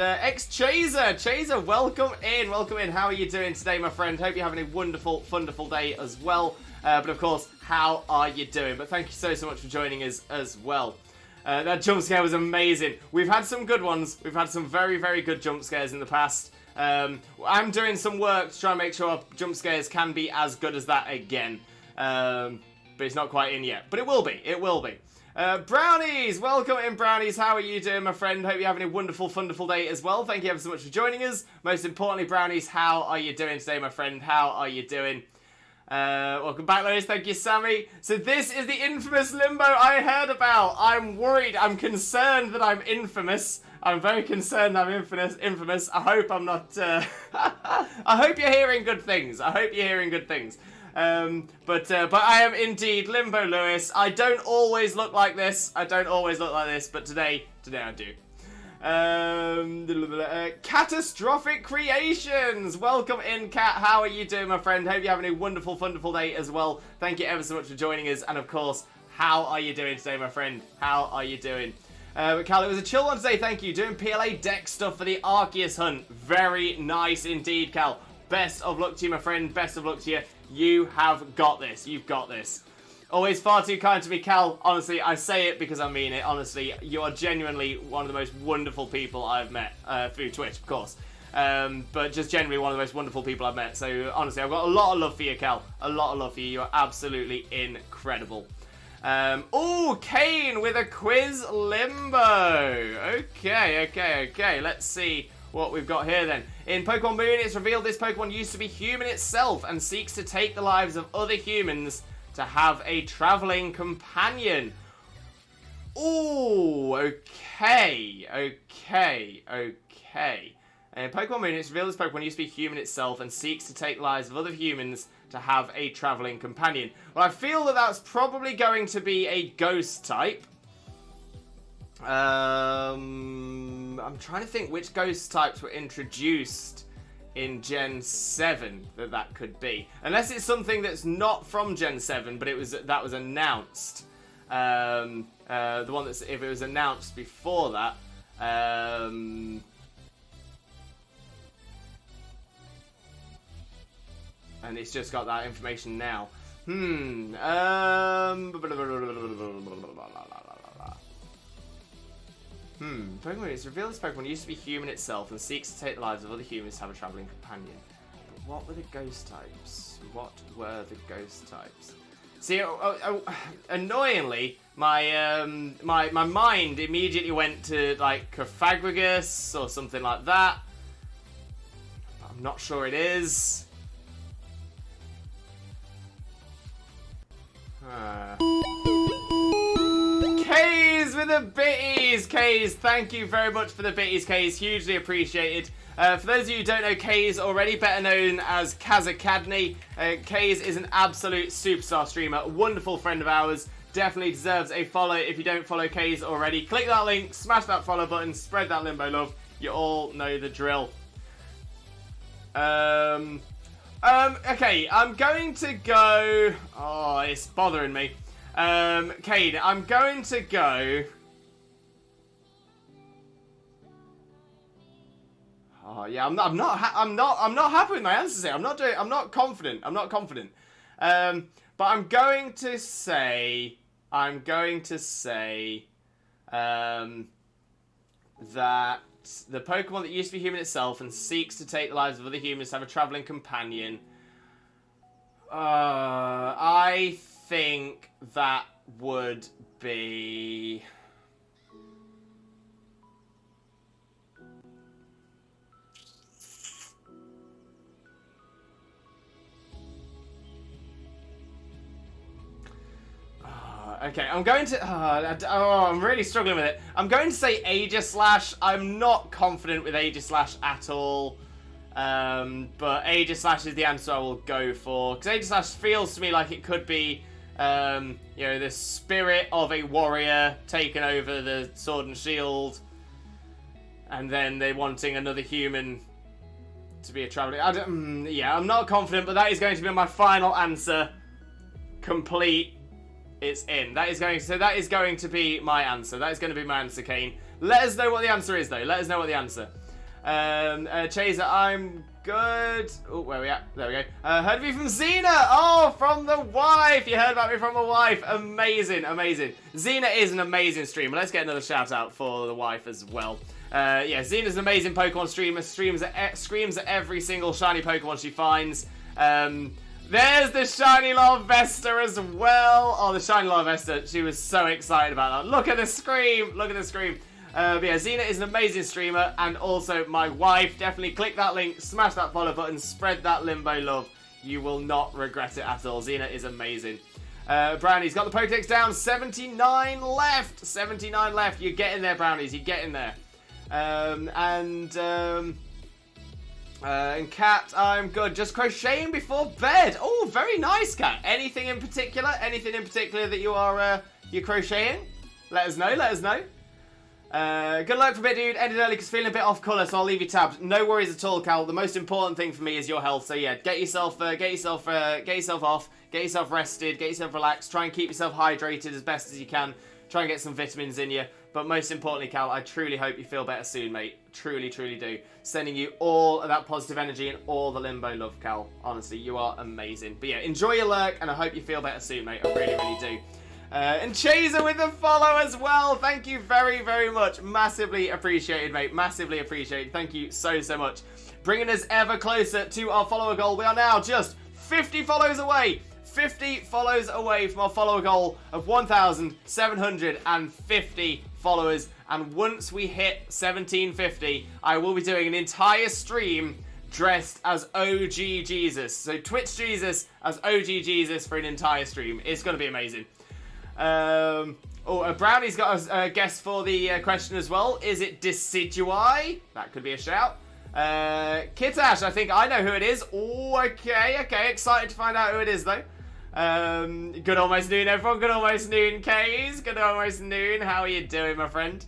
Chaser, welcome in. Welcome in. How are you doing today, my friend? Hope you're having a wonderful, wonderful day as well. But of course, how are you doing? But thank you so, so much for joining us as well. That jump scare was amazing. We've had some good ones. We've had some very, very good jump scares in the past. I'm doing some work to try and make sure jump scares can be as good as that again. But it's not quite in yet. But it will be. It will be. Brownies! Welcome in, Brownies. How are you doing, my friend? Hope you're having a wonderful, wonderful day as well. Thank you ever so much for joining us. Most importantly, Brownies, how are you doing today, my friend? How are you doing? Welcome back, Lois. Thank you, Sammy. So this is the infamous limbo I heard about. I'm worried. I'm concerned that I'm infamous. I'm very concerned I'm infamous. I hope I'm not... I hope you're hearing good things. I hope you're hearing good things. But I am indeed Limbo Lewis. I don't always look like this. But today I do. Catastrophic Creations. Welcome in, Cat. How are you doing, my friend? Hope you're having a wonderful, wonderful day as well. Thank you ever so much for joining us. And of course, how are you doing today, my friend? How are you doing? But Cal, it was a chill one today, thank you. Doing PLA deck stuff for the Arceus hunt. Very nice indeed, Cal. Best of luck to you, my friend. Best of luck to you. You have got this. You've got this. Always far too kind to me, Cal. Honestly, I say it because I mean it. Honestly, you are genuinely one of the most wonderful people I've met. Through Twitch, of course. But just generally one of the most wonderful people I've met. So, honestly, I've got a lot of love for you, Cal. A lot of love for you. You're absolutely incredible. Oh, Kane with a quiz limbo. Okay. Let's see what we've got here then. In Pokemon Moon, it's revealed this Pokemon used to be human itself and seeks to take the lives of other humans to have a traveling companion. Ooh, okay. In Pokemon Moon, it's revealed this Pokemon used to be human itself and seeks to take the lives of other humans to have a traveling companion. Well, I feel that that's probably going to be a ghost type. I'm trying to think which ghost types were introduced in Gen 7 that could be. Unless it's something that's not from Gen 7, but that was announced. The one that's, if it was announced before that, and it's just got that information now. Pokemon, it's revealed this Pokemon used to be human itself and seeks to take the lives of other humans to have a traveling companion. But what were the ghost types? See, annoyingly, my mind immediately went to like Cofagrigus or something like that. But I'm not sure it is. Kays with the bitties! Kays, thank you very much for the bitties, Kays. Hugely appreciated. For those of you who don't know Kays already, better known as Kazakadney, Kays is an absolute superstar streamer, a wonderful friend of ours. Definitely deserves a follow. If you don't follow Kays already, click that link, smash that follow button, spread that Limbo love. You all know the drill. Okay, I'm going to go... Oh, it's bothering me. Cade, I'm going to go... Oh yeah, I'm not happy with my answers here. I'm not confident. But I'm going to say that the Pokemon that used to be human itself and seeks to take the lives of other humans to have a traveling companion. I think that would be... Okay, I'm going to... I'm really struggling with it. I'm going to say Aegislash. I'm not confident with Aegislash at all. But Aegislash is the answer I will go for. Because Aegislash feels to me like it could be, the spirit of a warrior taking over the sword and shield. And then they're wanting another human to be a traveler. I'm not confident, but that is going to be my final answer. Complete. It's in. That is going to be my answer. That is going to be my answer, Kane. Let us know what the answer is, though. Let us know what the answer. Chaser, I'm good. Oh, where are we at? There we go. Heard of you from Xena. Oh, from the wife. You heard about me from the wife. Amazing, amazing. Xena is an amazing streamer. Let's get another shout out for the wife as well. Xena's an amazing Pokemon streamer. Screams at every single shiny Pokemon she finds. There's the shiny Larvesta as well. Oh, the shiny Larvesta. She was so excited about that. Look at the scream. Look at the scream. Xena is an amazing streamer, and also my wife. Definitely click that link, smash that follow button, spread that Limbo love. You will not regret it at all. Xena is amazing. Brownie's got the Pokedex down. 79 left. 79 left. You're getting there, Brownies. You're getting there. And Cat, I'm good. Just crocheting before bed. Oh, very nice, Cat. Anything in particular? Anything in particular that you are you're crocheting? Let us know. Let us know. Good luck for a bit, dude. Ended early because feeling a bit off colour, so I'll leave you tabbed. No worries at all, Cal. The most important thing for me is your health. So yeah, get yourself off, get yourself rested, get yourself relaxed. Try and keep yourself hydrated as best as you can. Try and get some vitamins in you. But most importantly, Cal, I truly hope you feel better soon, mate. Truly, truly do. Sending you all of that positive energy and all the Limbo love, Cal. Honestly, you are amazing. But yeah, enjoy your lurk, and I hope you feel better soon, mate. I really, really do. And Chaser with the follow as well. Thank you very, very much. Massively appreciated, mate. Massively appreciated. Thank you so, so much. Bringing us ever closer to our follower goal. We are now just 50 follows away. 50 follows away from our follower goal of 1,750 followers. And once we hit 1,750, I will be doing an entire stream dressed as OG Jesus. So Twitch Jesus as OG Jesus for an entire stream. It's going to be amazing. Brownie's got a guess for the question as well. Is it Decidui? That could be a shout. Kitash, I think I know who it is. Oh, okay. Excited to find out who it is, though. Good almost noon, everyone. Good almost noon, Kays. Good almost noon. How are you doing, my friend?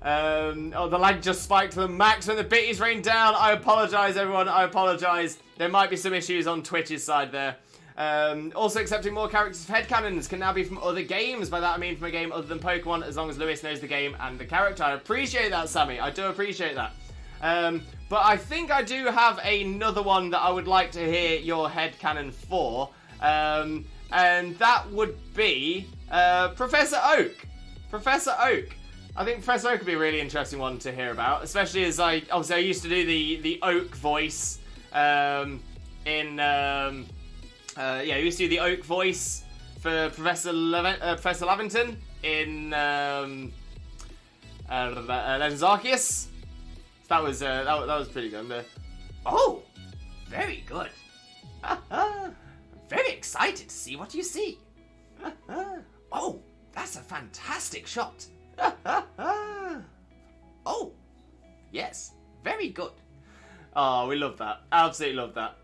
The lag just spiked to the max when the bitties rained down. I apologise, everyone. I apologise. There might be some issues on Twitch's side there. Also accepting more characters of headcanons can now be from other games. By that I mean from a game other than Pokemon, as long as Lewis knows the game and the character. I appreciate that, Sammy. I do appreciate that. But I think I do have another one that I would like to hear your headcanon for. And that would be Professor Oak. Professor Oak. I think Professor Oak would be a really interesting one to hear about, especially as I used to do the Oak voice I used to do the Oak voice for Professor Lavington in Legends Arceus. That was pretty good. Oh, very good. Very excited to see what you see. Oh, that's a fantastic shot. Oh, yes, very good. Oh, we love that. Absolutely love that.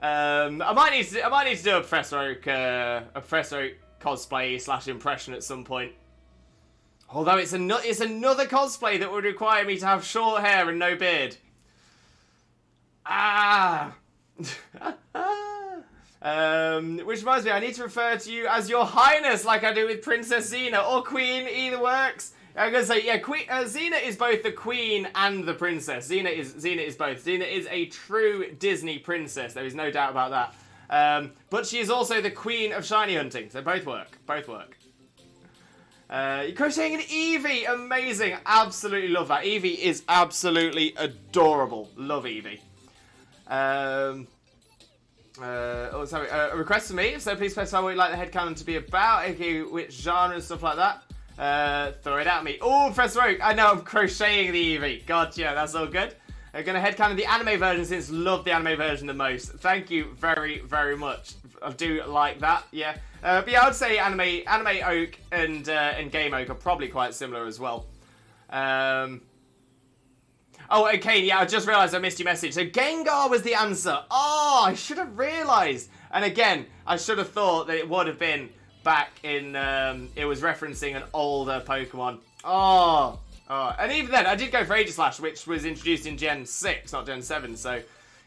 I might need to do a Professor Oak cosplay / impression at some point. Although it's another cosplay that would require me to have short hair and no beard. Which reminds me, I need to refer to you as Your Highness, like I do with Princess Xena, or Queen, either works. I'm gonna say, yeah, Xena is both the Queen and the Princess. Xena is both. Xena is a true Disney princess. There is no doubt about that. But she is also the Queen of shiny hunting. So both work. Both work. You're crocheting an Eevee. Amazing. Absolutely love that. Eevee is absolutely adorable. Love Eevee. A request for me. So please specify what you'd like the headcanon to be about. Okay, which genre and stuff like that. Throw it at me. Oh, Professor Oak. I know I'm crocheting the Eevee. Gotcha. That's all good. I'm going to headcanon the anime version since love the anime version the most. Thank you very, very much. I do like that. Yeah. But yeah, I would say anime Oak and game Oak are probably quite similar as well. Oh, okay, yeah, I just realised I missed your message. So Gengar was the answer. Oh, I should have realised. And again, I should have thought that it would have been back in, it was referencing an older Pokemon. Oh. And even then, I did go for Aegislash, which was introduced in Gen 6, not Gen 7. So,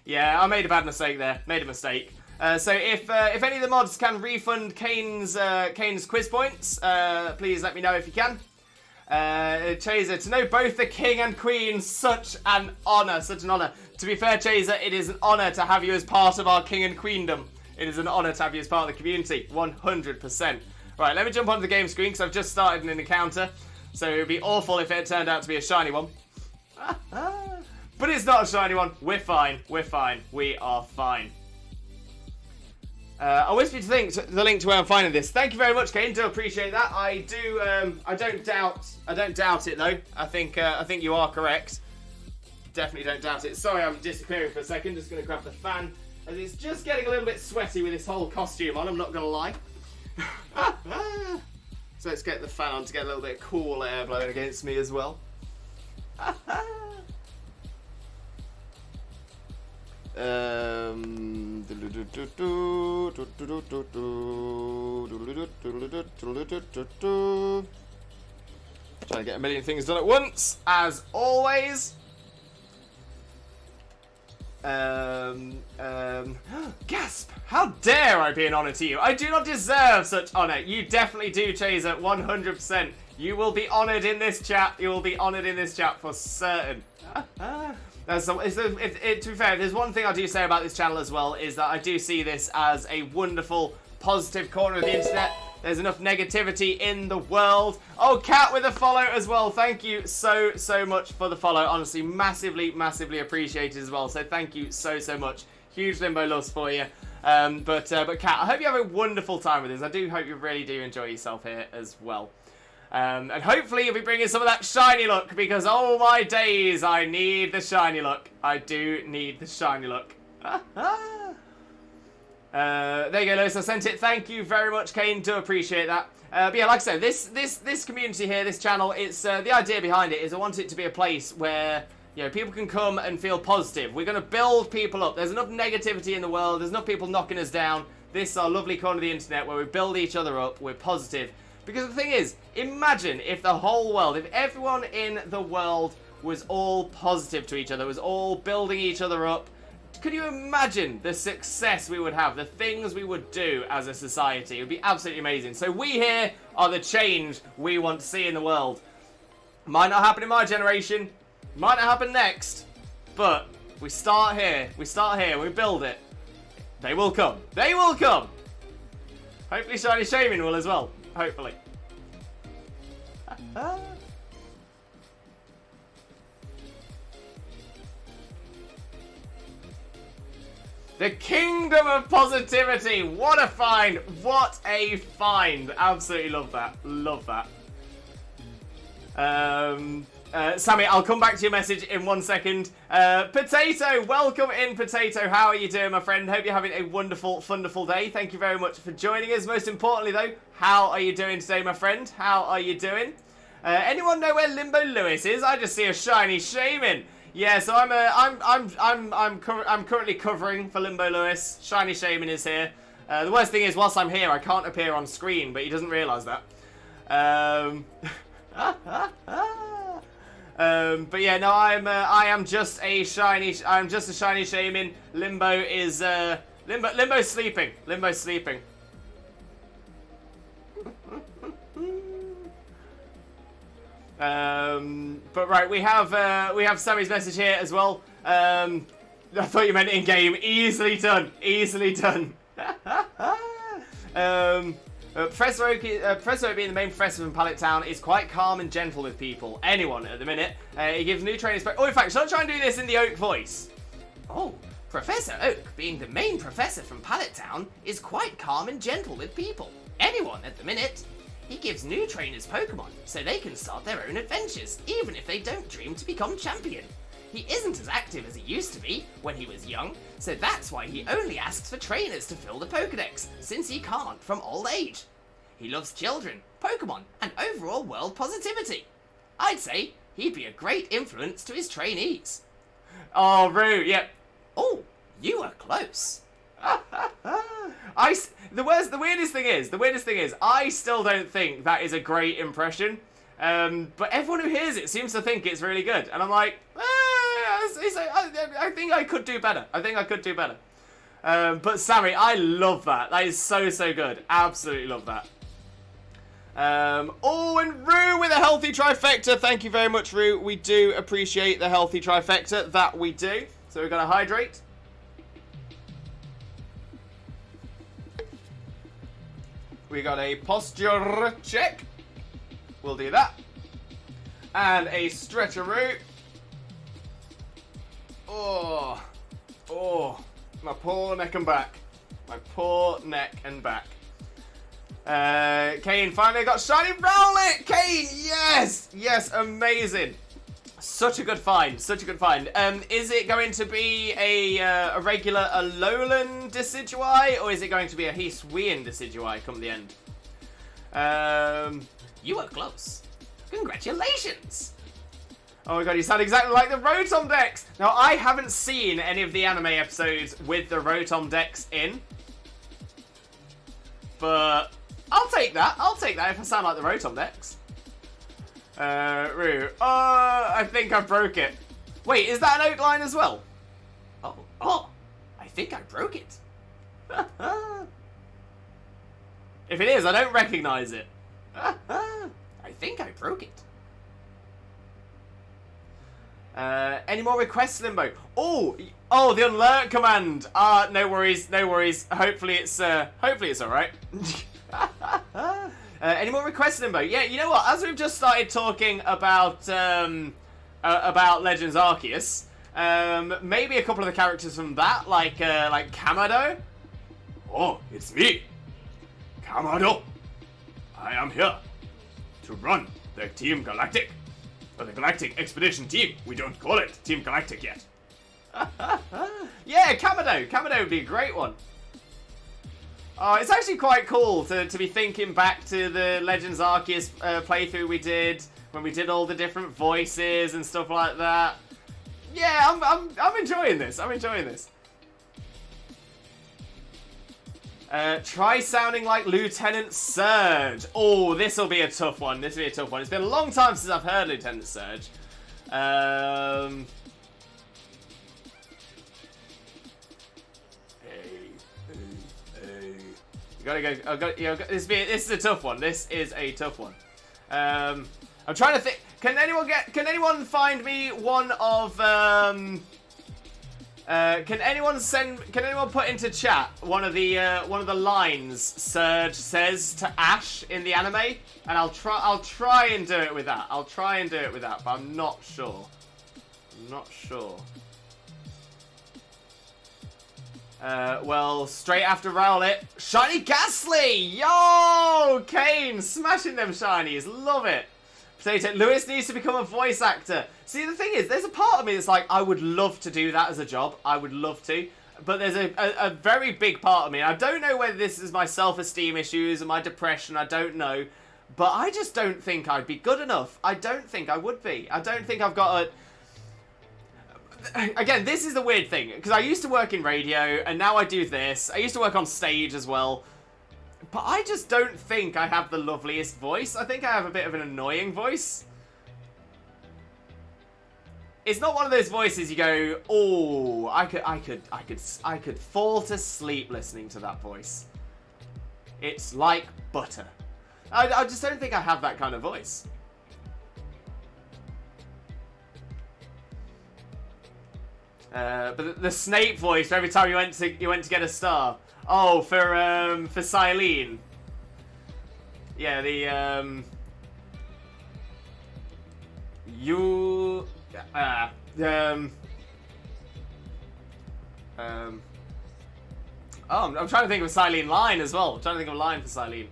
yeah, I made a bad mistake there. Made a mistake. So if any of the mods can refund Kane's quiz points, please let me know if you can. Chaser, to know both the king and queen, such an honour, such an honour. To be fair, Chaser, it is an honour to have you as part of our king and queendom. It is an honour to have you as part of the community, 100%. Right, let me jump onto the game screen because I've just started an encounter, so it would be awful if it turned out to be a shiny one. But it's not a shiny one. We're fine. We're fine. We are fine. I wish you to think the link to where I'm finding this. Thank you very much, Kane. Do appreciate that. I do. I don't doubt it though. I think you are correct. Definitely don't doubt it. Sorry, I'm disappearing for a second. Just going to grab the fan, as it's just getting a little bit sweaty with this whole costume on. I'm not going to lie. So let's get the fan on to get a little bit of cool air blowing against me as well. Trying to get a million things done at once, as always. Gasp! How dare I be an honour to you? I do not deserve such honour. You definitely do, Chaser, 100%. You will be honoured in this chat. You will be honoured in this chat for certain. To be fair, if there's one thing I do say about this channel as well, is that I do see this as a wonderful, positive corner of the internet. There's enough negativity in the world. Oh, Cat with a follow as well. Thank you so much for the follow. Honestly, massively appreciated as well. So thank you so much. Huge Limbo loves for you. But Cat, I hope you have a wonderful time with this. I do hope you really do enjoy yourself here as well. And hopefully you'll be bringing some of that shiny look, because oh my days, I need the shiny look. I do need the shiny look. There you go, Lewis. I sent it. Thank you very much, Kane. Do appreciate that. But yeah, like I said, this community here, this channel, it's the idea behind it is I want it to be a place where, you know, people can come and feel positive. We're going to build people up. There's enough negativity in the world. There's enough people knocking us down. This is our lovely corner of the internet where we build each other up. We're positive. Because the thing is, imagine if the whole world, if everyone in the world was all positive to each other, was all building each other up. Could you imagine the success we would have, the things we would do as a society? It would be absolutely amazing. So we here are the change we want to see in the world. Might not happen in my generation, might not happen next, but we start here, we build it. They will come. They will come! Hopefully Shiny Shaymin will as well. Hopefully. The Kingdom of Positivity! What a find! What a find! Absolutely love that. Love that. Sammy, I'll come back to your message in 1 second. Potato! Welcome in, Potato. How are you doing, my friend? Hope you're having a wonderful, wonderful day. Thank you very much for joining us. Most importantly, though, how are you doing today, my friend? How are you doing? Anyone know where Limbo Lewis is? I just see a shiny Shaymin. Yeah, so I'm currently covering for Limbo Lewis. Shiny Shaymin is here. The worst thing is, whilst I'm here, I can't appear on screen, but he doesn't realise that. But yeah, no, I am just a shiny Shaymin. Limbo is Limbo's sleeping. Limbo's sleeping. But right, we have Sammy's message here as well. I thought you meant in game. Easily done. Easily done. Professor Oak, being the main professor from Pallet Town, is quite calm and gentle with people. Anyone at the minute. He gives new training. Oh, in fact, shall I try and do this in the Oak voice? Oh, Professor Oak, being the main professor from Pallet Town, is quite calm and gentle with people. Anyone at the minute. He gives new trainers Pokemon, so they can start their own adventures, even if they don't dream to become champion. He isn't as active as he used to be when he was young, so that's why he only asks for trainers to fill the Pokédex, since he can't from old age. He loves children, Pokemon, and overall world positivity. I'd say he'd be a great influence to his trainees. Oh, Roo, yep. Oh, you are close. The weirdest thing is, I still don't think that is a great impression. But everyone who hears it seems to think it's really good, and I'm like, I think I could do better. But Sammy, I love that. That is so good. Absolutely love that. Oh, and Rue with a healthy trifecta. Thank you very much, Rue. We do appreciate the healthy trifecta. That we do. So we're gonna hydrate. We got a posture check. We'll do that. And a stretcheroo. Oh, my poor neck and back. Kane finally got shiny Rowlet. Kane, yes, amazing. Such a good find. Is it going to be a regular Alolan Decidueye, or is it going to be a Hisuian Decidueye come the end? You are close. Congratulations. Oh my god, you sound exactly like the Rotom Dex! Now, I haven't seen any of the anime episodes with the Rotom Dex in. But I'll take that if I sound like the Rotom Dex. Rue. I think I broke it. Wait, is that an oak line as well? Oh, I think I broke it. If it is, I don't recognize it. I think I broke it. Any more requests, Limbo? Oh, the alert command. No worries. Hopefully it's alright. Any more requests, Limbo? Yeah, you know what? As we've just started talking about Legends Arceus, maybe a couple of the characters from that, like Kamado. Oh, it's me, Kamado. I am here to run the Team Galactic. Or the Galactic Expedition Team. We don't call it Team Galactic yet. Yeah, Kamado. Kamado would be a great one. Oh, it's actually quite cool to be thinking back to the Legends Arceus playthrough we did, when we did all the different voices and stuff like that. Yeah, I'm enjoying this. Try sounding like Lieutenant Surge. Oh, this will be a tough one. It's been a long time since I've heard Lieutenant Surge. This is a tough one. I'm trying to think. Can anyone find me one of can anyone put into chat one of the lines Surge says to Ash in the anime? And I'll try and do it with that. But I'm not sure. Well, straight after Rowlet, Shiny Ghastly! Yo! Kane, smashing them shinies. Love it. Potato, Lewis needs to become a voice actor. See, the thing is, there's a part of me that's like, I would love to do that as a job. I would love to. But there's a very big part of me. I don't know whether this is my self-esteem issues or my depression. I don't know. But I just don't think I'd be good enough. I don't think I would be. I don't think I've got a... Again, this is the weird thing, because I used to work in radio, and now I do this. I used to work on stage as well. But I just don't think I have the loveliest voice. I think I have a bit of an annoying voice. It's not one of those voices you go, oh, I could fall to sleep listening to that voice. It's like butter. I just don't think I have that kind of voice. But the Snape voice for every time you went to get a star. Oh, for Silene. Yeah, I'm trying to think of a Silene line as well. I'm trying to think of a line for Silene.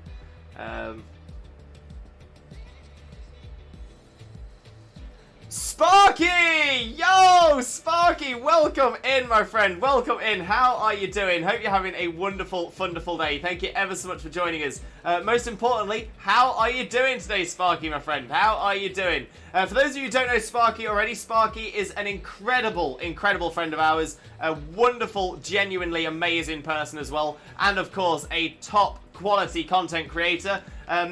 Sparky! Yo! Oh, Sparky, welcome in, my friend. Welcome in. How are you doing? Hope you're having a wonderful, wonderful day. Thank you ever so much for joining us. Most importantly, how are you doing today, Sparky, my friend? How are you doing? For those of you who don't know Sparky already, Sparky is an incredible, incredible friend of ours. A wonderful, genuinely amazing person as well. And, of course, a top quality content creator.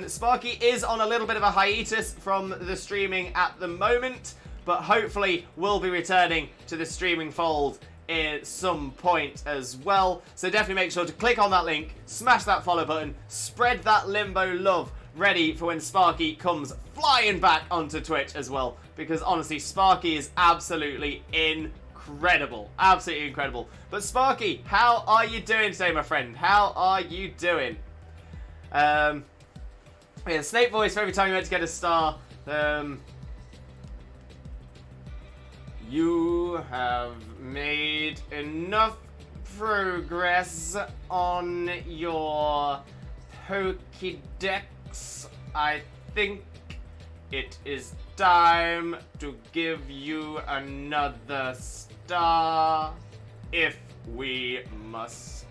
Sparky is on a little bit of a hiatus from the streaming at the moment, but hopefully will be returning to the streaming fold at some point as well. So definitely make sure to click on that link, smash that follow button, spread that Limbo love, ready for when Sparky comes flying back onto Twitch as well. Because honestly, Sparky is absolutely incredible. Absolutely incredible. But Sparky, how are you doing today, my friend? How are you doing? Yeah, Snake voice for every time you went to get a star. You have made enough progress on your Pokédex. I think it is time to give you another star, if we must.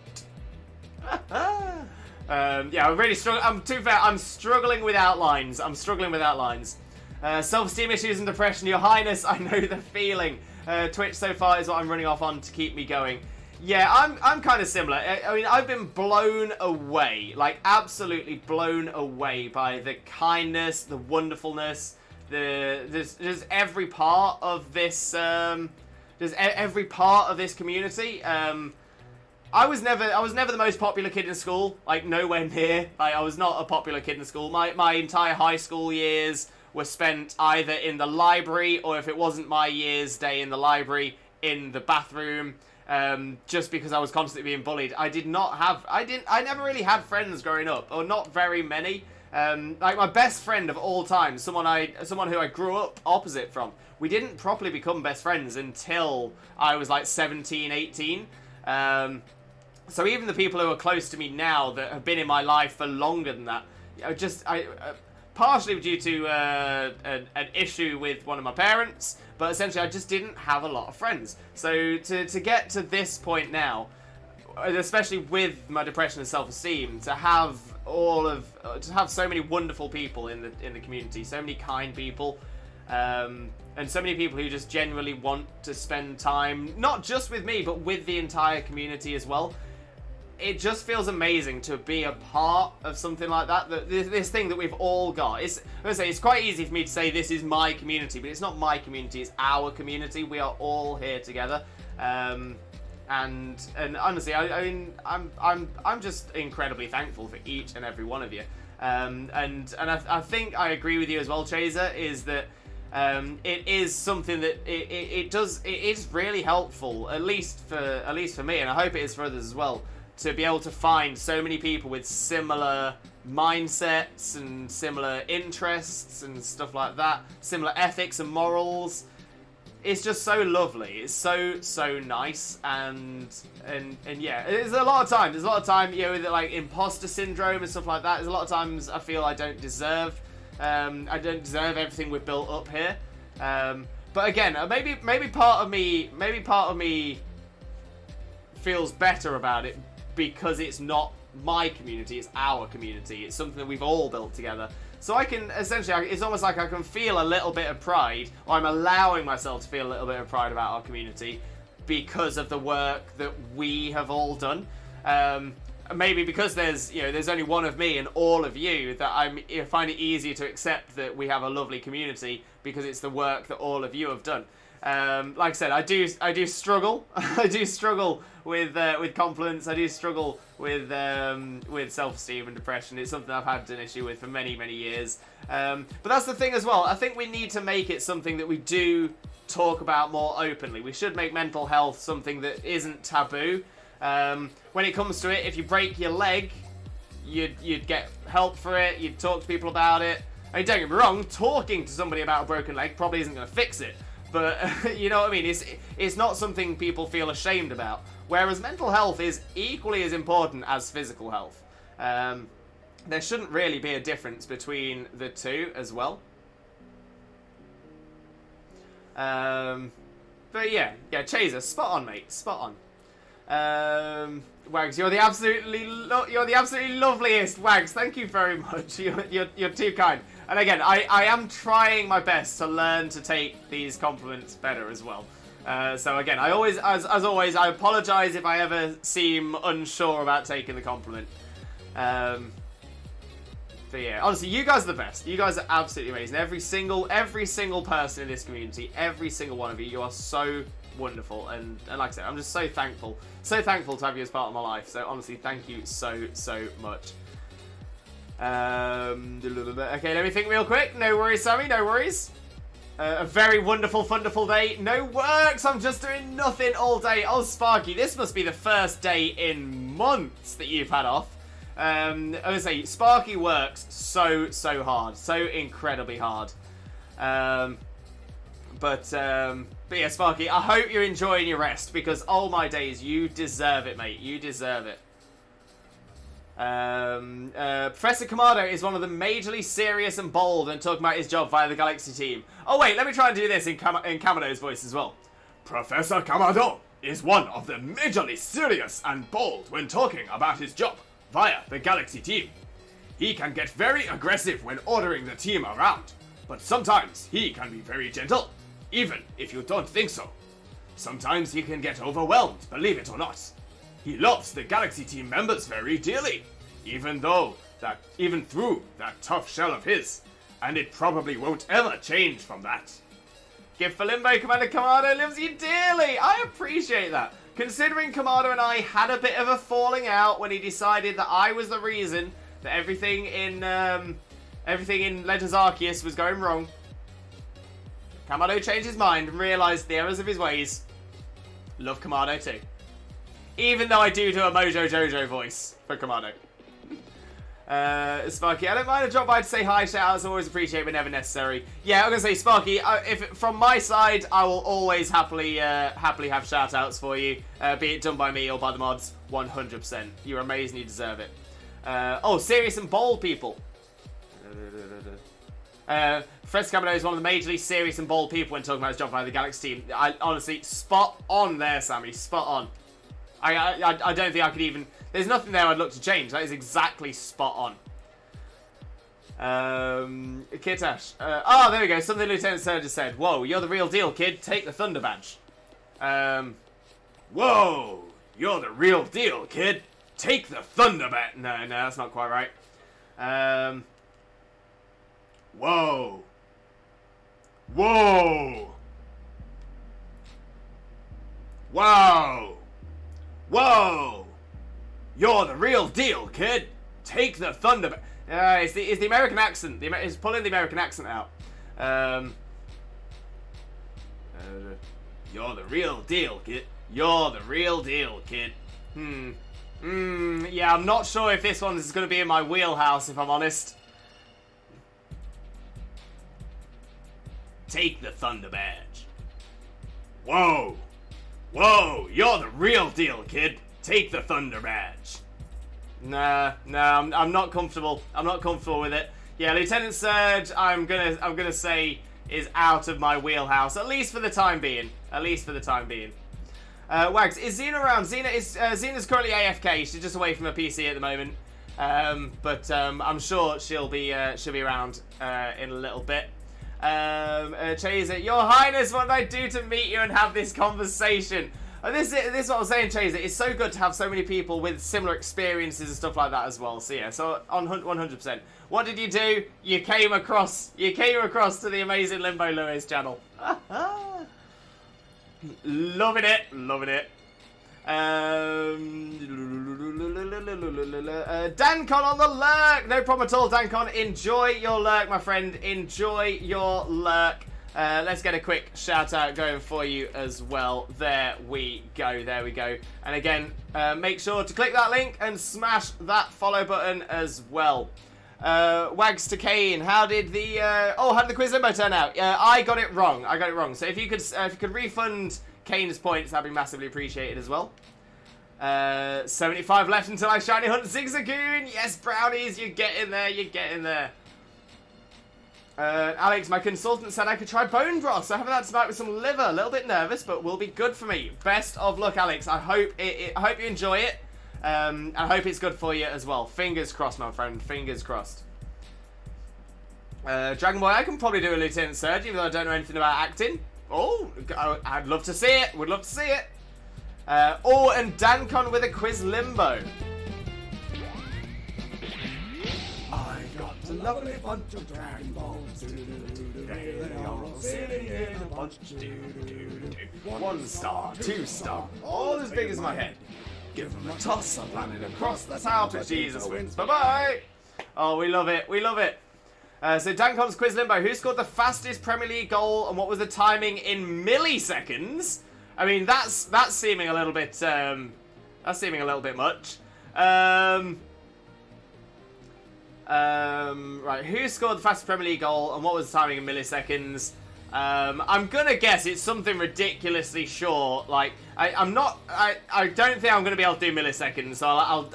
Yeah, I'm really struggling. To be fair, I'm struggling with outlines. Self-esteem issues and depression, Your Highness, I know the feeling. Twitch so far is what I'm running off on to keep me going. Yeah, I'm kind of similar. I mean, I've been blown away, like absolutely blown away by the kindness, the wonderfulness, just every part of this, every part of this community. I was never the most popular kid in school, like nowhere near. Like, I was not a popular kid in school. My entire high school years were spent either in the library, or if it wasn't my year's day in the library, in the bathroom, just because I was constantly being bullied. I never really had friends growing up, or not very many. Like my best friend of all time, someone who I grew up opposite from, we didn't properly become best friends until I was like 17, 18. So even the people who are close to me now that have been in my life for longer than that, partially due to an issue with one of my parents, but essentially I just didn't have a lot of friends. So to get to this point now, especially with my depression and self-esteem, to have so many wonderful people in the community, so many kind people, and so many people who just genuinely want to spend time, not just with me, but with the entire community as well. It just feels amazing to be a part of something like that. This thing that we've all got. It's quite easy for me to say this is my community, but it's not my community. It's our community. We are all here together. And honestly, I mean, I'm just incredibly thankful for each and every one of you. And I think I agree with you as well, Chaser. Is that it is something that it is really helpful, at least for me, and I hope it is for others as well, to be able to find so many people with similar mindsets and similar interests and stuff like that, similar ethics and morals. It's just so lovely. It's so nice, and yeah, there's a lot of time, you know, like imposter syndrome and stuff like that. There's a lot of times I feel I don't deserve everything we've built up here. But again, maybe part of me feels better about it because it's not my community, it's our community. It's something that we've all built together. So I can essentially, it's almost like I can feel a little bit of pride, or I'm allowing myself to feel a little bit of pride about our community because of the work that we have all done. Maybe because there's only one of me and all of you, that I find it easier to accept that we have a lovely community because it's the work that all of you have done. Like I said, I do struggle. I do struggle with confidence. I do struggle with self-esteem and depression. It's something I've had an issue with for many years. But that's the thing as well. I think we need to make it something that we do talk about more openly. We should make mental health something that isn't taboo. When it comes to it, if you break your leg, you'd get help for it. You'd talk to people about it. I mean, don't get me wrong. Talking to somebody about a broken leg probably isn't going to fix it. But, you know what I mean? It's not something people feel ashamed about. Whereas mental health is equally as important as physical health. There shouldn't really be a difference between the two as well. But yeah, Chaser, spot on, mate, spot on. Wags, you're the absolutely loveliest. Wags, thank you very much. You're too kind. And again, I am trying my best to learn to take these compliments better as well. So again, I always, as always, I apologise if I ever seem unsure about taking the compliment. But yeah, honestly, you guys are the best. You guys are absolutely amazing. Every single person in this community, every single one of you, you are so wonderful. And like I said, I'm just so thankful to have you as part of my life. So honestly, thank you so much. Okay, let me think real quick. No worries, Sammy, no worries. A very wonderful day. No works, I'm just doing nothing all day. Oh, Sparky, this must be the first day in months that you've had off. I was gonna say, Sparky works so hard, so incredibly hard. But yeah, Sparky, I hope you're enjoying your rest, because oh my days, you deserve it, mate. You deserve it. Professor Kamado is one of the majorly serious and bold when talking about his job via the Galaxy team. Oh wait, let me try and do this in Kamado's voice as well. Professor Kamado is one of the majorly serious and bold when talking about his job via the Galaxy team. He can get very aggressive when ordering the team around, but sometimes he can be very gentle, even if you don't think so. Sometimes he can get overwhelmed, believe it or not. He loves the Galaxy team members very dearly, even through that tough shell of his, and it probably won't ever change from that. Gift for Limbo, Commander Kamado loves you dearly. I appreciate that. Considering Kamado and I had a bit of a falling out when he decided that I was the reason that everything in Legends Arceus was going wrong, Kamado changed his mind and realised the errors of his ways. Love Kamado too. Even though I do a Mojo Jojo voice for Kamado. Sparky, I don't mind a drop by to say hi, shout-outs, always appreciate but never necessary. Yeah, I'm going to say, Sparky, from my side, I will always happily have shout-outs for you, be it done by me or by the mods, 100%. You're amazing, you deserve it. Oh, serious and bold people. Fred Kamado is one of the majorly serious and bold people when talking about his job by the Galaxy team. Honestly, spot on there, Sammy, spot on. I don't think I could even... There's nothing there I'd look to change. That is exactly spot on. Kitash. Oh, there we go. Something Lieutenant Sir just said. Whoa, you're the real deal, kid. Take the Thunder Badge. Whoa, you're the real deal, kid. Take the Thunder Badge. No, that's not quite right. Whoa. Whoa. Wow. Whoa! You're the real deal, kid. Take the Thunder. It's the American accent. It's pulling the American accent out. You're the real deal, kid. You're the real deal, kid. Yeah, I'm not sure if this one is going to be in my wheelhouse, if I'm honest. Take the Thunder Badge. Whoa! Whoa, you're the real deal, kid. Take the Thunder Badge. Nah, I'm not comfortable. I'm not comfortable with it. Yeah, Lieutenant Surge, I'm gonna say is out of my wheelhouse, at least for the time being. Wags, is Xena around? Xena's currently AFK. She's just away from her PC at the moment. But I'm sure she'll be around in a little bit. Chaser, Your Highness, what did I do to meet you and have this conversation? This is what I was saying, Chaser. It's so good to have so many people with similar experiences and stuff like that as well. So yeah, so on 100%. What did you do? You came across to the amazing Limbo Lewis channel. Loving it. Dancon on the lurk. No problem at all, Dancon. Enjoy your lurk, my friend. Enjoy your lurk. Let's get a quick shout out going for you as well. There we go. And again, make sure to click that link and smash that follow button as well. Wags to Kane, how did the quiz limbo turn out? I got it wrong. So if you could refund Kane's points, that'd be massively appreciated as well. 75 left until I shiny hunt Zigzagoon. Yes, brownies, you're getting there. Alex, my consultant said I could try bone broth, so having that tonight with some liver. A little bit nervous, but will be good for me. Best of luck, Alex. I hope I hope you enjoy it. I hope it's good for you as well. Fingers crossed, my friend. Fingers crossed. Dragon Boy, I can probably do a lieutenant surgeon, even though I don't know anything about acting. Oh, I'd love to see it. Would love to see it. Oh, and Dancon with a quiz limbo. I got a lovely bunch of Dragon Balls. They are all sitting in a bunch. 1 star, 2 star, all as big as my head. Give them a Toss a planet across the south as Jesus wins. Bye-bye. Oh, we love it. We love it. So Dancon's quiz limbo. Who scored the fastest Premier League goal and what was the timing in milliseconds? I mean, that's seeming a little bit much. Right, who scored the fastest Premier League goal and what was the timing in milliseconds? I'm gonna guess it's something ridiculously short. Like, I don't think I'm gonna be able to do milliseconds, so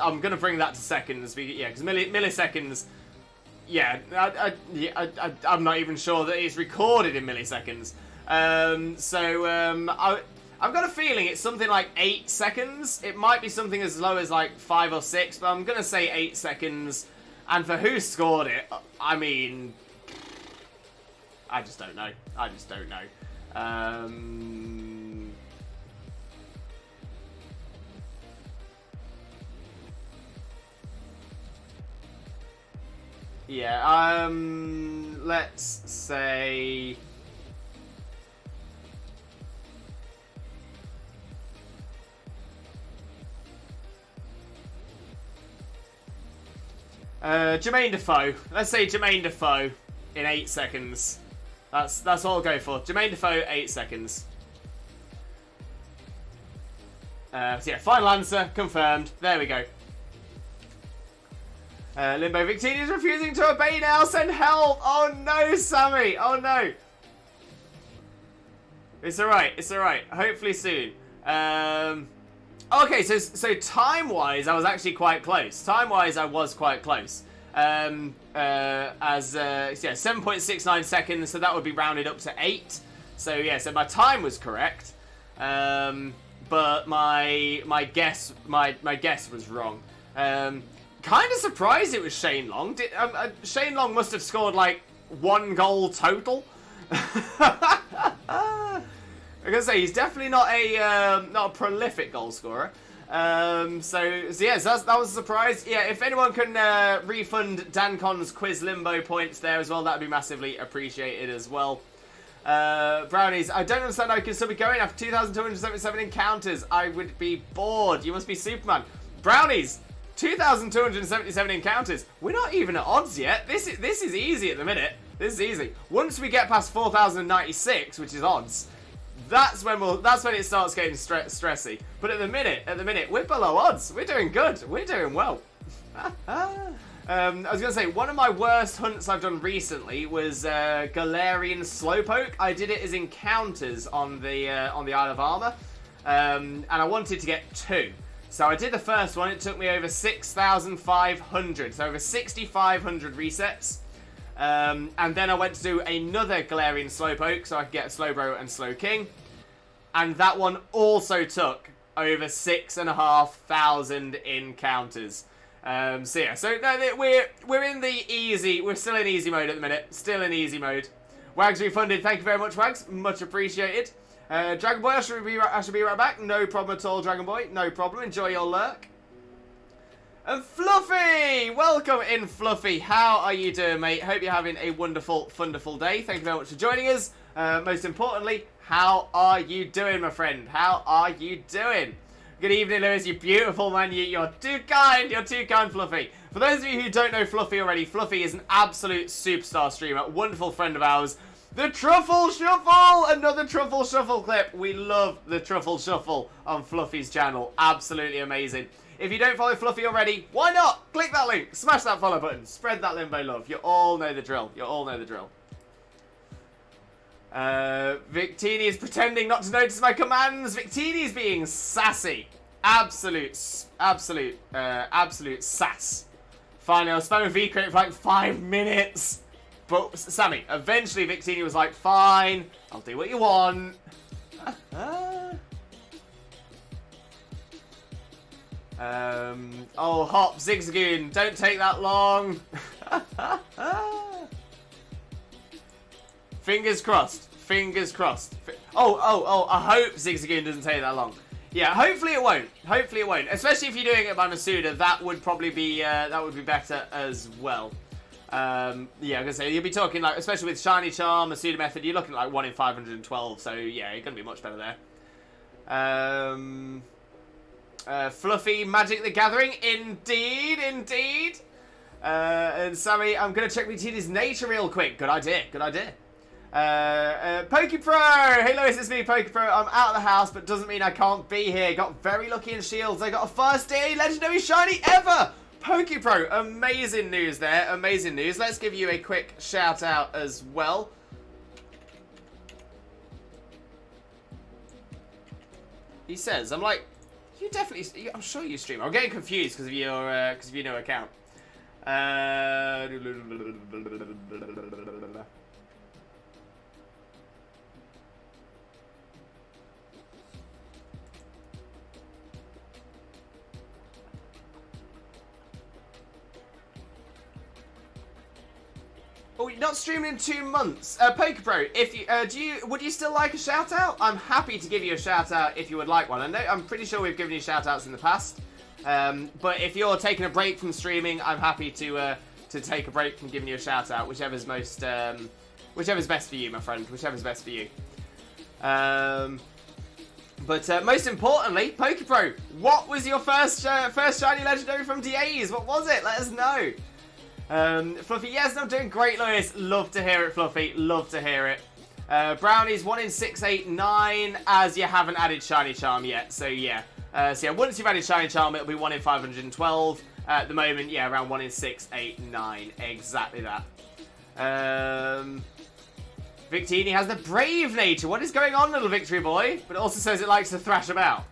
I'm gonna bring that to seconds. Yeah, because milliseconds. Yeah, I'm not even sure that it's recorded in milliseconds. I've got a feeling it's something like 8 seconds. It might be something as low as like 5 or 6, but I'm gonna say 8 seconds. And for who scored it, I mean, I just don't know. I just don't know. Yeah, let's say... Jermaine Defoe. Let's say Jermaine Defoe in 8 seconds. That's what I'll go for. Jermaine Defoe, 8 seconds. So yeah, final answer, confirmed. There we go. Limbo Victini is refusing to obey now. Send help! Oh no, Sammy! Oh no! It's alright, it's alright. Hopefully soon. Okay, so time-wise, I was actually quite close. Time-wise, I was quite close. Yeah, 7.69 seconds, so that would be rounded up to 8. So yeah, so my time was correct. But my guess was wrong. Kind of surprised it was Shane Long. Shane Long must have scored like 1 goal total. I'm gonna say he's definitely not a prolific goal scorer. So yeah, so that was a surprise. Yeah, if anyone can refund Dancon's quiz limbo points there as well, that'd be massively appreciated as well. Brownies, I don't understand how you can still be going after 2,277 encounters. I would be bored. You must be Superman. Brownies, 2,277 encounters. We're not even at odds yet. This is easy at the minute. This is easy. Once we get past 4,096, which is odds, that's when it starts getting stressy. But at the minute, we're below odds. We're doing good. We're doing well. I was gonna say one of my worst hunts I've done recently was Galarian Slowpoke. I did it as encounters on the Isle of Armor, and I wanted to get 2. So I did the first one. It took me over 6,500, so over 6,500 resets. And then I went to do another Galarian Slowpoke so I could get Slowbro and Slowking. And that one also took over 6,500 encounters. So yeah, so no, we're in the easy, we're still in easy mode at the minute. Still in easy mode. Wags refunded, thank you very much, Wags. Much appreciated. Dragon Boy, I should be right back. No problem at all, Dragon Boy. No problem. Enjoy your lurk. And Fluffy! Welcome in, Fluffy. How are you doing, mate? Hope you're having a wonderful, wonderful day. Thank you very much for joining us. Most importantly, how are you doing, my friend? How are you doing? Good evening, Lewis. You beautiful man. You're too kind. You're too kind, Fluffy. For those of you who don't know Fluffy already, Fluffy is an absolute superstar streamer. Wonderful friend of ours. The Truffle Shuffle! Another Truffle Shuffle clip. We love the Truffle Shuffle on Fluffy's channel. Absolutely amazing. If you don't follow Fluffy already, why not? Click that link, smash that follow button, spread that limbo love. You all know the drill. You all know the drill. Victini is pretending not to notice my commands. Victini is being sassy. Absolute sass. Finally, I was spamming V-Crate for like 5 minutes. But, Sammy, eventually Victini was like, fine, I'll do what you want. Oh, Hop, Zigzagoon, don't take that long. Fingers crossed. Fingers crossed. Oh, I hope Zigzagoon doesn't take that long. Yeah, hopefully it won't. Hopefully it won't. Especially if you're doing it by Masuda, that would probably be, better as well. Yeah, I'm gonna say, you'll be talking, like, especially with Shiny Charm, Masuda Method, you're looking at, like, 1 in 512, so, yeah, you're gonna be much better there. Fluffy Magic the Gathering, indeed, indeed. And Sammy, I'm gonna check Victini's nature real quick. Good idea, good idea. PokePro! Hey Lois, it's me, PokePro. I'm out of the house, but doesn't mean I can't be here. Got very lucky in Shields. I got a first day legendary shiny ever! PokePro, amazing news there, amazing news. Let's give you a quick shout out as well. He says, I'm like, you definitely, I'm sure you stream. I'm getting confused because of your new account. Oh, you're not streaming in 2 months. PokePro, if you would you still like a shout out? I'm happy to give you a shout out if you would like one. I know I'm pretty sure we've given you shout outs in the past. But if you're taking a break from streaming, I'm happy to take a break from giving you a shout out, whichever's most whichever's best for you, my friend. Whichever's best for you. But most importantly, PokePro, what was your first shiny legendary from DAs? What was it? Let us know. Fluffy, yes, I'm doing great, Lewis. Love to hear it, Fluffy. Love to hear it. Brownies, 1 in 689, as you haven't added Shiny Charm yet. So, yeah. Once you've added Shiny Charm, it'll be 1 in 512. At the moment, yeah, around 1 in 689. Exactly that. Victini has the brave nature. What is going on, little Victory Boy? But it also says it likes to thrash about.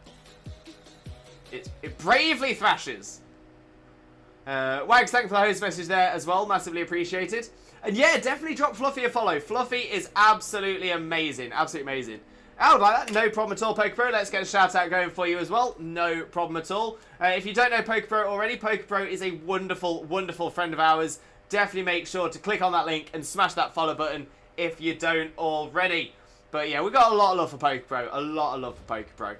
It bravely thrashes. Wags, thank you for the host message there as well. Massively appreciated. And yeah, definitely drop Fluffy a follow. Fluffy is absolutely amazing. Absolutely amazing. I would like that. No problem at all, PokePro. Let's get a shout out going for you as well. No problem at all. If you don't know PokePro already, PokePro is a wonderful, wonderful friend of ours. Definitely make sure to click on that link and smash that follow button if you don't already. But yeah, we've got a lot of love for PokePro. A lot of love for PokePro.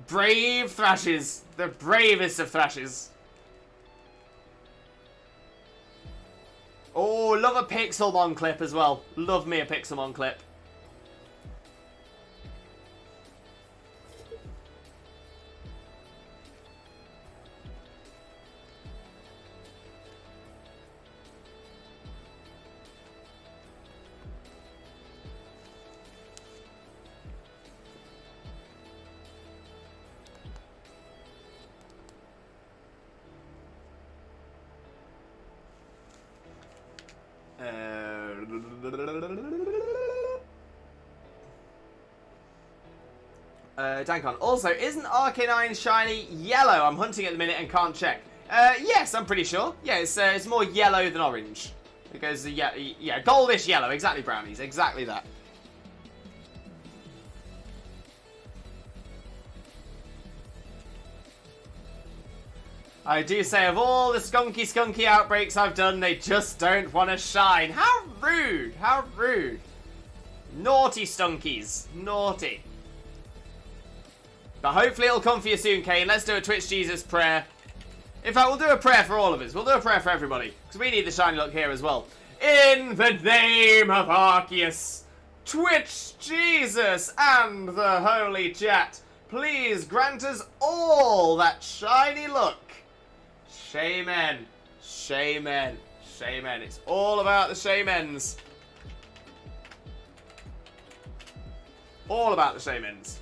Brave Thrashes. The bravest of Thrashes. Oh, love a Pixelmon clip as well. Love me a Pixelmon clip. Dankon. Also, isn't Arcanine shiny yellow? I'm hunting at the minute and can't check. Yes, I'm pretty sure. Yeah, it's more yellow than orange. It goes, yeah, goldish yellow. Exactly, Brownies. Exactly that. I do say, of all the skunky outbreaks I've done, they just don't want to shine. How rude. How rude. Naughty stunkies. Naughty. But hopefully it'll come for you soon, Kane. Let's do a Twitch Jesus prayer. In fact, we'll do a prayer for all of us. We'll do a prayer for everybody. Because we need the shiny luck here as well. In the name of Arceus, Twitch Jesus, and the Holy Chat, please grant us all that shiny luck. Shaymin. Shaymin. Shaymin. It's all about the Shaymins. All about the Shaymins.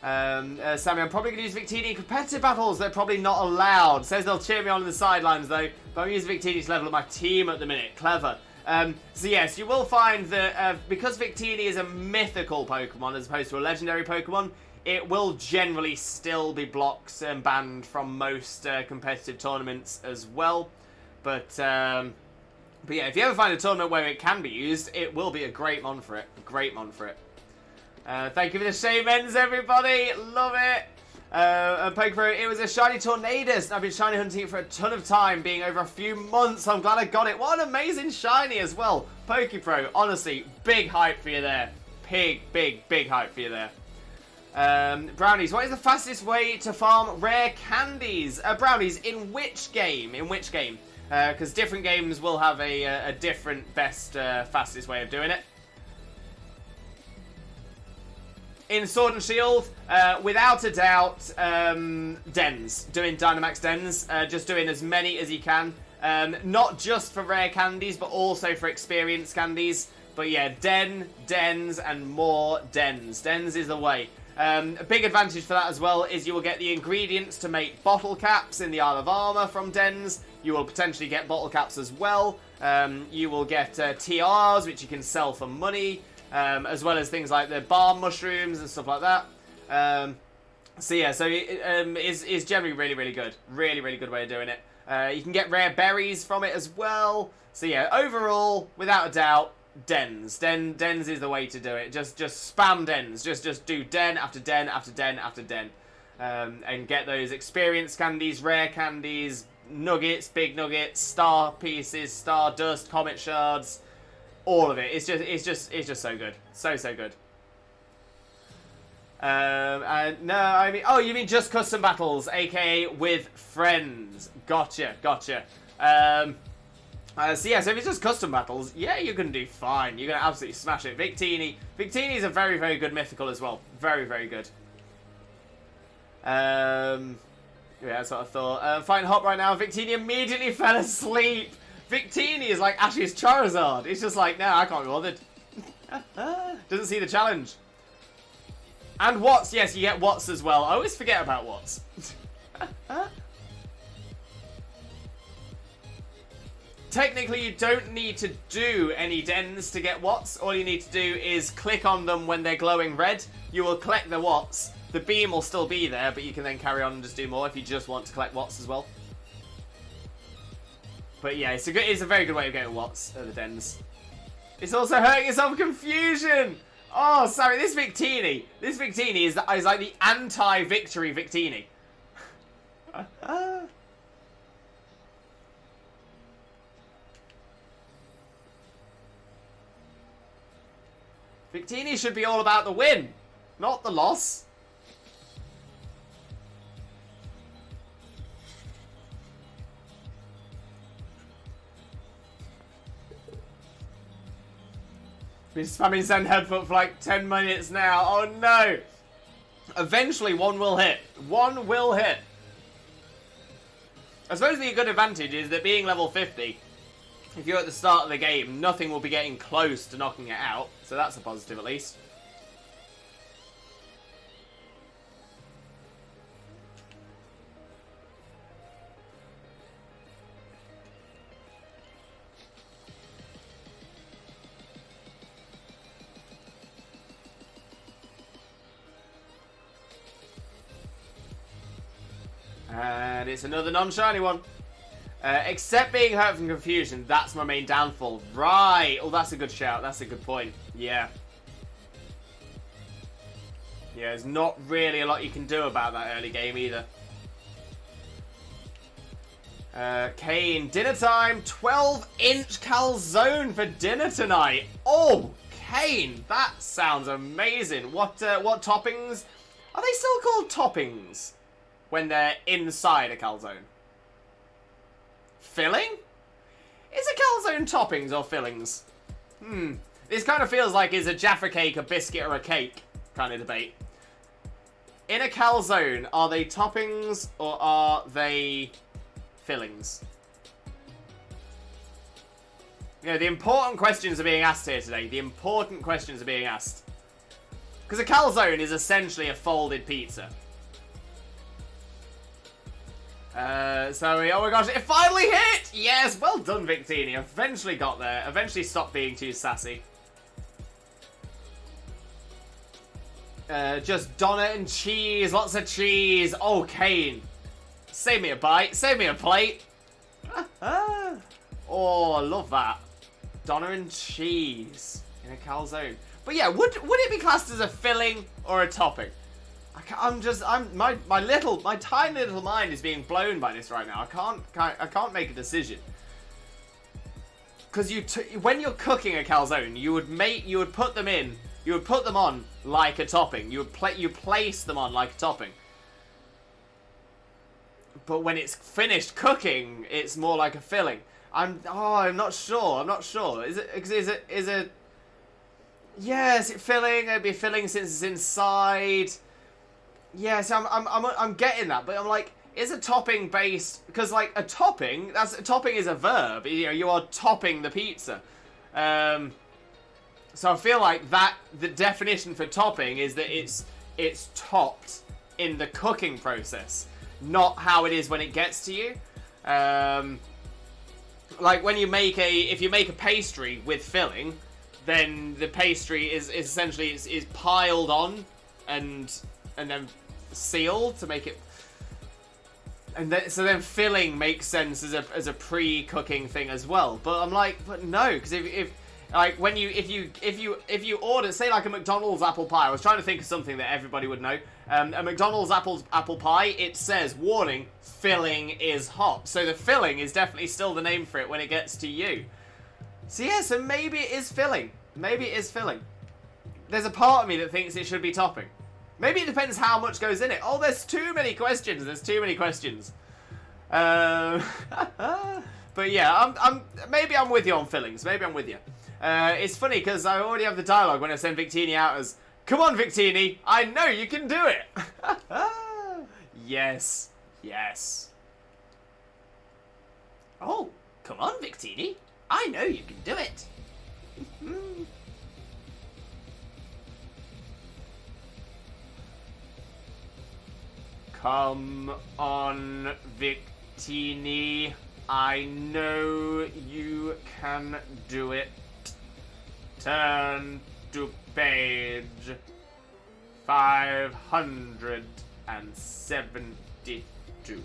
Sammy, I'm probably going to use Victini in competitive battles. They're probably not allowed. Says they'll cheer me on in the sidelines, though. But I'm using Victini to level up my team at the minute. Clever. So yes, you will find that because Victini is a mythical Pokemon as opposed to a legendary Pokemon, it will generally still be blocked and banned from most competitive tournaments as well. But yeah, if you ever find a tournament where it can be used, it will be a great mon for it. Great mon for it. Thank you for the Shaymins, everybody. Love it. Pokepro, it was a shiny Tornadus. I've been shiny hunting it for a ton of time, being over a few months. I'm glad I got it. What an amazing shiny as well. Pokepro, honestly, big hype for you there. Big hype for you there. Brownies, what is the fastest way to farm rare candies? Brownies, in which game? In which game? Because different games will have a different best, fastest way of doing it. In Sword and Shield, without a doubt, Dens. Doing Dynamax Dens. Just doing as many as you can. Not just for rare candies, but also for experience candies. But yeah, Dens, and more Dens. Dens is the way. A big advantage for that as well is you will get the ingredients to make bottle caps in the Isle of Armor from Dens. You will potentially get bottle caps as well. You will get TRs, which you can sell for money. As well as things like the balm mushrooms and stuff like that. So yeah, so it is generally really good. Really good way of doing it. You can get rare berries from it as well. So yeah, overall, without a doubt, Dens. Dens is the way to do it. Just spam Dens. Just do Den after Den after Den after Den. And get those experience candies, rare candies, nuggets, big nuggets, star pieces, star dust, comet shards. All of it. It's just so good. So good. And no, I mean, oh, you mean just custom battles, aka with friends. Gotcha. So yeah, so if it's just custom battles, yeah, you're gonna do fine. You're gonna absolutely smash it. Victini is a very good mythical as well. Very good. Yeah, that's what I thought. Fighting Hop right now. Victini immediately fell asleep. Victini is like Ash's Charizard. It's just like, no, I can't be bothered. Doesn't see the challenge. And Watts, yes, you get Watts as well. I always forget about Watts. Technically, you don't need to do any Dens to get Watts. All you need to do is click on them when they're glowing red. You will collect the Watts. The beam will still be there, but you can then carry on and just do more if you just want to collect Watts as well. But yeah, it's a very good way of getting Watts at the Dens. It's also hurting yourself with confusion! Oh, sorry, this Victini is like the anti-victory Victini. Victini should be all about the win, not the loss. Been spamming send headfoot for like 10 minutes now. Oh no! Eventually one will hit. One will hit. I suppose the good advantage is that being level 50, if you're at the start of the game, nothing will be getting close to knocking it out. So that's a positive at least. And it's another non-shiny one. Except being hurt from confusion, that's my main downfall. Right. Oh, that's a good shout. That's a good point. Yeah. Yeah, there's not really a lot you can do about that early game either. Kane, dinner time. 12-inch calzone for dinner tonight. Oh, Kane, that sounds amazing. What toppings? Are they still called toppings when they're inside a calzone? Filling? Is a calzone toppings or fillings? This kind of feels like, is a Jaffa cake a biscuit or a cake kind of debate. In a calzone, are they toppings or are they fillings? You know, the important questions are being asked here today. The important questions are being asked. Because a calzone is essentially a folded pizza. Oh my gosh, it finally hit! Yes, well done, Victini. Eventually got there. Eventually stopped being too sassy. Just donut and cheese, lots of cheese. Oh, Kane. Save me a bite, save me a plate. Oh, I love that. Donut and cheese in a calzone. But yeah, would it be classed as a filling or a topping? My tiny little mind is being blown by this right now. I can't make a decision. Because when you're cooking a calzone, you would put them on like a topping. You place them on like a topping. But when it's finished cooking, it's more like a filling. I'm not sure. Is it? Yeah, is it filling? It'd be filling since it's inside. Yes, I'm getting that, but I'm like, is a topping based? Because like a topping is a verb. You know, you are topping the pizza. So I feel like the definition for topping is that it's topped in the cooking process, not how it is when it gets to you. Like when if you make a pastry with filling, then the pastry is essentially is piled on and then sealed to make it, and then filling makes sense as a pre-cooking thing as well. But I'm like, but no, because if you order, say like a McDonald's apple pie, I was trying to think of something that everybody would know. A McDonald's apple pie, it says, warning, filling is hot. So the filling is definitely still the name for it when it gets to you. So yeah, so maybe it is filling. Maybe it is filling. There's a part of me that thinks it should be topping. Maybe it depends how much goes in it. Oh, there's too many questions. But yeah, maybe I'm with you on fillings. Maybe I'm with you. It's funny because I already have the dialogue when I send Victini out as, "Come on, Victini, I know you can do it." Yes. Oh, come on, Victini, I know you can do it. Come on, Victini, I know you can do it. Turn to page 572.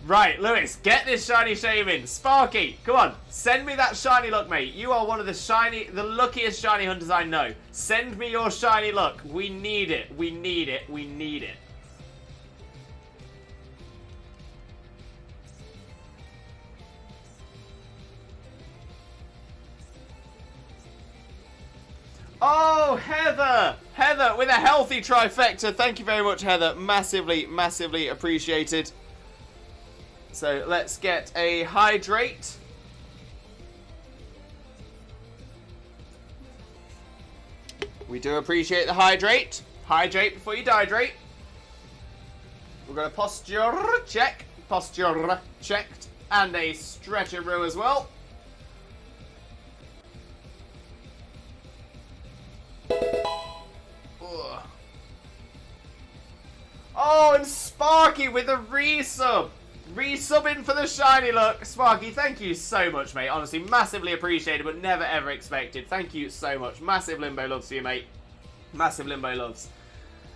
Right, Lewis, get this shiny Shaymin. Sparky, come on, send me that shiny luck, mate. You are one of the luckiest shiny hunters I know. Send me your shiny luck. We need it. We need it. We need it. Oh, Heather! Heather with a healthy trifecta. Thank you very much, Heather. Massively, massively appreciated. So let's get a hydrate. We do appreciate the hydrate. Hydrate before you dihydrate. We've got a posture check. Posture checked. And a stretcher brew as well. Ugh. Oh, and Sparky with a resub. Resubbing for the shiny look. Sparky, thank you so much, mate. Honestly, massively appreciated, but never ever expected. Thank you so much. Massive Limbo loves for you, mate. Massive Limbo loves.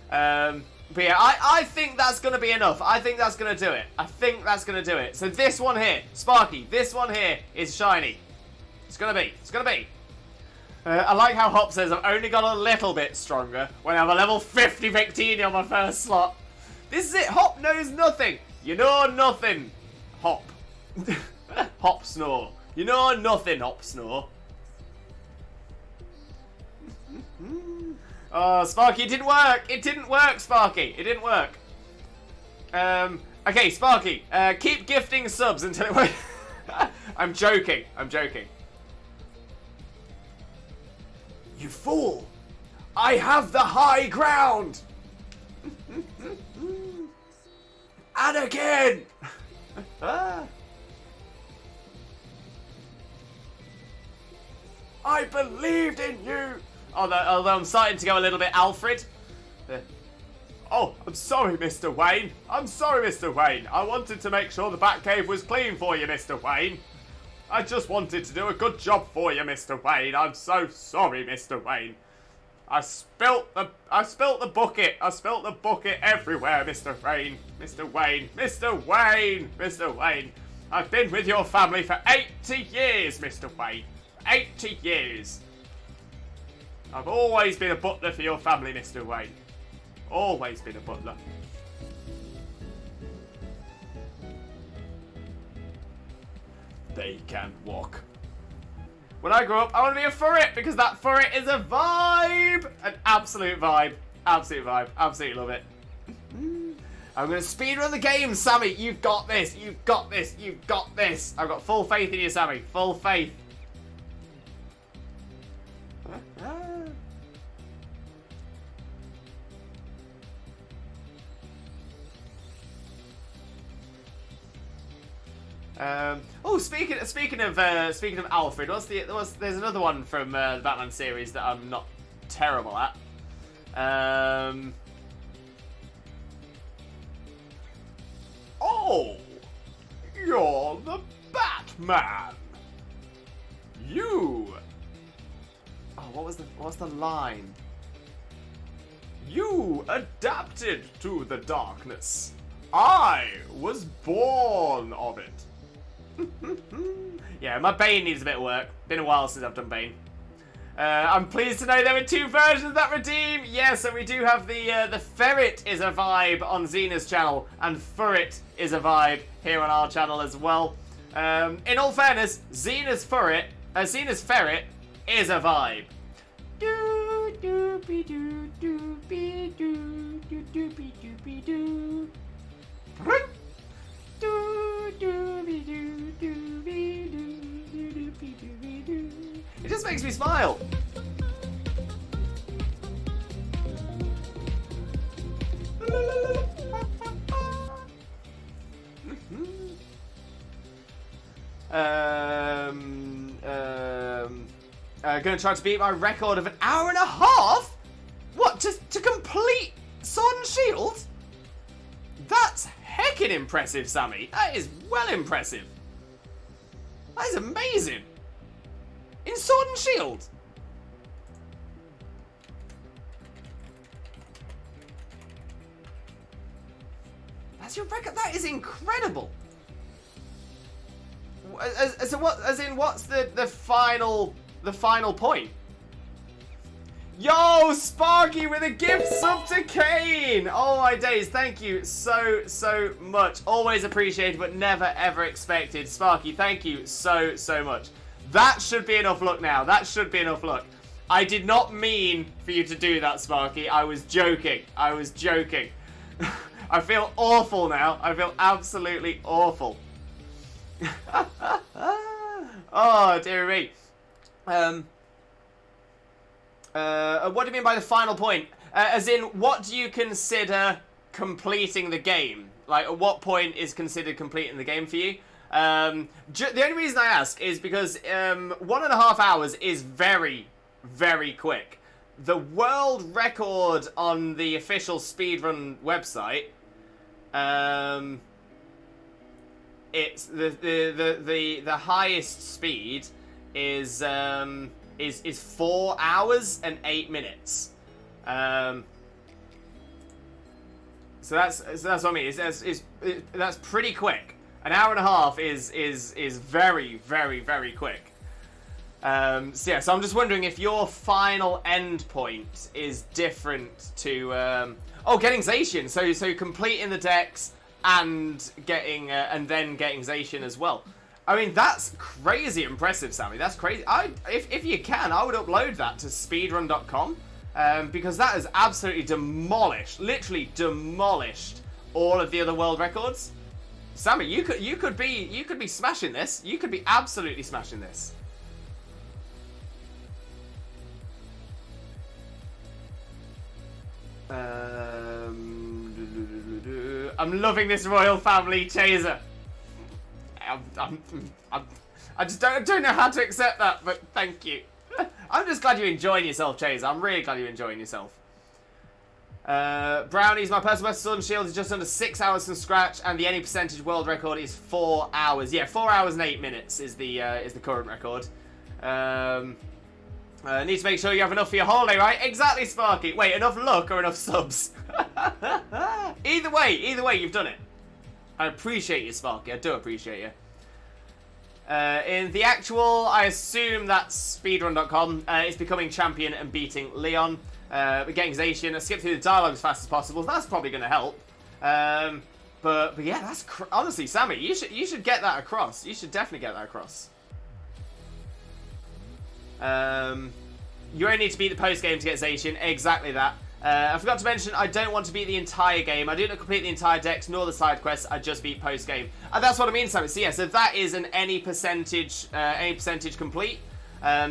But yeah, I think that's going to be enough. I think that's going to do it. I think that's going to do it. So this one here, Sparky, this one here is shiny. It's going to be. It's going to be. I like how Hop says I've only got a little bit stronger when I have a level 50 Victini on my first slot. This is it. Hop knows nothing. You know nothing, Hop. Hop Snore. You know nothing, Hop Snore. Oh, Sparky, it didn't work. It didn't work, Sparky. It didn't work. Okay, Sparky, keep gifting subs until it works. I'm joking. I'm joking. You fool! I have the high ground! And again! I believed in you! Although I'm starting to go a little bit Alfred. Oh, I'm sorry, Mr. Wayne. I'm sorry, Mr. Wayne. I wanted to make sure the Batcave was clean for you, Mr. Wayne. I just wanted to do a good job for you, Mr. Wayne. I'm so sorry, Mr. Wayne. I spilt the bucket. I spilt the bucket everywhere, Mr. Wayne. Mr. Wayne. Mr. Wayne. Mr. Wayne. I've been with your family for 80 years, Mr. Wayne. 80 years. I've always been a butler for your family, Mr. Wayne. Always been a butler. They can walk. When I grow up, I want to be a furret because that furret is a vibe! An absolute vibe. Absolute vibe. Absolutely love it. I'm going to speedrun the game, Sammy. You've got this. You've got this. You've got this. I've got full faith in you, Sammy. Full faith. Speaking of Alfred, there's another one from the Batman series that I'm not terrible at. Oh, you're the Batman. You. Oh, what's the line? You adapted to the darkness. I was born of it. Yeah, my Bane needs a bit of work. Been a while since I've done Bane. I'm pleased to know there were 2 versions that redeem. Yes, and we do have the Ferret is a vibe on Xena's channel, and Furret is a vibe here on our channel as well. In all fairness, Xena's Ferret is a vibe. Do do be do do be do do do be do be do. It just makes me smile. Gonna try to beat my record of an hour and a half? What, to complete Sword and Shield? That's heckin' impressive, Sammy. That is well impressive. That is amazing. In Sword and Shield. That's your record. That is incredible. So what? As in, what's the final point? Yo, Sparky with a gift sub to Kane! Oh my days, thank you so much. Always appreciated, but never ever expected. Sparky, thank you so much. That should be enough luck now. That should be enough luck. I did not mean for you to do that, Sparky. I was joking. I was joking. I feel awful now. I feel absolutely awful. Oh, dear me. What do you mean by the final point? As in, what do you consider completing the game? Like, at what point is considered completing the game for you? The only reason I ask is because 1.5 hours is very, very quick. The world record on the official speedrun website, it's the highest speed is 4 hours and 8 minutes. So that's what I mean. That's pretty quick. An hour and a half is very, very, very quick. So yeah, so I'm just wondering if your final end point is different to getting Zacian. So completing the decks and getting and then getting Zacian as well. I mean, that's crazy impressive, Sammy. That's crazy. If you can, I would upload that to speedrun.com because that has absolutely demolished, literally demolished all of the other world records. Sammy, you could be smashing this. You could be absolutely smashing this. I'm loving this royal family chaser. I just don't know how to accept that, but thank you. I'm just glad you're enjoying yourself, Chaser. I'm really glad you're enjoying yourself. Brownies, my personal best sword and shield is just under 6 hours from scratch, and the any percentage world record is 4 hours. Yeah, 4 hours and 8 minutes is the current record. Need to make sure you have enough for your holiday, right? Exactly, Sparky. Wait, enough luck or enough subs? Either way, you've done it. I appreciate you, Sparky. I do appreciate you. In the actual, I assume that's speedrun.com. It's becoming champion and beating Leon. We're getting Zacian. I skipped through the dialogue as fast as possible. That's probably going to help. But yeah, that's honestly, Sammy, you should get that across. You should definitely get that across. You only need to beat the post game to get Zacian. Exactly that. I forgot to mention, I don't want to beat the entire game. I didn't complete the entire dex nor the side quests. I just beat post game. And that's what I mean, Sammy. So yeah, so that is an any percentage complete.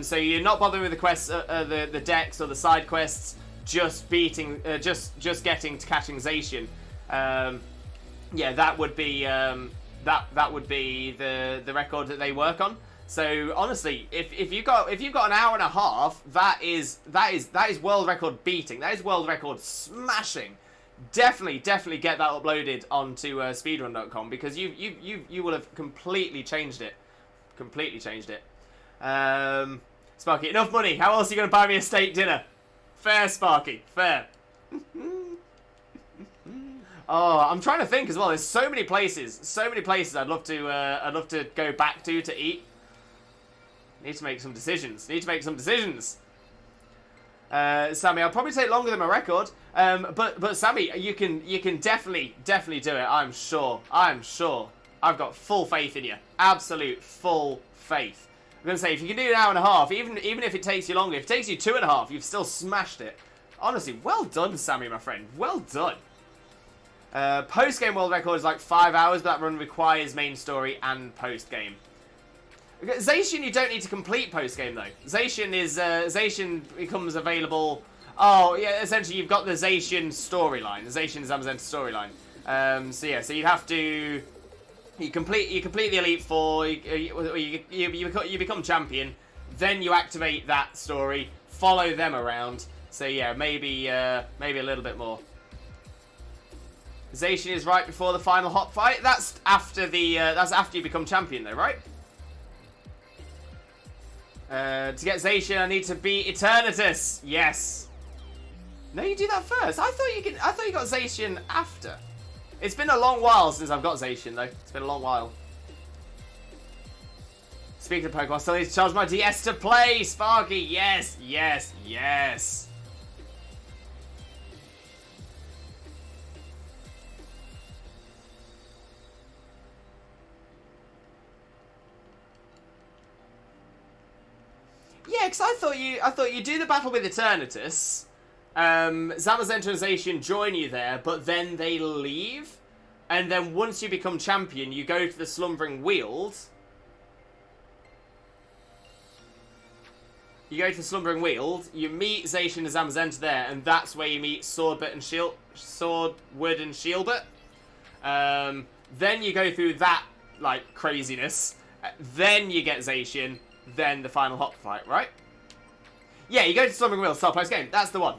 So you're not bothering with the quests, the dex or the side quests. Just beating, just getting to catching Zacian. Yeah, that would be that would be the record that they work on. So honestly, if you've got an hour and a half, that is world record beating. That is world record smashing. Definitely get that uploaded onto speedrun.com because you will have completely changed it. Sparky, enough money. How else are you going to buy me a steak dinner? Fair, Sparky. Fair. Oh, I'm trying to think as well. There's so many places I'd love to go back to eat. Need to make some decisions. Sammy, I'll probably take longer than my record. But Sammy, you can definitely do it. I'm sure. I've got full faith in you. Absolute full faith. I'm gonna say if you can do an hour and a half, even if it takes you longer, if it takes you 2.5, you've still smashed it. Honestly, well done, Sammy, my friend. Well done. Post-game world record is like 5 hours, but that run requires main story and post-game. Zacian, you don't need to complete post-game, though. Zacian becomes available... Oh, yeah, essentially, you've got the Zacian storyline. The Zacian Zamazenta storyline. So, yeah, so you'd have to... You complete the Elite Four, you become champion, then you activate that story, follow them around. So, yeah, maybe a little bit more. Zacian is right before the final hot fight. That's after you become champion, though, right? To get Zacian, I need to beat Eternatus. Yes. No, you do that first. I thought you got Zacian after. It's been a long while since I've got Zacian, though. It's been a long while. Speaking of Pokemon, I still need to charge my DS to play, Sparky. Yes. Yeah, because I thought you do the battle with Eternatus. Zamazenta and Zacian join you there, but then they leave. And then once you become champion, you go to the Slumbering Weald. You meet Zacian and Zamazenta there, and that's where you meet Swordwood and Shieldbert. Then you go through that, like, craziness. Then you get Zacian. Then the final hot fight, right? Yeah, you go to Slumbering Weald, start post game. That's the one.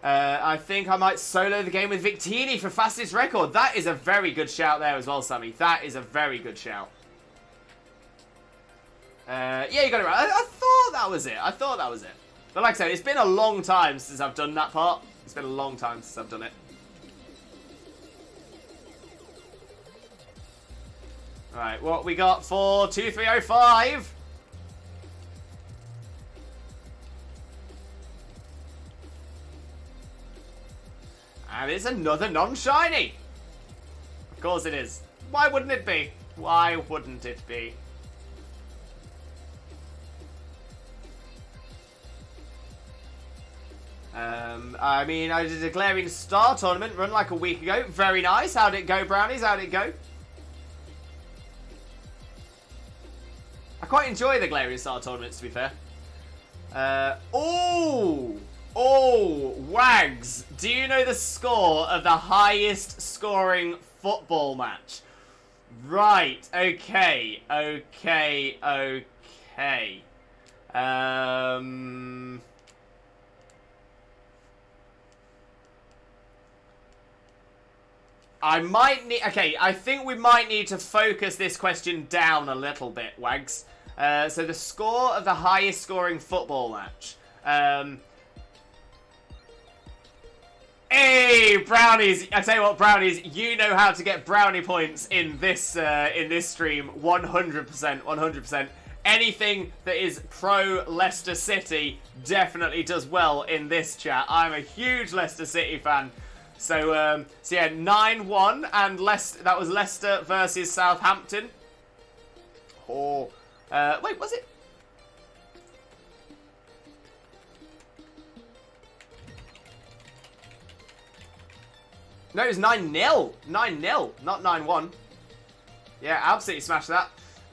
I think I might solo the game with Victini for fastest record. That is a very good shout there as well, Sammy. That is a very good shout. Yeah, you got it right. I thought that was it. But like I said, it's been a long time since I've done that part. Alright, what we got for 2305? And it's another non-shiny. Of course it is. Why wouldn't it be? I mean, I did a Glaring Star tournament run like a week ago. Very nice. How'd it go, Brownies? How'd it go? I quite enjoy the Glaring Star tournaments, to be fair. Wags, do you know the score of the highest scoring football match? Right, okay. I might need... Okay, I think we might need to focus this question down a little bit, Wags. So the score of the highest scoring football match. Hey, Brownies! I tell you what, Brownies, you know how to get brownie points in this stream. 100%, 100%. Anything that is pro Leicester City definitely does well in this chat. I'm a huge Leicester City fan. So yeah, 9-1, and that was Leicester versus Southampton. Oh, wait, was it? No, it was 9-0. 9-0, not 9-1. Yeah, absolutely smashed that.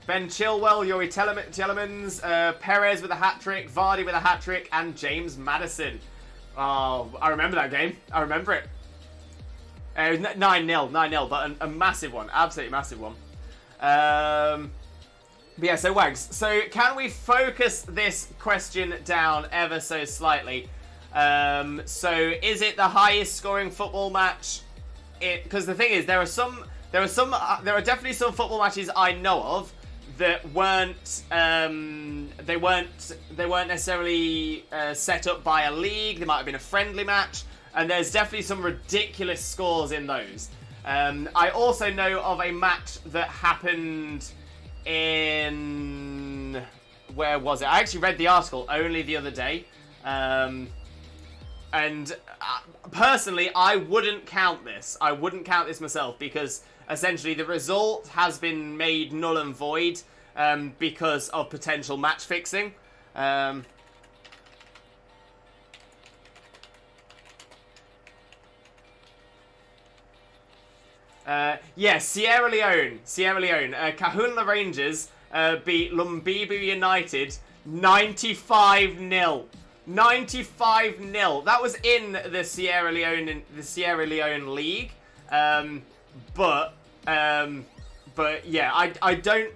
Ben Chilwell, Yuri Telemans, Perez with a hat-trick, Vardy with a hat-trick, and James Maddison. Oh, I remember that game. I remember it. It was 9-0, 9-0, but a massive one. Absolutely massive one. But yeah, so Wags. So can we focus this question down ever so slightly? So is it the highest scoring football match? Because the thing is, there are definitely some football matches I know of that weren't they weren't necessarily set up by a league. They might have been a friendly match. And there's definitely some ridiculous scores in those. I also know of a match that happened in... Where was it? I actually read the article only the other day. And personally, I wouldn't count this. I wouldn't count this myself because essentially the result has been made null and void because of potential match fixing. Yeah, Sierra Leone. Kahuna Rangers beat Lumbibu United 95-0. 95-0. That was in the Sierra Leone League. But yeah,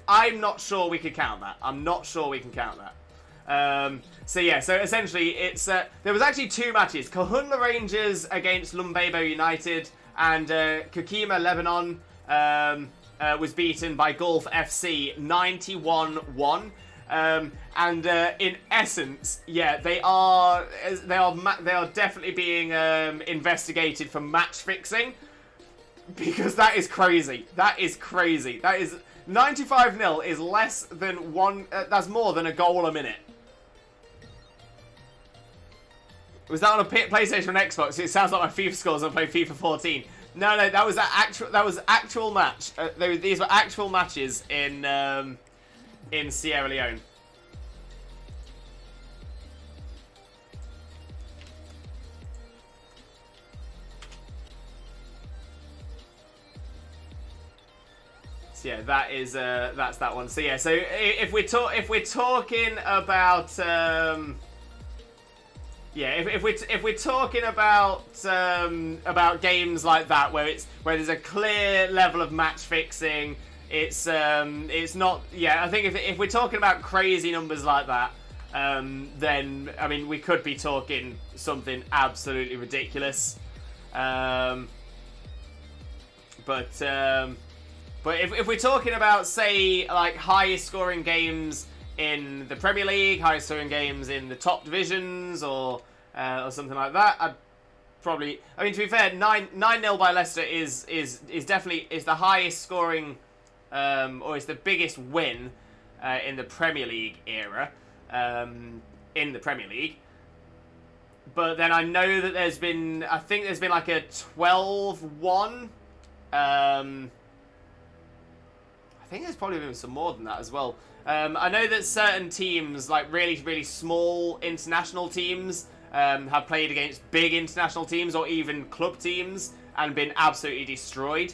I'm not sure we could count that. I'm not sure we can count that. So yeah, so essentially it's there was actually two matches. Kahuna Rangers against Lumbebo United. And Kukima Lebanon was beaten by Gulf FC 91-1. And in essence, yeah, they are definitely being investigated for match fixing because that is crazy. That is crazy. That is 95-0 is less than one. That's more than a goal a minute. Was that on a PlayStation or Xbox? It sounds like my FIFA scores when I play FIFA 14. No, that was actual match. These were actual matches in Sierra Leone. So yeah, that is that's that one. So yeah, so if we're talking about yeah, if we're talking about games like that where there's a clear level of match fixing, it's not. Yeah, I think if we're talking about crazy numbers like that, then I mean we could be talking something absolutely ridiculous. But if we're talking about, say, like highest scoring games in the Premier League, highest scoring games in the top divisions, or something like that, I'd probably. I mean, to be fair, 9-0 by Leicester is definitely the highest scoring, or is the biggest win in the Premier League era, in the Premier League. But then I know that I think there's been like a 12-1. I think there's probably been some more than that as well. I know that certain teams, like really, really small international teams, have played against big international teams or even club teams and been absolutely destroyed.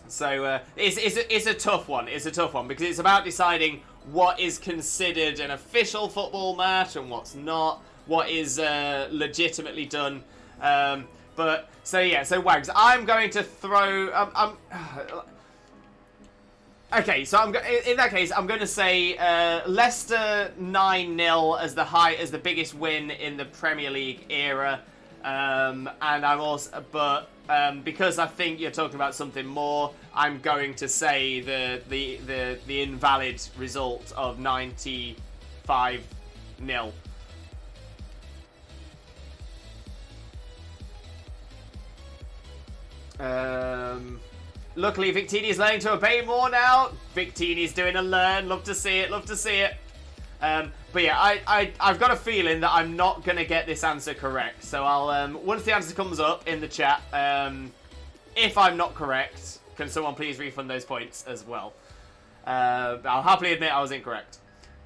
So it's a tough one. It's a tough one because it's about deciding what is considered an official football match and what's not, what is legitimately done. But so yeah, so Wags, I'm going to throw. Okay, so in that case, I'm going to say Leicester 9-0 as the biggest win in the Premier League era, and I'm also, but because I think you're talking about something more, I'm going to say the invalid result of 95-0. Luckily, Victini is learning to obey more now. Victini's doing a learn. Love to see it. Love to see it. But yeah, I've got a feeling that I'm not going to get this answer correct. So I'll, once the answer comes up in the chat, if I'm not correct, can someone please refund those points as well? I'll happily admit I was incorrect.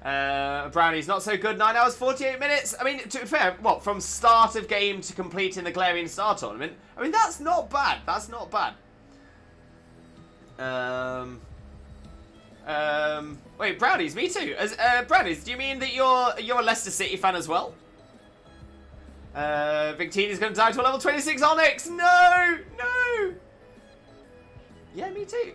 Brownie's not so good, 9 hours, 48 minutes. I mean, to be fair, what, from start of game to completing the Galarian Star Tournament? I mean, that's not bad. That's not bad. Wait, Brownies, me too. Brownies, do you mean that you're a Leicester City fan as well? Victini's going to die to a level 26 Onyx. No, no. Yeah, me too.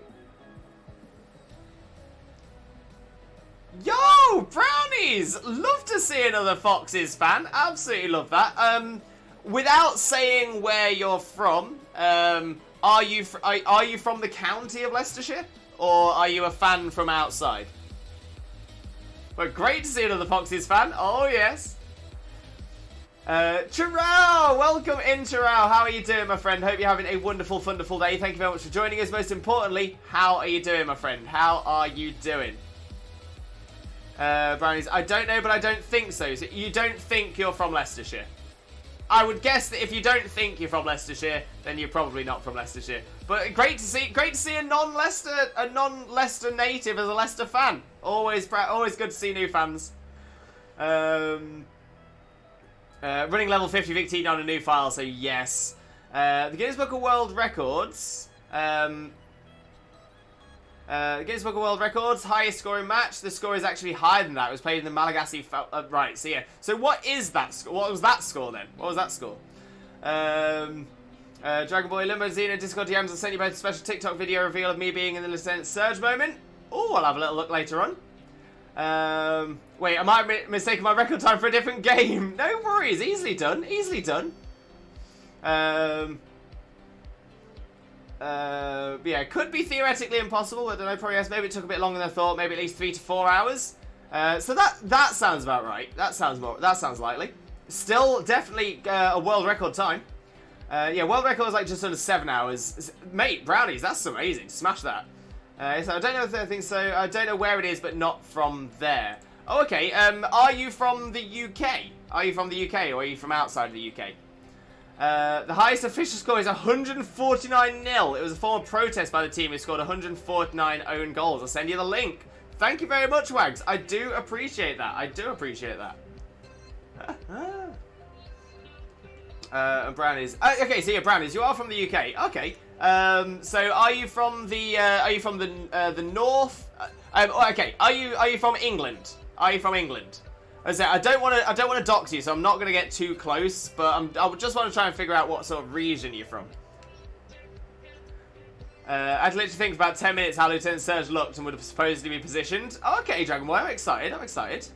Yo, Brownies! Love to see another Foxes fan. Absolutely love that. Without saying where you're from, are you from the county of Leicestershire, or are you a fan from outside? But great to see another Foxes fan. Oh yes. Chirao, welcome in, Chirao. How are you doing, my friend? Hope you're having a wonderful, wonderful day. Thank you very much for joining us. Most importantly, how are you doing, my friend? How are you doing? Brownies, I don't know, but I don't think so. So you don't think you're from Leicestershire? I would guess that if you don't think you're from Leicestershire, then you're probably not from Leicestershire. But great to see a non-Leicester native as a Leicester fan. Always good to see new fans. Running level 50 Victini on a new file, so yes. The Guinness Book of World Records. Guinness Book of World Records, highest scoring match. The score is actually higher than that. It was played in the Malagasy. Right, so yeah. So what is that score? What was that score then? What was that score? Dragon Boy, Limbo, Xena, Discord DMs, I'll send you both a special TikTok video reveal of me being in the Lieutenant Surge moment. Oh, I'll have a little look later on. Wait, I might have mistaken my record time for a different game. No worries, easily done, easily done. Yeah, could be theoretically impossible. I don't know, probably maybe it took a bit longer than I thought. Maybe at least 3 to 4 hours. So that sounds about right. That sounds likely. Still, definitely a world record time. Yeah, world record is like just under 7 hours. Mate, Brownies, that's amazing. Smash that. So I don't know if I think so. I don't know where it is, but not from there. Oh, okay. Are you from the UK? Are you from the UK, or are you from outside of the UK? The highest official score is 149-0. It was a form of protest by the team who scored 149 own goals. I'll send you the link. Thank you very much, Wags. I do appreciate that. I do appreciate that. And Brownies. Okay, so yeah, Brownies. You are from the UK. Okay. So are you from the north? Okay. Are you from England? Are you from England? As I say, I don't want to dox you, so I'm not going to get too close. But I just want to try and figure out what sort of region you're from. I had to literally think for about 10 minutes how Lieutenant Surge looked and would have supposedly be positioned. Okay, Dragon Boy, I'm excited. I'm excited.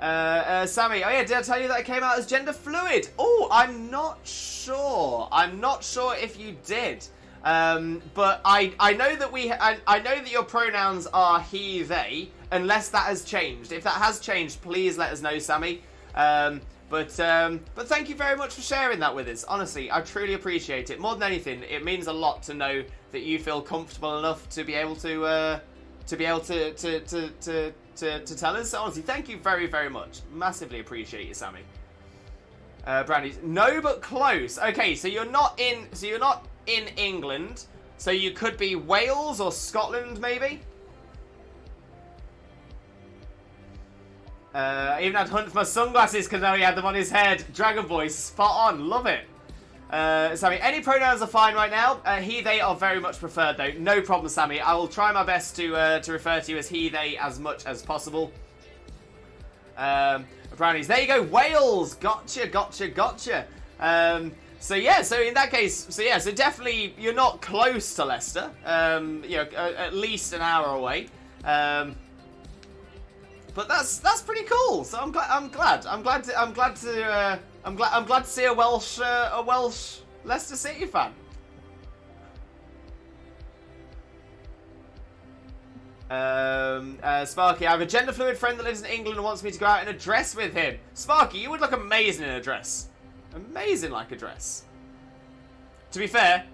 Sammy, oh yeah, did I tell you that I came out as gender fluid? Oh, I'm not sure. I'm not sure if you did. But I know that I know that your pronouns are he, they, unless that has changed. If that has changed, please let us know, Sammy. But thank you very much for sharing that with us. Honestly, I truly appreciate it. More than anything, it means a lot to know that you feel comfortable enough to be able to tell us. So honestly, thank you very, very much. Massively appreciate you, Sammy. Brandy's no, but close. Okay, so you're not in England. So you could be Wales or Scotland, maybe. I even had to hunt for my sunglasses because now he had them on his head. Dragon Boy, spot on, love it. Sammy, any pronouns are fine right now. He, they are very much preferred though. No problem, Sammy. I will try my best to refer to you as he, they as much as possible. Brownies, there you go. Wales, gotcha, gotcha, gotcha. So yeah, so in that case, so definitely you're not close to Leicester. You know, at least an hour away. But that's pretty cool. So I'm glad to see a Welsh Leicester City fan. Sparky, I have a gender fluid friend that lives in England and wants me to go out in a dress with him. Sparky, you would look amazing in a dress. Amazing like a dress. To be fair,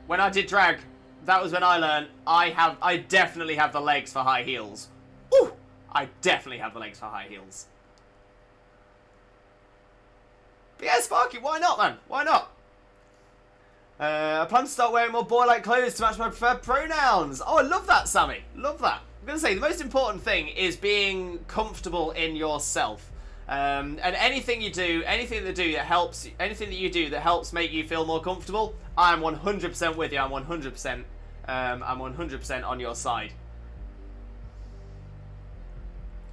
when I did drag, that was when I learned I definitely have the legs for high heels. Ooh! I definitely have the legs for high heels. But yeah, Sparky, why not, man? Why not? I plan to start wearing more boy-like clothes to match my preferred pronouns. Oh, I love that, Sammy. Love that. I'm going to say, the most important thing is being comfortable in yourself. And anything you do, anything that you do that helps make you feel more comfortable, I'm 100% with you. I'm 100% on your side.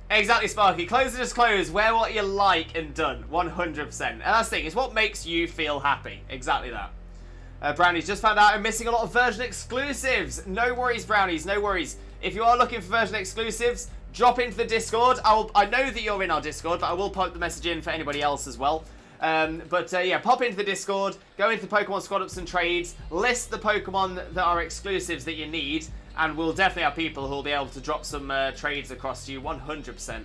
Exactly, Sparky. Clothes are just clothes. Wear what you like and done. 100%. And that's the thing. It's what makes you feel happy. Exactly that. Brownies, just found out I'm missing a lot of version exclusives. No worries, Brownies. No worries. If you are looking for version exclusives, drop into the Discord. I know that you're in our Discord, but I will pop the message in for anybody else as well. Yeah, pop into the Discord, go into Pokemon Squad Ups and Trades, list the Pokemon that are exclusives that you need, and we'll definitely have people who will be able to drop some trades across to you 100%.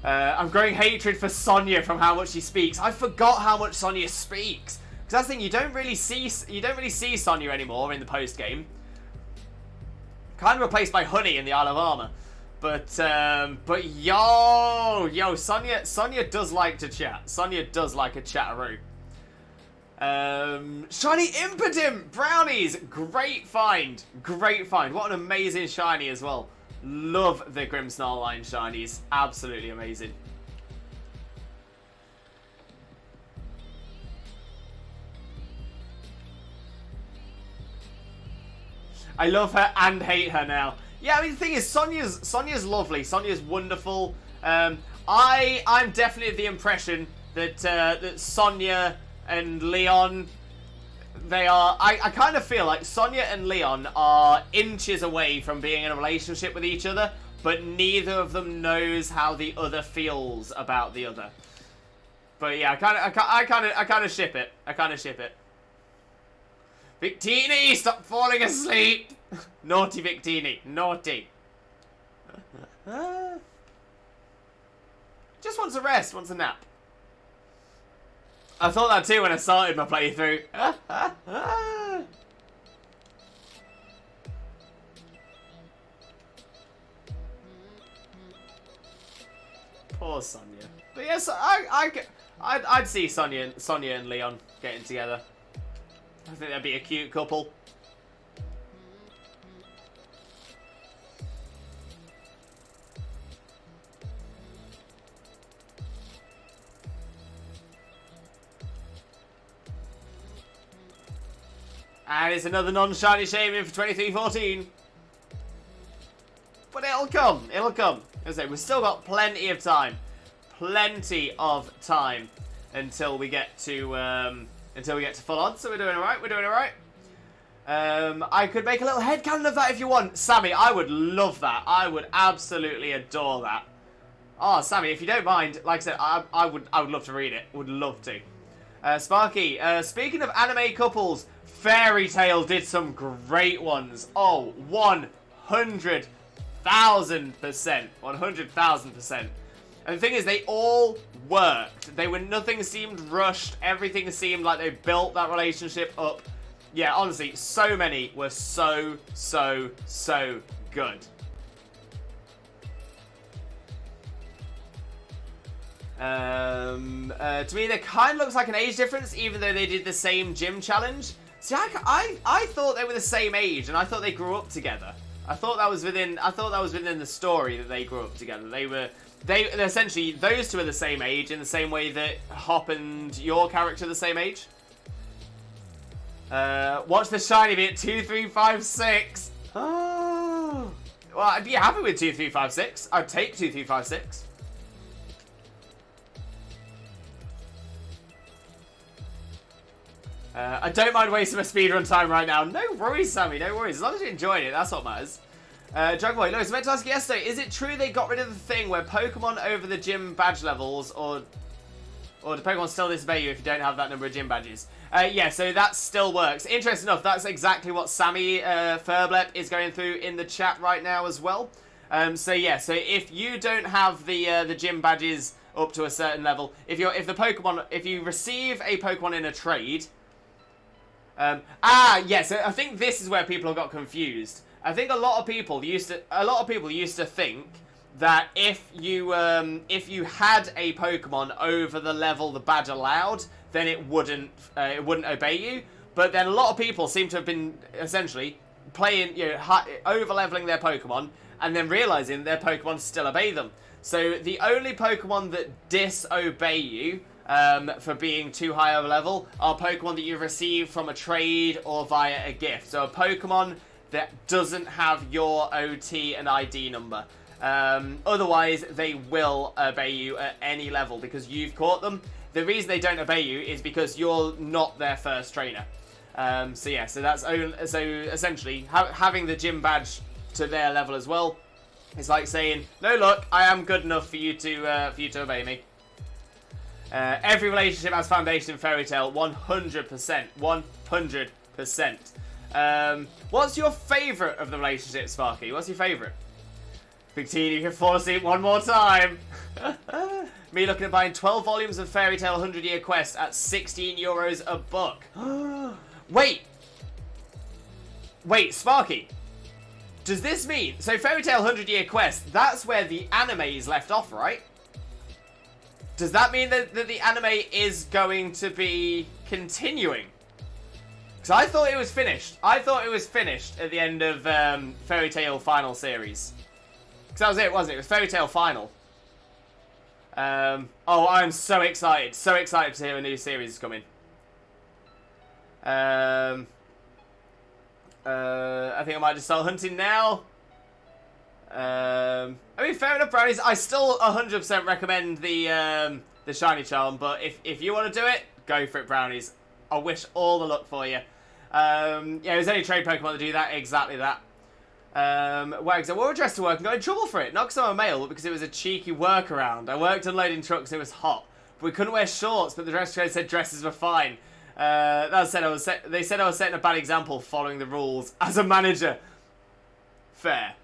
I'm growing hatred for Sonya from how much she speaks. I forgot how much Sonya speaks. Because that's the thing, you don't really see Sonya anymore in the post game. Kind of replaced by Honey in the Isle of Armor. But yo, Sonya does like to chat. Sonya does like a chatteroo. Shiny Impidimp! Brownies! Great find. Great find. What an amazing shiny as well. Love the Grimmsnarl line shinies. Absolutely amazing. I love her and hate her now. Yeah, I mean, the thing is, Sonya's lovely. Sonya's wonderful. I'm definitely of the impression that that Sonya and Leon, they are. I kind of feel like Sonya and Leon are inches away from being in a relationship with each other, but neither of them knows how the other feels about the other. But yeah, I kind of ship it. I kind of ship it. Victini, stop falling asleep! Naughty Victini, naughty. Just wants a rest, wants a nap. I thought that too when I started my playthrough. Poor Sonya. But yes, I'd see Sonya and Leon getting together. I think that'd be a cute couple. And it's another non-shiny Shaymin for 2314. But it'll come. It'll come. As I say, we've still got plenty of time. Plenty of time until we get to full on. So we're doing alright. We're doing alright. I could make a little headcanon of that if you want. Sammy, I would love that. I would absolutely adore that. Oh, Sammy, if you don't mind, like I said, I would love to read it. Would love to. Sparky, speaking of anime couples, Fairy Tail did some great ones. Oh, 100,000%. 100,000%. And the thing is, they all worked. Nothing seemed rushed. Everything seemed like they built that relationship up. Yeah, honestly, so many were so good. To me, there kind of looks like an age difference, even though they did the same gym challenge. See, I thought they were the same age, and I thought they grew up together. I thought that was within the story that they grew up together. They essentially, those two are the same age in the same way that Hop and your character are the same age. Watch the shiny be at 2356. Oh. Well, I'd be happy with 2356. I'd take 2356. I don't mind wasting my speedrun time right now. No worries, Sammy, no worries. As long as you enjoyed it, that's what matters. Dragon Boy, look, I was meant to ask you yesterday, is it true they got rid of the thing where Pokemon over the gym badge levels or Or do Pokemon still disobey you if you don't have that number of gym badges? Yeah, so that still works. Interesting enough, that's exactly what Sammy Furblep is going through in the chat right now as well. So yeah, so if you don't have the gym badges up to a certain level, if you receive a Pokemon in a trade, yes, so I think this is where people have got confused. I think a lot of people used to think that if you had a Pokemon over the level the badge allowed, then it wouldn't obey you. But then a lot of people seem to have been essentially playing, over leveling their Pokemon and then realizing their Pokemon still obey them. So the only Pokemon that disobey you for being too high of a level are Pokemon that you receive from a trade or via a gift. So a Pokemon that doesn't have your OT and ID number. Otherwise, they will obey you at any level because you've caught them. The reason they don't obey you is because you're not their first trainer. So yeah, so essentially having the gym badge to their level as well. It's like saying, no, look, I am good enough for you to obey me. Every relationship has foundation in Fairy Tail, 100%, 100%. What's your favourite of the relationships, Sparky? What's your favourite? Big T, you can fall asleep one more time. Me looking at buying 12 volumes of Fairy Tail 100 Year Quest at €16 a book. Wait, Sparky. Does this mean... So Fairy Tail 100 Year Quest, that's where the anime is left off, right? Does that mean that the anime is going to be continuing? Because I thought it was finished. I thought it was finished at the end of Fairy Tail Final Series. Because that was it, wasn't it? It was Fairy Tail Final. Oh, I'm so excited. So excited to hear a new series is coming. I think I might just start hunting now. I mean, fair enough, Brownies. I still 100% recommend the Shiny Charm, but if you want to do it, go for it, Brownies. I wish all the luck for you. Yeah, there's any trade Pokemon to do that, exactly that. Wags, I wore a dress to work and got in trouble for it. Not because I'm a male, but because it was a cheeky workaround. I worked unloading trucks, it was hot. But we couldn't wear shorts, but the dress code said dresses were fine. They said I was setting a bad example following the rules as a manager. Fair.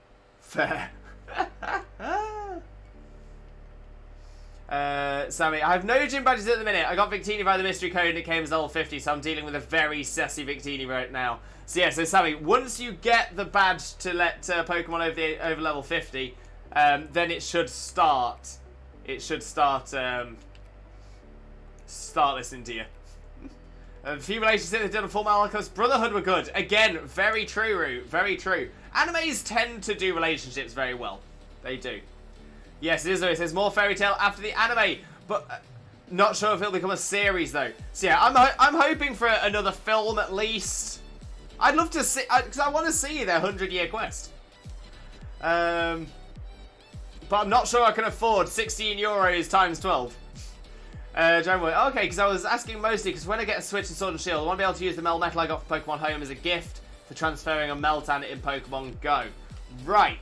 Sammy, I have no gym badges at the minute. I got Victini via the mystery code and it came as level 50, so I'm dealing with a very sassy Victini right now. So yeah, so Sammy, once you get the badge to let Pokemon over level 50, then it should start. It should start listening to you. A few relationships they've done a full Malachos Brotherhood were good. Again, very true, Roo. Very true. Animes tend to do relationships very well. They do. Yes, it is. It says more Fairy Tail after the anime, but not sure if it'll become a series though. So yeah, I'm hoping for another film at least. I'd love to see, because I want to see their 100-year quest. But I'm not sure I can afford €16 times 12. Okay, because I was asking mostly because when I get a Switch and Sword and Shield, I want to be able to use the Melmetal I got for Pokemon Home as a gift for transferring a Meltan in Pokemon Go. Right.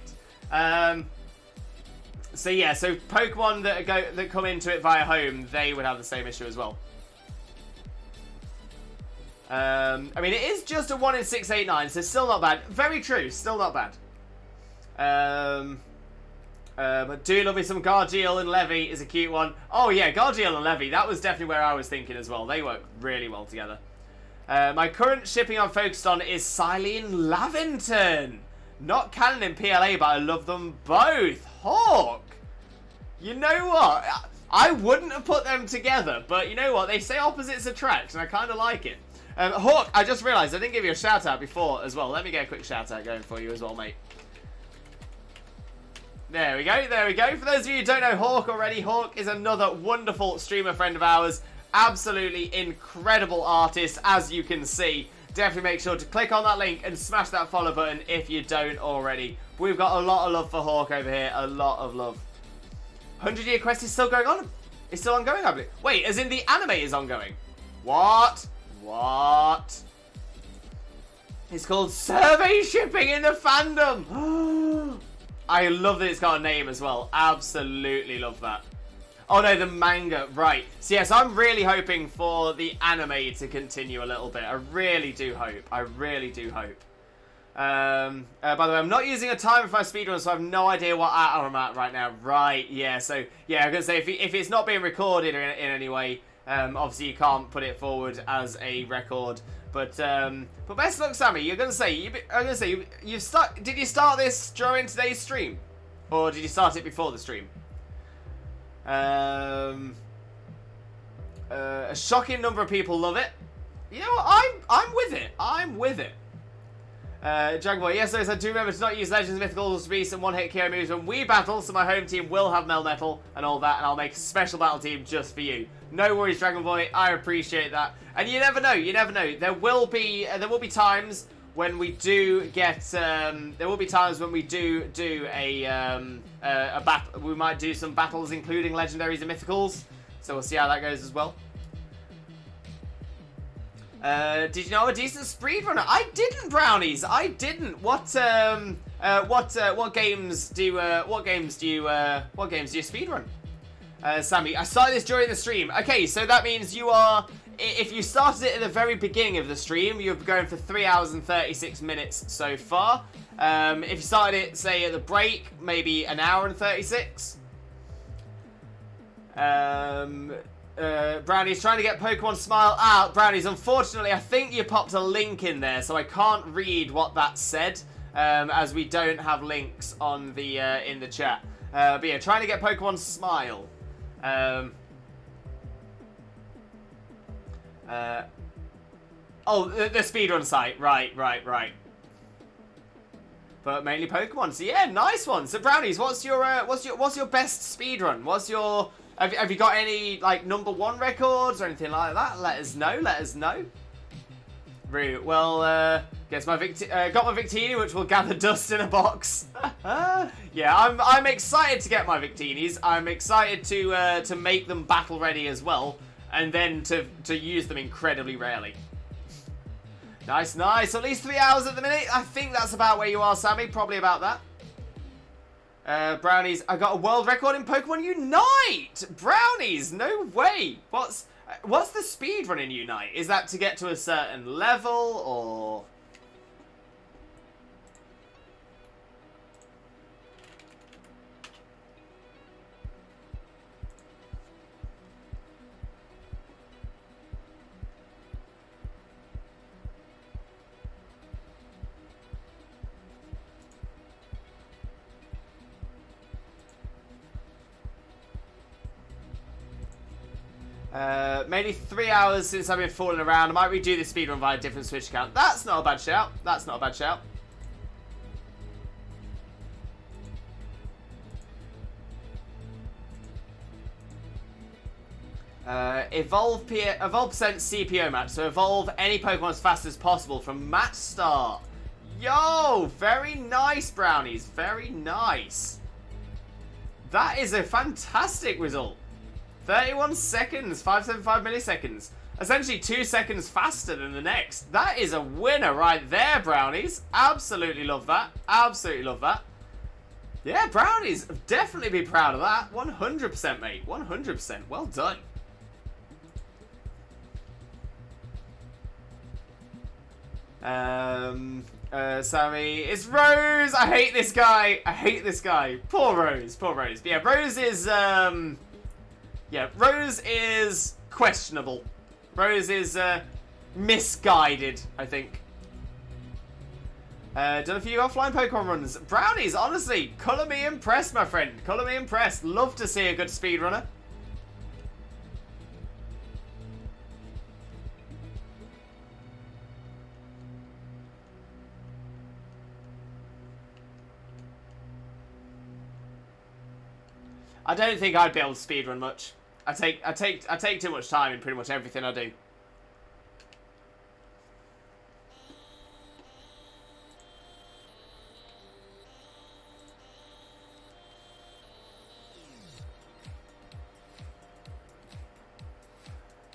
So yeah, so Pokemon that come into it via Home, they would have the same issue as well. I mean, it is just a 1 in 689, so still not bad. Very true, still not bad. But do love me some Gargiel and Levy is a cute one. Oh yeah, Gargiel and Levy, that was definitely where I was thinking as well. They work really well together. My current shipping I'm focused on is Silene Lavington. Not canon in PLA, but I love them both. Hawk! You know what? I wouldn't have put them together, but you know what? They say opposites attract, and I kind of like it. Hawk, I just realised I didn't give you a shout out before as well. Let me get a quick shout out going for you as well, mate. There we go, there we go. For those of you who don't know Hawk already, Hawk is another wonderful streamer friend of ours. Absolutely incredible artist, as you can see. Definitely make sure to click on that link and smash that follow button if you don't already. We've got a lot of love for Hawk over here, a lot of love. 100-year quest is still going on? It's still ongoing, I believe. Wait, as in the anime is ongoing? What? What? It's called Survey Shipping in the Fandom. I love that it's got a name as well. Absolutely love that. Oh no, the manga, right. So yes, I'm really hoping for the anime to continue a little bit. I really do hope. I really do hope. By the way, I'm not using a timer for my speedrun, so I have no idea what hour I'm at right now. Right, yeah, so, yeah, I'm going to say, if it's not being recorded in any way, obviously you can't put it forward as a record. But best luck, Sammy. You're going to say, did you start this during today's stream? Or did you start it before the stream? A shocking number of people love it. You know what? I'm with it. I'm with it. Dragon Ball, yes, I do remember to not use Legends, Mythicals, Beasts, and one-hit KO moves when we battle, so my home team will have Melmetal and all that, and I'll make a special battle team just for you. No worries, Dragon Boy, I appreciate that. And you never know, you never know. There will be times when we do get, there will be times when we do a battle. We might do some battles including Legendaries and Mythicals, so we'll see how that goes as well. Did you know I'm a decent speedrunner? I didn't, Brownies. I didn't. What games do you speedrun? Sammy, I started this during the stream. Okay, so that means you are. If you started it at the very beginning of the stream, you're going for 3 hours and 36 minutes so far. If you started it, say at the break, maybe an hour and 36. Brownie's trying to get Pokemon Smile out. Brownie's, unfortunately, I think you popped a link in there, so I can't read what that said, as we don't have links on the in the chat. But yeah, trying to get Pokemon Smile. Oh, the speedrun site. Right. But mainly Pokemon. So yeah, nice one. So Brownies, what's your best speedrun? What's your Have you got any, like, #1 records or anything like that? Let us know, Right, well, got my Victini, which will gather dust in a box. Yeah, I'm excited to get my Victinis. I'm excited to make them battle ready as well, and then to use them incredibly rarely. Nice. At least 3 hours at the minute. I think that's about where you are, Sammy. Probably about that. Brownies, I got a world record in Pokemon Unite! Brownies, no way! What's the speedrun in Unite? Is that to get to a certain level, or...? Maybe 3 hours since I've been fooling around. I might redo the speedrun via a different Switch account. That's not a bad shout. Evolve percent CPO match. So evolve any Pokemon as fast as possible from match start. Yo, very nice, Brownies. Very nice. That is a fantastic result. 31 seconds, 575 milliseconds. Essentially 2 seconds faster than the next. That is a winner right there, Brownies. Absolutely love that. Yeah, Brownies, definitely be proud of that. 100%, mate. 100%. Well done. Sammy, it's Rose. I hate this guy. Poor Rose. But yeah, Rose is, yeah, Rose is questionable. Rose is misguided, I think. Done a few offline Pokemon runs. Brownies, honestly, colour me impressed, my friend. Colour me impressed. Love to see a good speedrunner. I don't think I'd be able to speedrun much. I take too much time in pretty much everything I do.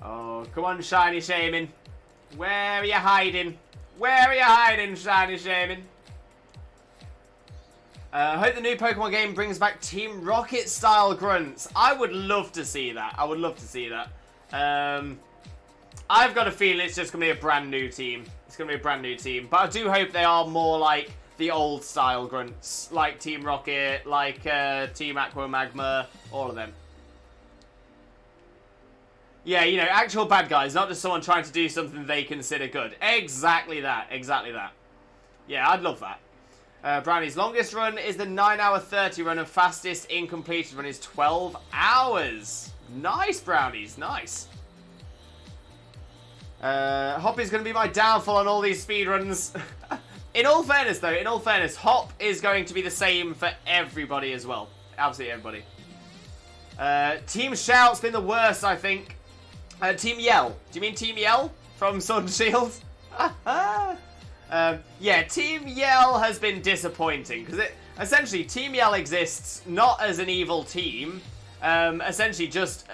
Oh, come on, Shiny Shaymin. Where are you hiding? Shiny Shaymin? Hope the new Pokemon game brings back Team Rocket style grunts. I would love to see that. I would love to see that. I've got a feeling it's just going to be a brand new team. It's going to be a brand new team. But I do hope they are more like the old style grunts. Like Team Rocket, like Team Aqua Magma, all of them. Yeah, you know, actual bad guys, not just someone trying to do something they consider good. Exactly that. Exactly that. Yeah, I'd love that. Brownie's longest run is the 9-hour 30 run, and fastest incompleted run is 12 hours. Nice, Brownies. Nice. Hop is going to be my downfall on all these speed runs. In all fairness, though, in all fairness, Hop is going to be the same for everybody as well. Absolutely everybody. Team Shout's been the worst, I think. Team Yell. Do you mean Team Yell from Sword and Shield? Yeah, Team Yell has been disappointing because essentially Team Yell exists not as an evil team, essentially just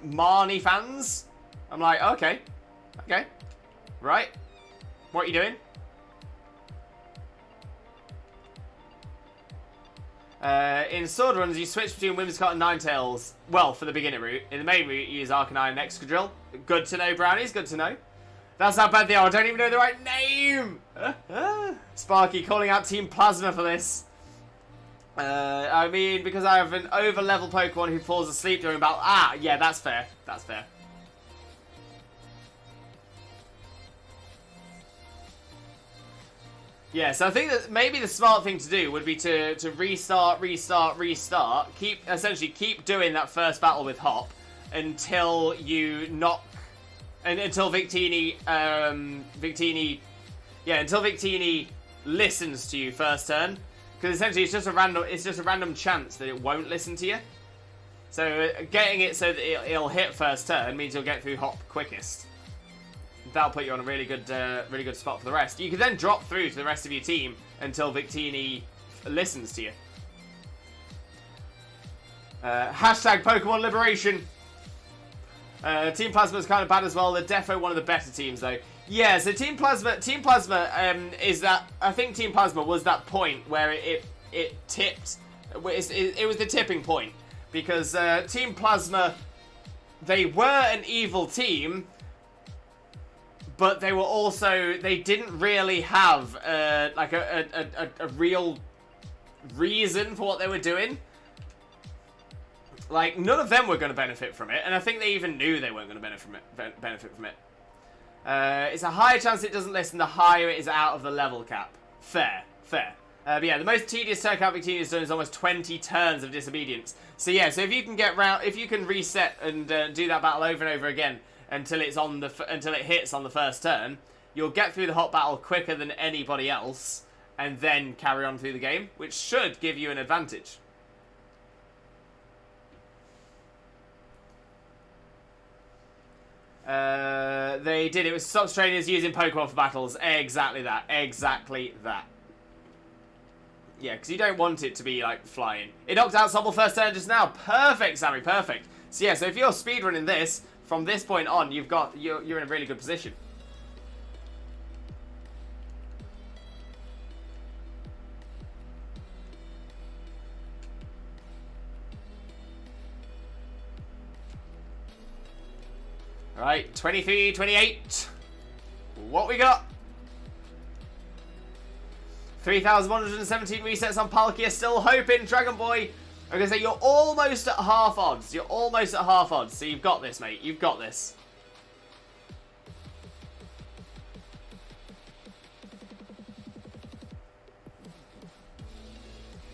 Marnie fans. I'm like, okay, right, what are you doing? In Sword Runs, you switch between Whimsicott and Ninetales. Well, for the beginner route. In the main route, you use Arcanine and Excadrill. Good to know, Brownies. Good to know. That's how bad they are. I don't even know the right name. Sparky calling out Team Plasma for this. I mean, because I have an over-level Pokemon who falls asleep during battle. Ah, yeah, that's fair. That's fair. Yeah, so I think that maybe the smart thing to do would be to restart. Essentially keep doing that first battle with Hop until you knock, and until Victini, until Victini listens to you first turn, because essentially it's just a random chance that it won't listen to you. So getting it so that it'll hit first turn means you'll get through Hop quickest. That'll put you on a really good spot for the rest. You can then drop through to the rest of your team until Victini listens to you. Hashtag Pokemon Liberation. Team Plasma is kind of bad as well. They're defo one of the better teams though. Yeah, so Team Plasma is that, I think Team Plasma was that point where it tipped. It was the tipping point because Team Plasma, they were an evil team. But they were also, they didn't really have like a real reason for what they were doing. Like, none of them were going to benefit from it, and I think they even knew they weren't going to benefit from it. It's a higher chance it doesn't listen, the higher it is out of the level cap. Fair. But yeah, the most tedious turn count Victini has done is almost 20 turns of disobedience. So yeah, so if you can if you can reset and do that battle over and over again, until it hits on the first turn, you'll get through the hot battle quicker than anybody else, and then carry on through the game, which should give you an advantage. They did it with stops trainers using Pokemon for battles. Exactly that. Yeah, because you don't want it to be like flying. It knocked out Sobble first turn just now. Perfect, Sammy. Perfect. So yeah, so if you're speedrunning this, from this point on, you're in a really good position. All right, 23, 28. What we got? 3,117 resets on Palkia. Still hoping, Dragon Boy. I'm going to say you're almost at half odds. So you've got this, mate. You've got this.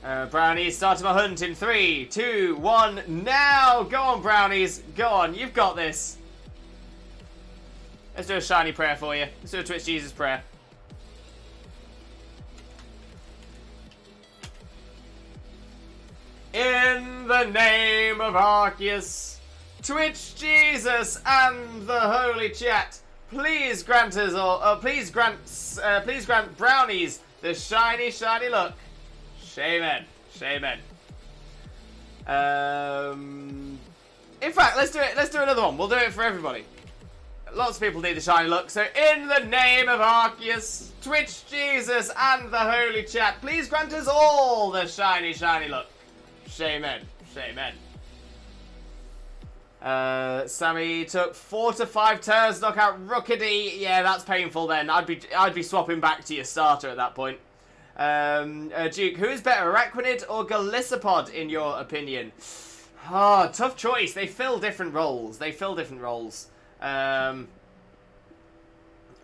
Brownies starting my hunt in 3, 2, 1, now! Go on, Brownies. Go on. You've got this. Let's do a shiny prayer for you. Let's do a Twitch Jesus prayer. In the name of Arceus, Twitch Jesus, and the Holy Chat, please grant us all. Please grant Brownies the shiny look. Shaymin. In fact, let's do it. Let's do another one. We'll do it for everybody. lots of people need the shiny look. So in the name of Arceus, Twitch Jesus, and the holy chat, please grant us all the shiny look. Shaymin. Sammy took 4 to 5 turns, knock out Rookity. Yeah, that's painful then. I'd be swapping back to your starter at that point. Duke, who is better, Araquanid or Golisopod in your opinion? Oh, tough choice. They fill different roles.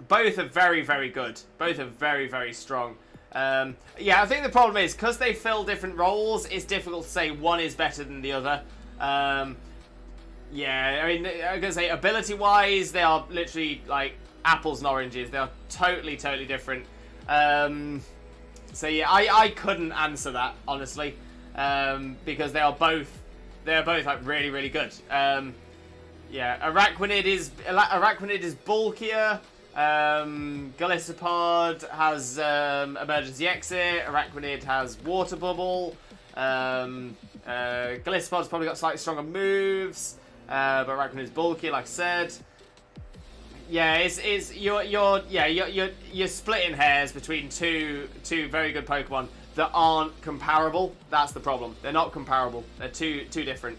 Both are very, very good. Both are very, very strong. Yeah, I think the problem is, because they fill different roles, it's difficult to say one is better than the other. Yeah, I mean, I'm going to say, ability-wise, they are literally, like, apples and oranges. They are totally, totally different. So, yeah, I couldn't answer that, honestly, because they are both, like, really, really good. Yeah, Araquanid is bulkier. Golisopod has emergency exit. Araquanid has water bubble. Golisopod's probably got slightly stronger moves, but Araquanid's bulkier, like I said. Yeah, you're splitting hairs between two very good Pokemon that aren't comparable. That's the problem. They're not comparable. They're too different.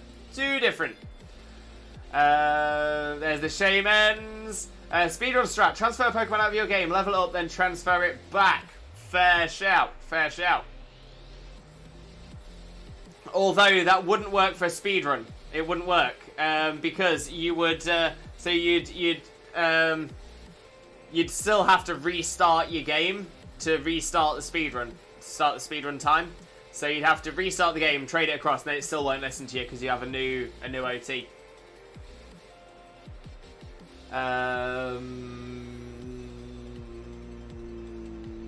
There's the Shaymins. Speedrun strat. Transfer a Pokemon out of your game, level up, then transfer it back. Fair shout. Although that wouldn't work for a speedrun. It wouldn't work. Because you would you'd still have to restart your game to restart the speedrun time. So you'd have to restart the game, trade it across, and then it still won't listen to you because you have a new OT.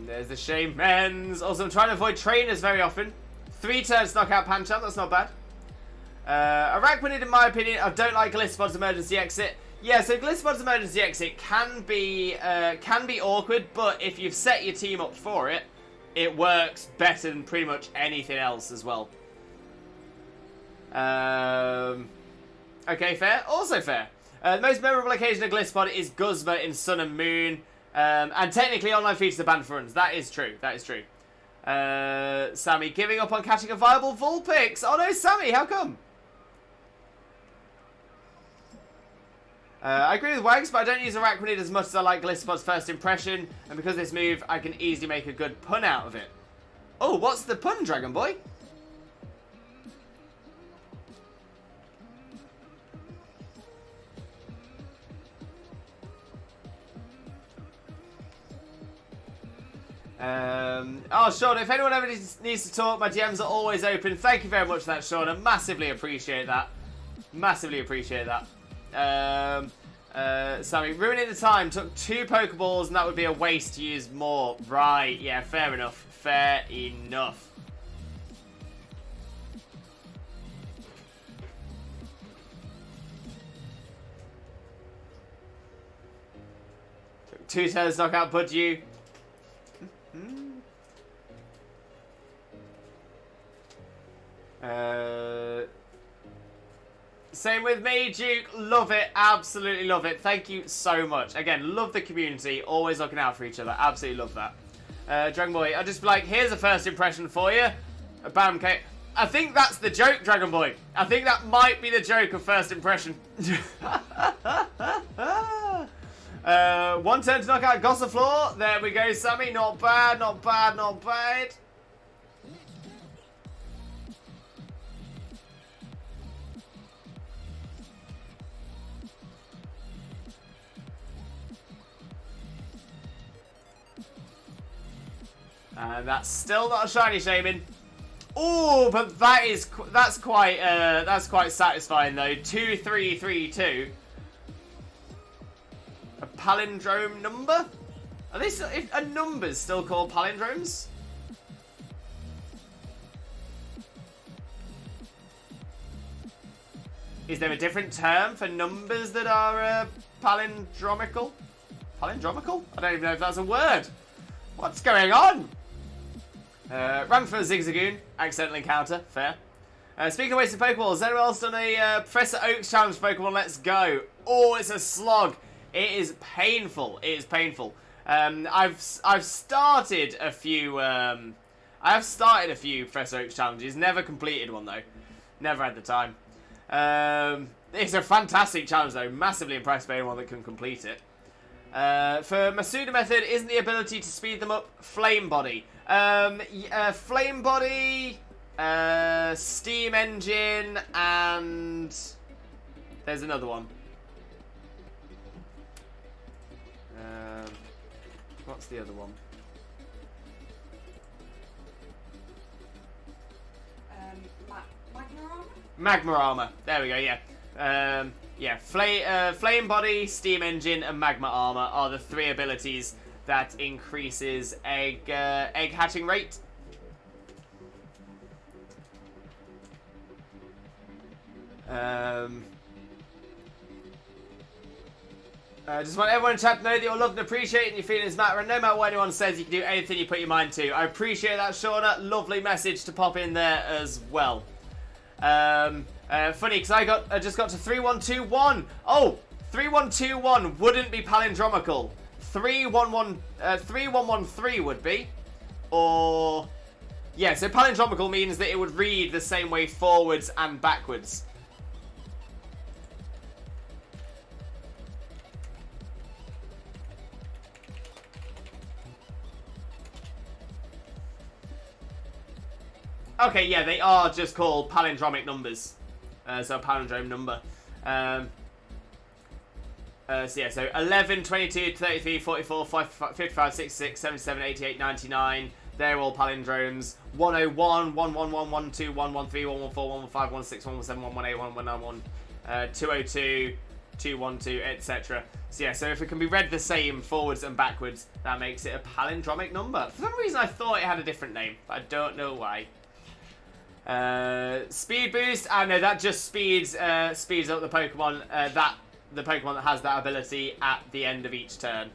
There's the Shaymins. Also, I'm trying to avoid trainers very often. 3 turns knockout Pancham, that's not bad. Araquanid, in my opinion, I don't like Golisopod's emergency exit. Yeah, so Golisopod's emergency exit can be awkward, but if you've set your team up for it, it works better than pretty much anything else as well. Okay, fair. Also fair. The most memorable occasion of Golisopod is Guzma in Sun and Moon. And technically online features are banned for runs. That is true. Sammy giving up on catching a viable Vulpix. Oh no, Sammy, how come? I agree with Wags, but I don't use Araquanid as much as I like Golisopod's first impression. And because of this move, I can easily make a good pun out of it. Oh, what's the pun, Dragon Boy? Oh, Sean, if anyone ever needs to talk, my DMs are always open. Thank you very much for that, Sean. I massively appreciate that. Sammy, ruining the time. Took 2 Pokeballs, and that would be a waste to use more. Right, yeah, fair enough. Took 2 turns knockout Budyu. Same with me, Duke. Love it. Absolutely love it. Thank you so much. Again, love the community. Always looking out for each other. Absolutely love that. Dragon Boy, I'll just be like, here's a first impression for you. Bam, okay. I think that's the joke, Dragon Boy. I think that might be the joke of first impression. 1 turn to knock out Gossiflor. There we go, Sammy. Not bad. And that's still not a shiny Shaymin. Oh, but that's quite satisfying though. 2-3-3-2. A palindrome number? Are they still, are numbers still called palindromes? Is there a different term for numbers that are palindromical? Palindromical? I don't even know if that's a word. What's going on? Ran for a Zigzagoon. Accidental encounter. Fair. Speaking of wasted Pokeballs, has anyone else done a Professor Oak's challenge Pokemon? Let's go. Oh, it's a slog. It is painful. It is painful. I've started a few. I have started a few Professor Oaks challenges. Never completed one though. Never had the time. It's a fantastic challenge though. Massively impressed by anyone that can complete it. For Masuda method, isn't the ability to speed them up flame body? Flame body, steam engine, and there's another one. What's the other one? Magma armor? Magma armor. There we go, yeah. Yeah, flame body, steam engine, and magma armor are the 3 abilities that increases egg hatching rate. Just want everyone in chat to know that you're loved and appreciated and your feelings matter, and no matter what anyone says, you can do anything you put your mind to. I appreciate that, Shauna. Lovely message to pop in there as well. Funny, because I just got to 3121. Oh, 3121 wouldn't be palindromical. 3113 would be. Or... yeah, so palindromical means that it would read the same way forwards and backwards. Okay, yeah, they are just called palindromic numbers. So palindrome number. So yeah, so 11, 22, 33, 44, 55, 66, 77, 88, 99. They're all palindromes. 101, 111, 112, 113, 114, 115, 116, 117, 118, 111, 202, 212, etc. So yeah, so if it can be read the same forwards and backwards, that makes it a palindromic number. For some reason I thought it had a different name, but I don't know why. Speed boost. I know that just speeds up the Pokemon. The Pokemon that has that ability at the end of each turn.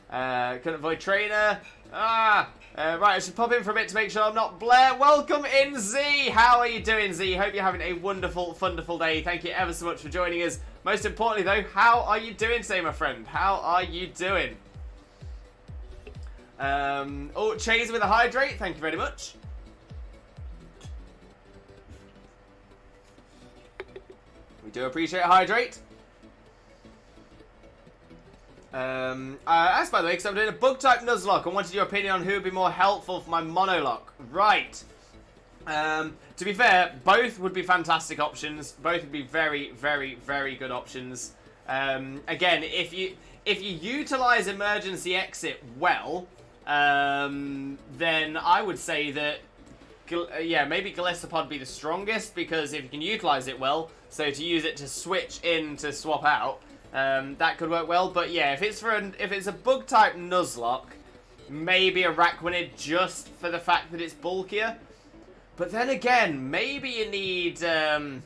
Couldn't avoid trainer. Right, I should pop in for a bit to make sure I'm not Blair. Welcome in, Z. How are you doing, Z? Hope you're having a wonderful, wonderful day. Thank you ever so much for joining us. Most importantly, though, how are you doing today, my friend? How are you doing? Oh, Chase with a hydrate. Thank you very much. We do appreciate a hydrate. I asked, by the way, because I'm doing a bug-type Nuzlocke and wanted your opinion on who would be more helpful for my Monolock. Right. To be fair, both would be fantastic options. Both would be very, very, very good options. Again, if you utilize emergency exit well, then I would say that, yeah, maybe Galistopod be the strongest, because if you can utilize it well, so to use it to switch in to swap out, that could work well. But yeah, if it's a bug type Nuzlocke, maybe a Raquinid just for the fact that it's bulkier. But then again, maybe you need the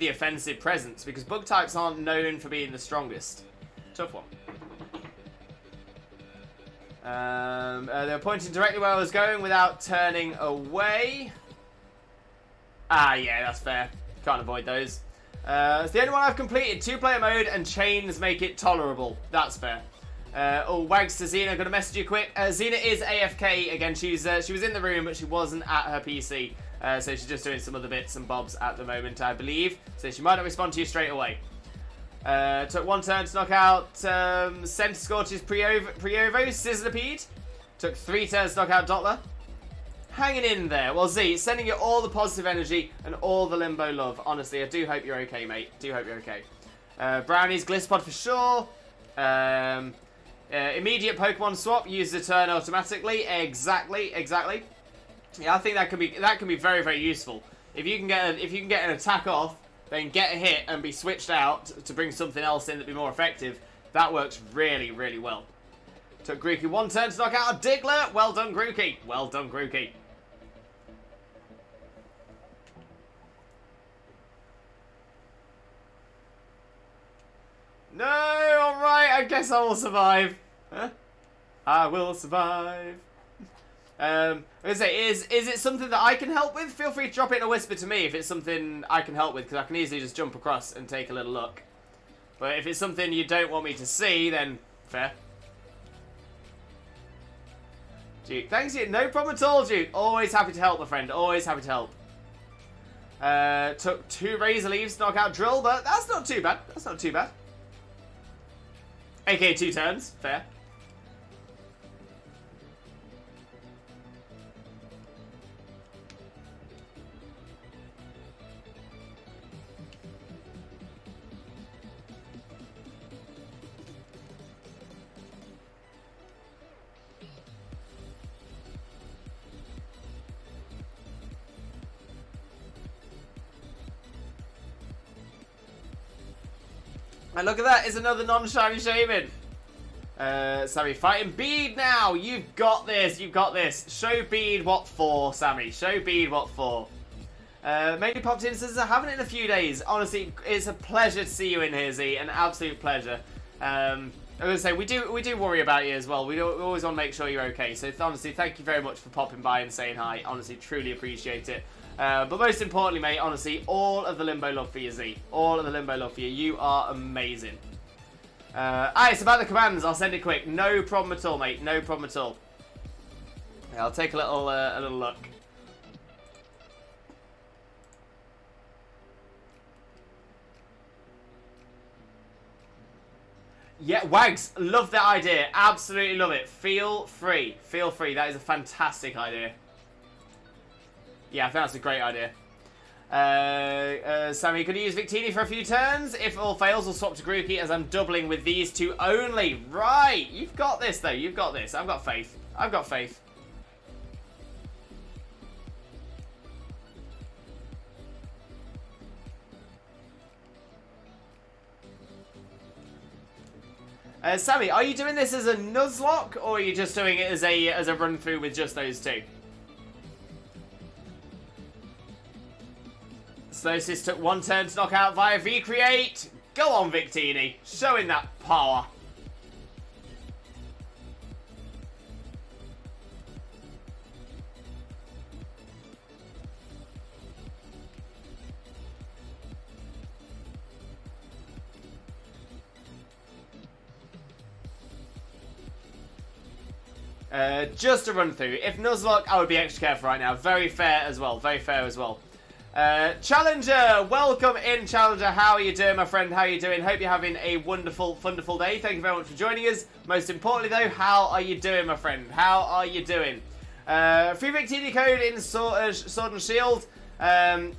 offensive presence, because bug types aren't known for being the strongest. Tough one. They were pointing directly where I was going without turning away. Ah, yeah, that's fair. Can't avoid those. It's the only one I've completed. 2-player mode and chains make it tolerable. That's fair. Oh, Wags to Xena, gonna message you quick. Xena is AFK again. She was in the room, but she wasn't at her PC. So she's just doing some other bits and bobs at the moment, I believe. So she might not respond to you straight away. Took 1 turn to knock out Centiscorch's Priovo, Sizzlipede. Took 3 turns to knock out Dottler. Hanging in there. Well, Z, sending you all the positive energy and all the limbo love. Honestly, I do hope you're okay, mate. Do hope you're okay. Brownies, Glistopod for sure. Immediate Pokemon swap, use the turn automatically. Exactly. Yeah, I think that can be very, very useful. If you can get an attack off, then get a hit and be switched out to bring something else in that'd be more effective. That works really, really well. Took Grookey 1 turn to knock out a Diglett. Well done, Grookey. Well done, Grookey. No, alright, I guess I will survive. Huh? I will survive. I was gonna say, is it something that I can help with? Feel free to drop it in a whisper to me if it's something I can help with, because I can easily just jump across and take a little look. But if it's something you don't want me to see, then fair. Duke, thanks you. No problem at all, Duke. Always happy to help, my friend. Always happy to help. Took 2 razor leaves to knock out Drill, but that's not too bad. That's not too bad. AKA 2 turns. Fair. And look at that, it's another non-shiny Shaymin. Sammy, fighting Bede now. You've got this, you've got this. Show Bede what for, Sammy. Show Bede what for. Mainly popped in, says I haven't in a few days. Honestly, it's a pleasure to see you in here, Z. An absolute pleasure. I was gonna say we do worry about you as well. We always want to make sure you're okay. So honestly, thank you very much for popping by and saying hi. Honestly, truly appreciate it. But most importantly, mate, honestly, all of the Limbo love for you, Z. All of the Limbo love for you. You are amazing. It's about the commands. I'll send it quick. No problem at all, mate. No problem at all. Yeah, I'll take a little look. Yeah, Wags, love that idea. Absolutely love it. Feel free. Feel free. That is a fantastic idea. Yeah, I think that's a great idea. Sammy, could you use Victini for a few turns? If all fails, we'll swap to Grookey as I'm doubling with these 2 only. Right, you've got this though. You've got this. I've got faith. I've got faith. Sammy, are you doing this as a Nuzlocke or are you just doing it as a run through with just those 2? Slosis took 1 turn to knock out via V-Create. Go on, Victini. Showing that power. Just a run through. If Nuzlocke, I would be extra careful right now. Very fair as well. Very fair as well. Challenger, welcome in, Challenger. How are you doing, my friend? How are you doing? Hope you're having a wonderful, wonderful day. Thank you very much for joining us. Most importantly, though, how are you doing, my friend? How are you doing? Free Victini code in Sword and Shield. Here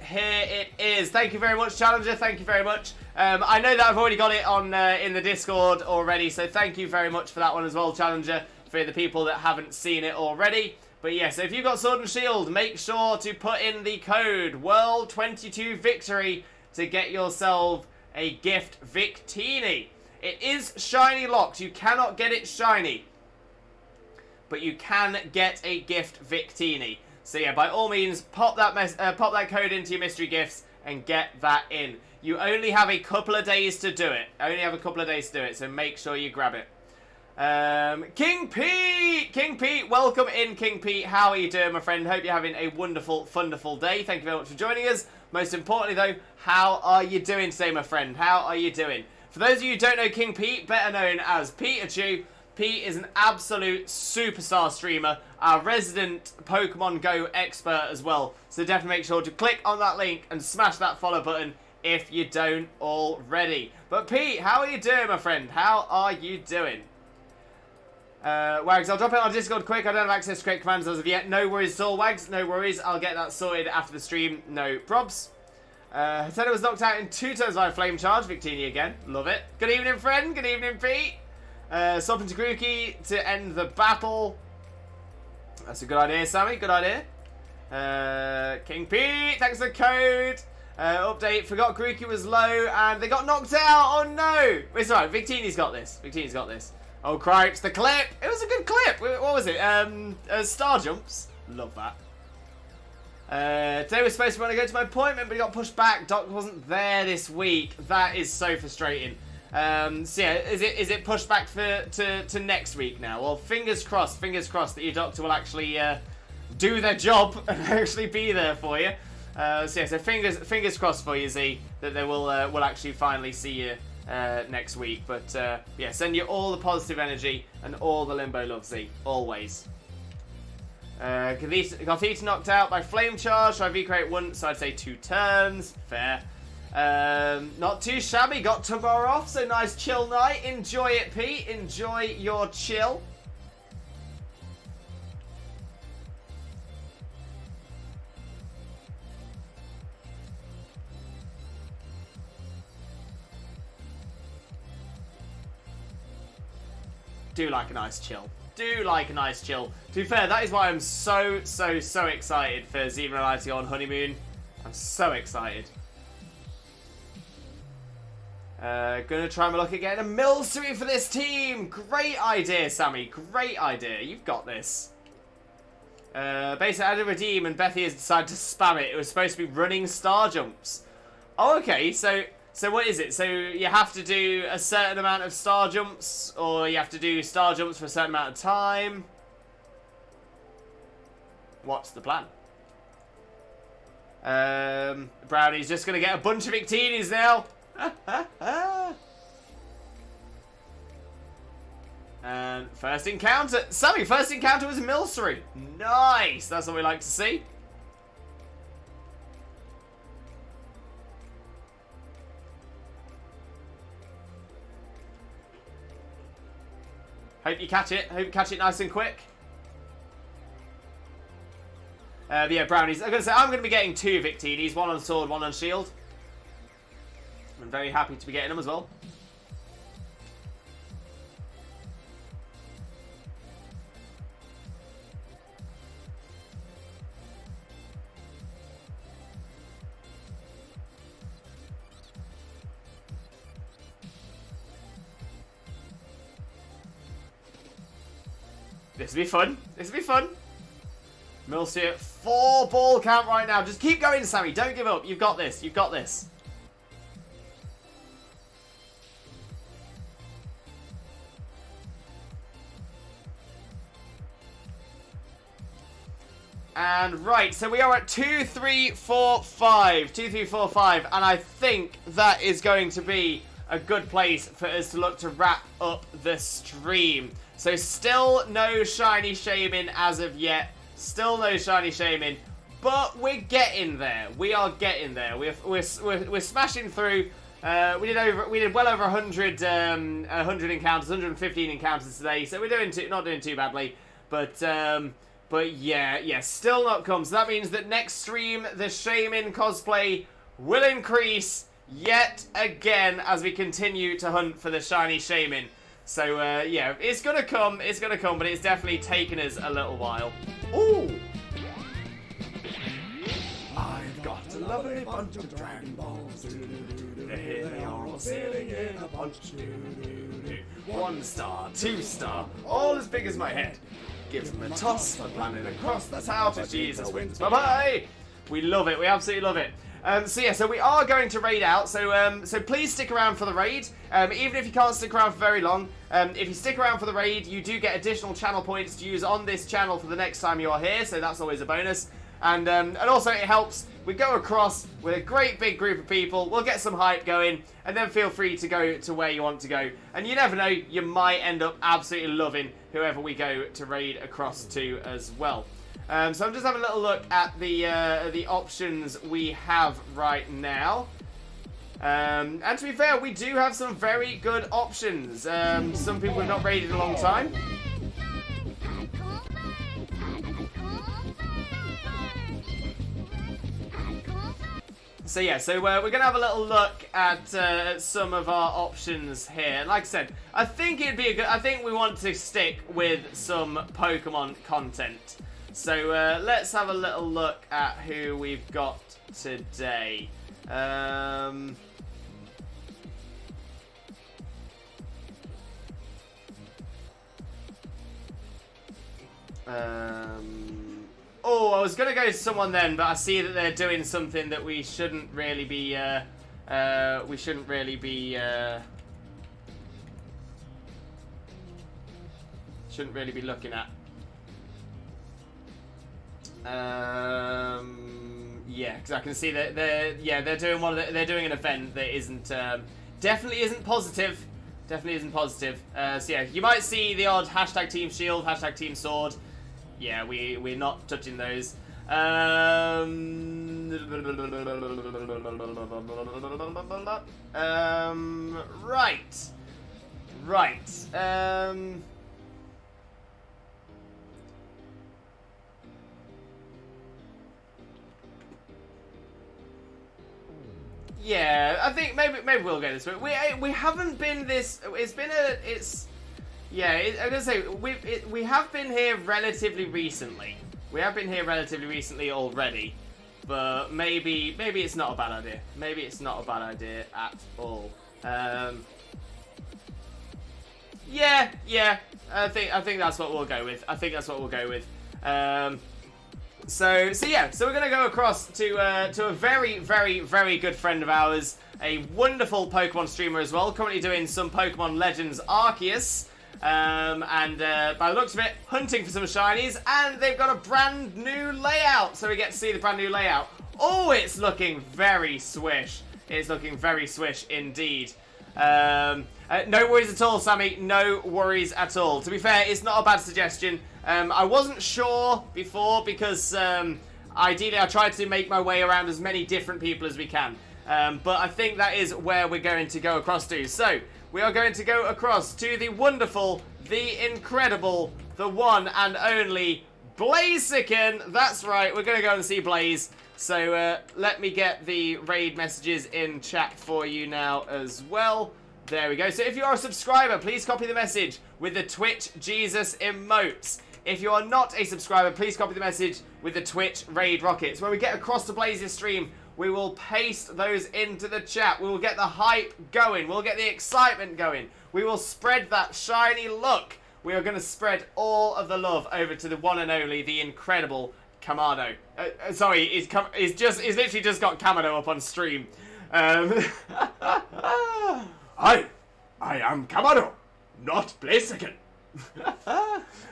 it is. Thank you very much, Challenger. Thank you very much. I know that I've already got it on in the Discord already, so thank you very much for that one as well, Challenger, for the people that haven't seen it already. But yeah, so if you've got Sword and Shield, make sure to put in the code World22Victory to get yourself a gift Victini. It is shiny locked. You cannot get it shiny, but you can get a gift Victini. So yeah, by all means, pop that code into your mystery gifts and get that in. You only have a couple of days to do it. Only have a couple of days to do it, so make sure you grab it. King Pete, welcome in, King Pete. How are you doing, my friend? Hope you're having a wonderful, wonderful day. Thank you very much for joining us. Most importantly, though, how are you doing today, my friend? How are you doing? For those of you who don't know King Pete, better known as Pikachu, Pete is an absolute superstar streamer, our resident Pokemon Go expert as well. So definitely make sure to click on that link and smash that follow button if you don't already. But Pete, how are you doing, my friend? How are you doing? Wags, I'll drop it on Discord quick. I don't have access to create commands as of yet. No worries at all, Wags. No worries. I'll get that sorted after the stream. No probs. Hatena was knocked out in 2 turns by a flame charge. Victini again. Love it. Good evening, friend. Good evening, Pete. Swapping to Grookey to end the battle. That's a good idea, Sammy. Good idea. King Pete, thanks for the code. Update, forgot Grookey was low and they got knocked out. Oh no. It's alright. Victini's got this. Victini's got this. Oh, cripes, the clip! It was a good clip! What was it? Star Jumps? Love that. Today was supposed to want to go to my appointment, but he got pushed back. Doc wasn't there this week. That is so frustrating. So yeah, is it pushed back to next week now? Well, fingers crossed that your doctor will actually do their job and actually be there for you. So yeah, so fingers crossed for you, Z, that they will actually finally see you next week. But yeah, send you all the positive energy and all the limbo love, Z, always. Gothita knocked out by Flame Charge. Tried V-Create once, so I'd say 2 turns. Fair. Not too shabby. Got tomorrow off, so nice chill night. Enjoy it, Pete. Enjoy your chill. Do like a nice chill. Do like a nice chill. To be fair, that is why I'm so excited for Ziva and I to go on honeymoon. I'm so excited. Gonna try my luck at getting a Milcery for this team. Great idea, Sammy. Great idea. You've got this. Basically, I had to redeem and Bethy has decided to spam it. It was supposed to be running star jumps. Oh, okay. So what is it? So you have to do a certain amount of star jumps, or you have to do star jumps for a certain amount of time? What's the plan? Brownie's just going to get a bunch of Victinis now. And first encounter. Sammy, first encounter was a Milcery. Nice. That's what we like to see. Hope you catch it. Hope you catch it nice and quick. But yeah, Brownies. I'm going to be getting 2 Victinis. 1 on sword, 1 on shield. I'm very happy to be getting them as well. This will be fun. This will be fun. Milcery at 4 ball count right now. Just keep going, Sammy. Don't give up. You've got this. You've got this. And right, so we are at 2, 3, 4, 5. 2, 3, 4, 5. And I think that is going to be a good place for us to look to wrap up the stream. So still no shiny Shaymin as of yet. Still no shiny Shaymin. But we're getting there. We are getting there. We're smashing through. We did well over 100 encounters, 115 encounters today. So we're not doing too badly. But yeah, still not come. So that means that next stream the Shaymin cosplay will increase yet again as we continue to hunt for the shiny Shaymin. So, yeah, it's gonna come, but it's definitely taken us a little while. Ooh! I've got a lovely bunch of Dragon Balls. They are all sailing in a bunch. 1 star, 2 star, all as big as my head. Gives them a toss, I'm planning across the tower to Jesus wins. Bye-bye! We love it, we absolutely love it. So yeah, so we are going to raid out, so please stick around for the raid, even if you can't stick around for very long. If you stick around for the raid, you do get additional channel points to use on this channel for the next time you are here, so that's always a bonus. And also it helps, we go across with a great big group of people, we'll get some hype going, and then feel free to go to where you want to go. And you never know, you might end up absolutely loving whoever we go to raid across to as well. So I'm just having a little look at the options we have right now. And to be fair, we do have some very good options. Some people have not raided in a long time. So yeah, so we're going to have a little look at some of our options here. Like I said, I think it'd be I think we want to stick with some Pokemon content. So let's have a little look at who we've got today. Oh, I was going to go to someone then, but I see that they're doing something that we shouldn't really be looking at. Yeah, because I can see that they're doing they're doing an event that isn't definitely isn't positive. Definitely isn't positive. So yeah, you might see the odd hashtag Team Shield, hashtag Team Sword. Yeah, we're not touching those. Right. Yeah, I think maybe we'll go this way. We haven't been this. I'm gonna say we have been here relatively recently. We have been here relatively recently already, but maybe it's not a bad idea. Maybe it's not a bad idea at all. Yeah. I think that's what we'll go with. So we're gonna go across to a very, very, very good friend of ours, a wonderful Pokemon streamer as well, currently doing some Pokemon Legends Arceus, and by the looks of it, hunting for some shinies, and they've got a brand new layout, so we get to see the brand new layout. Oh, it's looking very swish. It's looking very swish indeed. No worries at all, Sammy. No worries at all. To be fair, it's not a bad suggestion. I wasn't sure before because ideally I tried to make my way around as many different people as we can. But I think that is where we're going to go across to. So, we are going to go across to the wonderful, the incredible, the one and only Blaziken. That's right, we're going to go and see Blaze. So, let me get the raid messages in chat for you now as well. There we go. So if you are a subscriber, please copy the message with the Twitch Jesus emotes. If you are not a subscriber, please copy the message with the Twitch raid rockets. When we get across to Blaze's stream, we will paste those into the chat. We will get the hype going. We'll get the excitement going. We will spread that shiny look. We are going to spread all of the love over to the one and only, the incredible Kamado. Sorry, he's literally just got Kamado up on stream. I am Kamado, not Blaziken.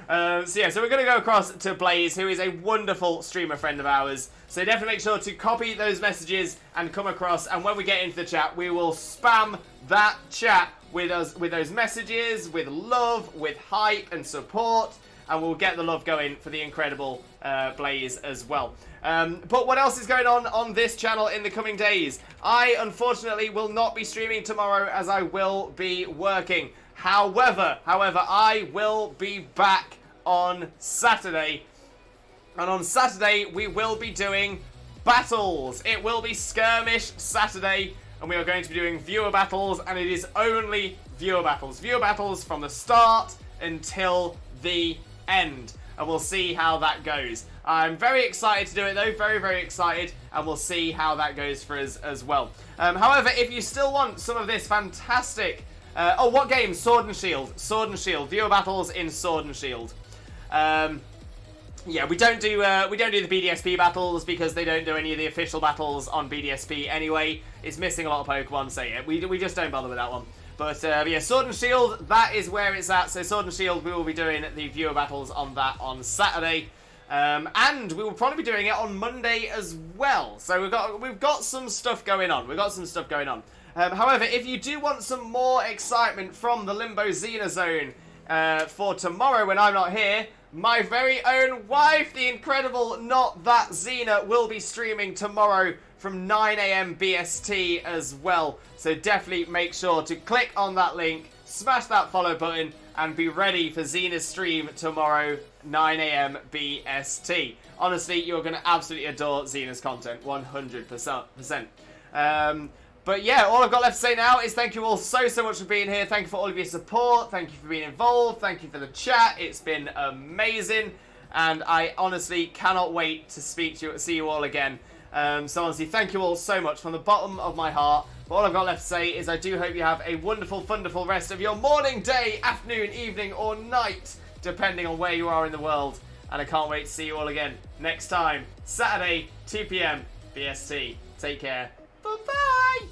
So we're going to go across to Blaze, who is a wonderful streamer friend of ours. So definitely make sure to copy those messages and come across. And when we get into the chat, we will spam that chat with those messages, with love, with hype and support. And we'll get the love going for the incredible Blaze as well. But what else is going on this channel in the coming days? I, unfortunately, will not be streaming tomorrow as I will be working. However, I will be back on Saturday. And on Saturday, we will be doing battles. It will be Skirmish Saturday. And we are going to be doing viewer battles. And it is only viewer battles. Viewer battles from the start until the end. And we'll see how that goes. I'm very excited to do it though, very, very excited, and we'll see how that goes for us as well. However, if you still want some of this fantastic... what game? Sword and Shield. Sword and Shield. Viewer battles in Sword and Shield. Yeah, we don't do the BDSP battles because they don't do any of the official battles on BDSP anyway. It's missing a lot of Pokemon, so yeah, we just don't bother with that one. But yeah, Sword and Shield, that is where it's at. So Sword and Shield, we will be doing the viewer battles on that on Saturday. And we will probably be doing it on Monday as well. So we've got some stuff going on. However, if you do want some more excitement from the Limbo Xena Zone for tomorrow when I'm not here, my very own wife, the incredible Not That Xena, will be streaming tomorrow from 9 AM BST as well. So definitely make sure to click on that link, smash that follow button, and be ready for Xena's stream tomorrow, 9 AM BST. Honestly, you're going to absolutely adore Xena's content, 100%. But yeah, all I've got left to say now is thank you all so much for being here. Thank you for all of your support. Thank you for being involved. Thank you for the chat. It's been amazing. And I honestly cannot wait to see you all again. So honestly, thank you all so much from the bottom of my heart. But all I've got left to say is I do hope you have a wonderful, wonderful rest of your morning, day, afternoon, evening, or night, depending on where you are in the world. And I can't wait to see you all again next time, Saturday, 2 PM BST. Take care. Bye-bye.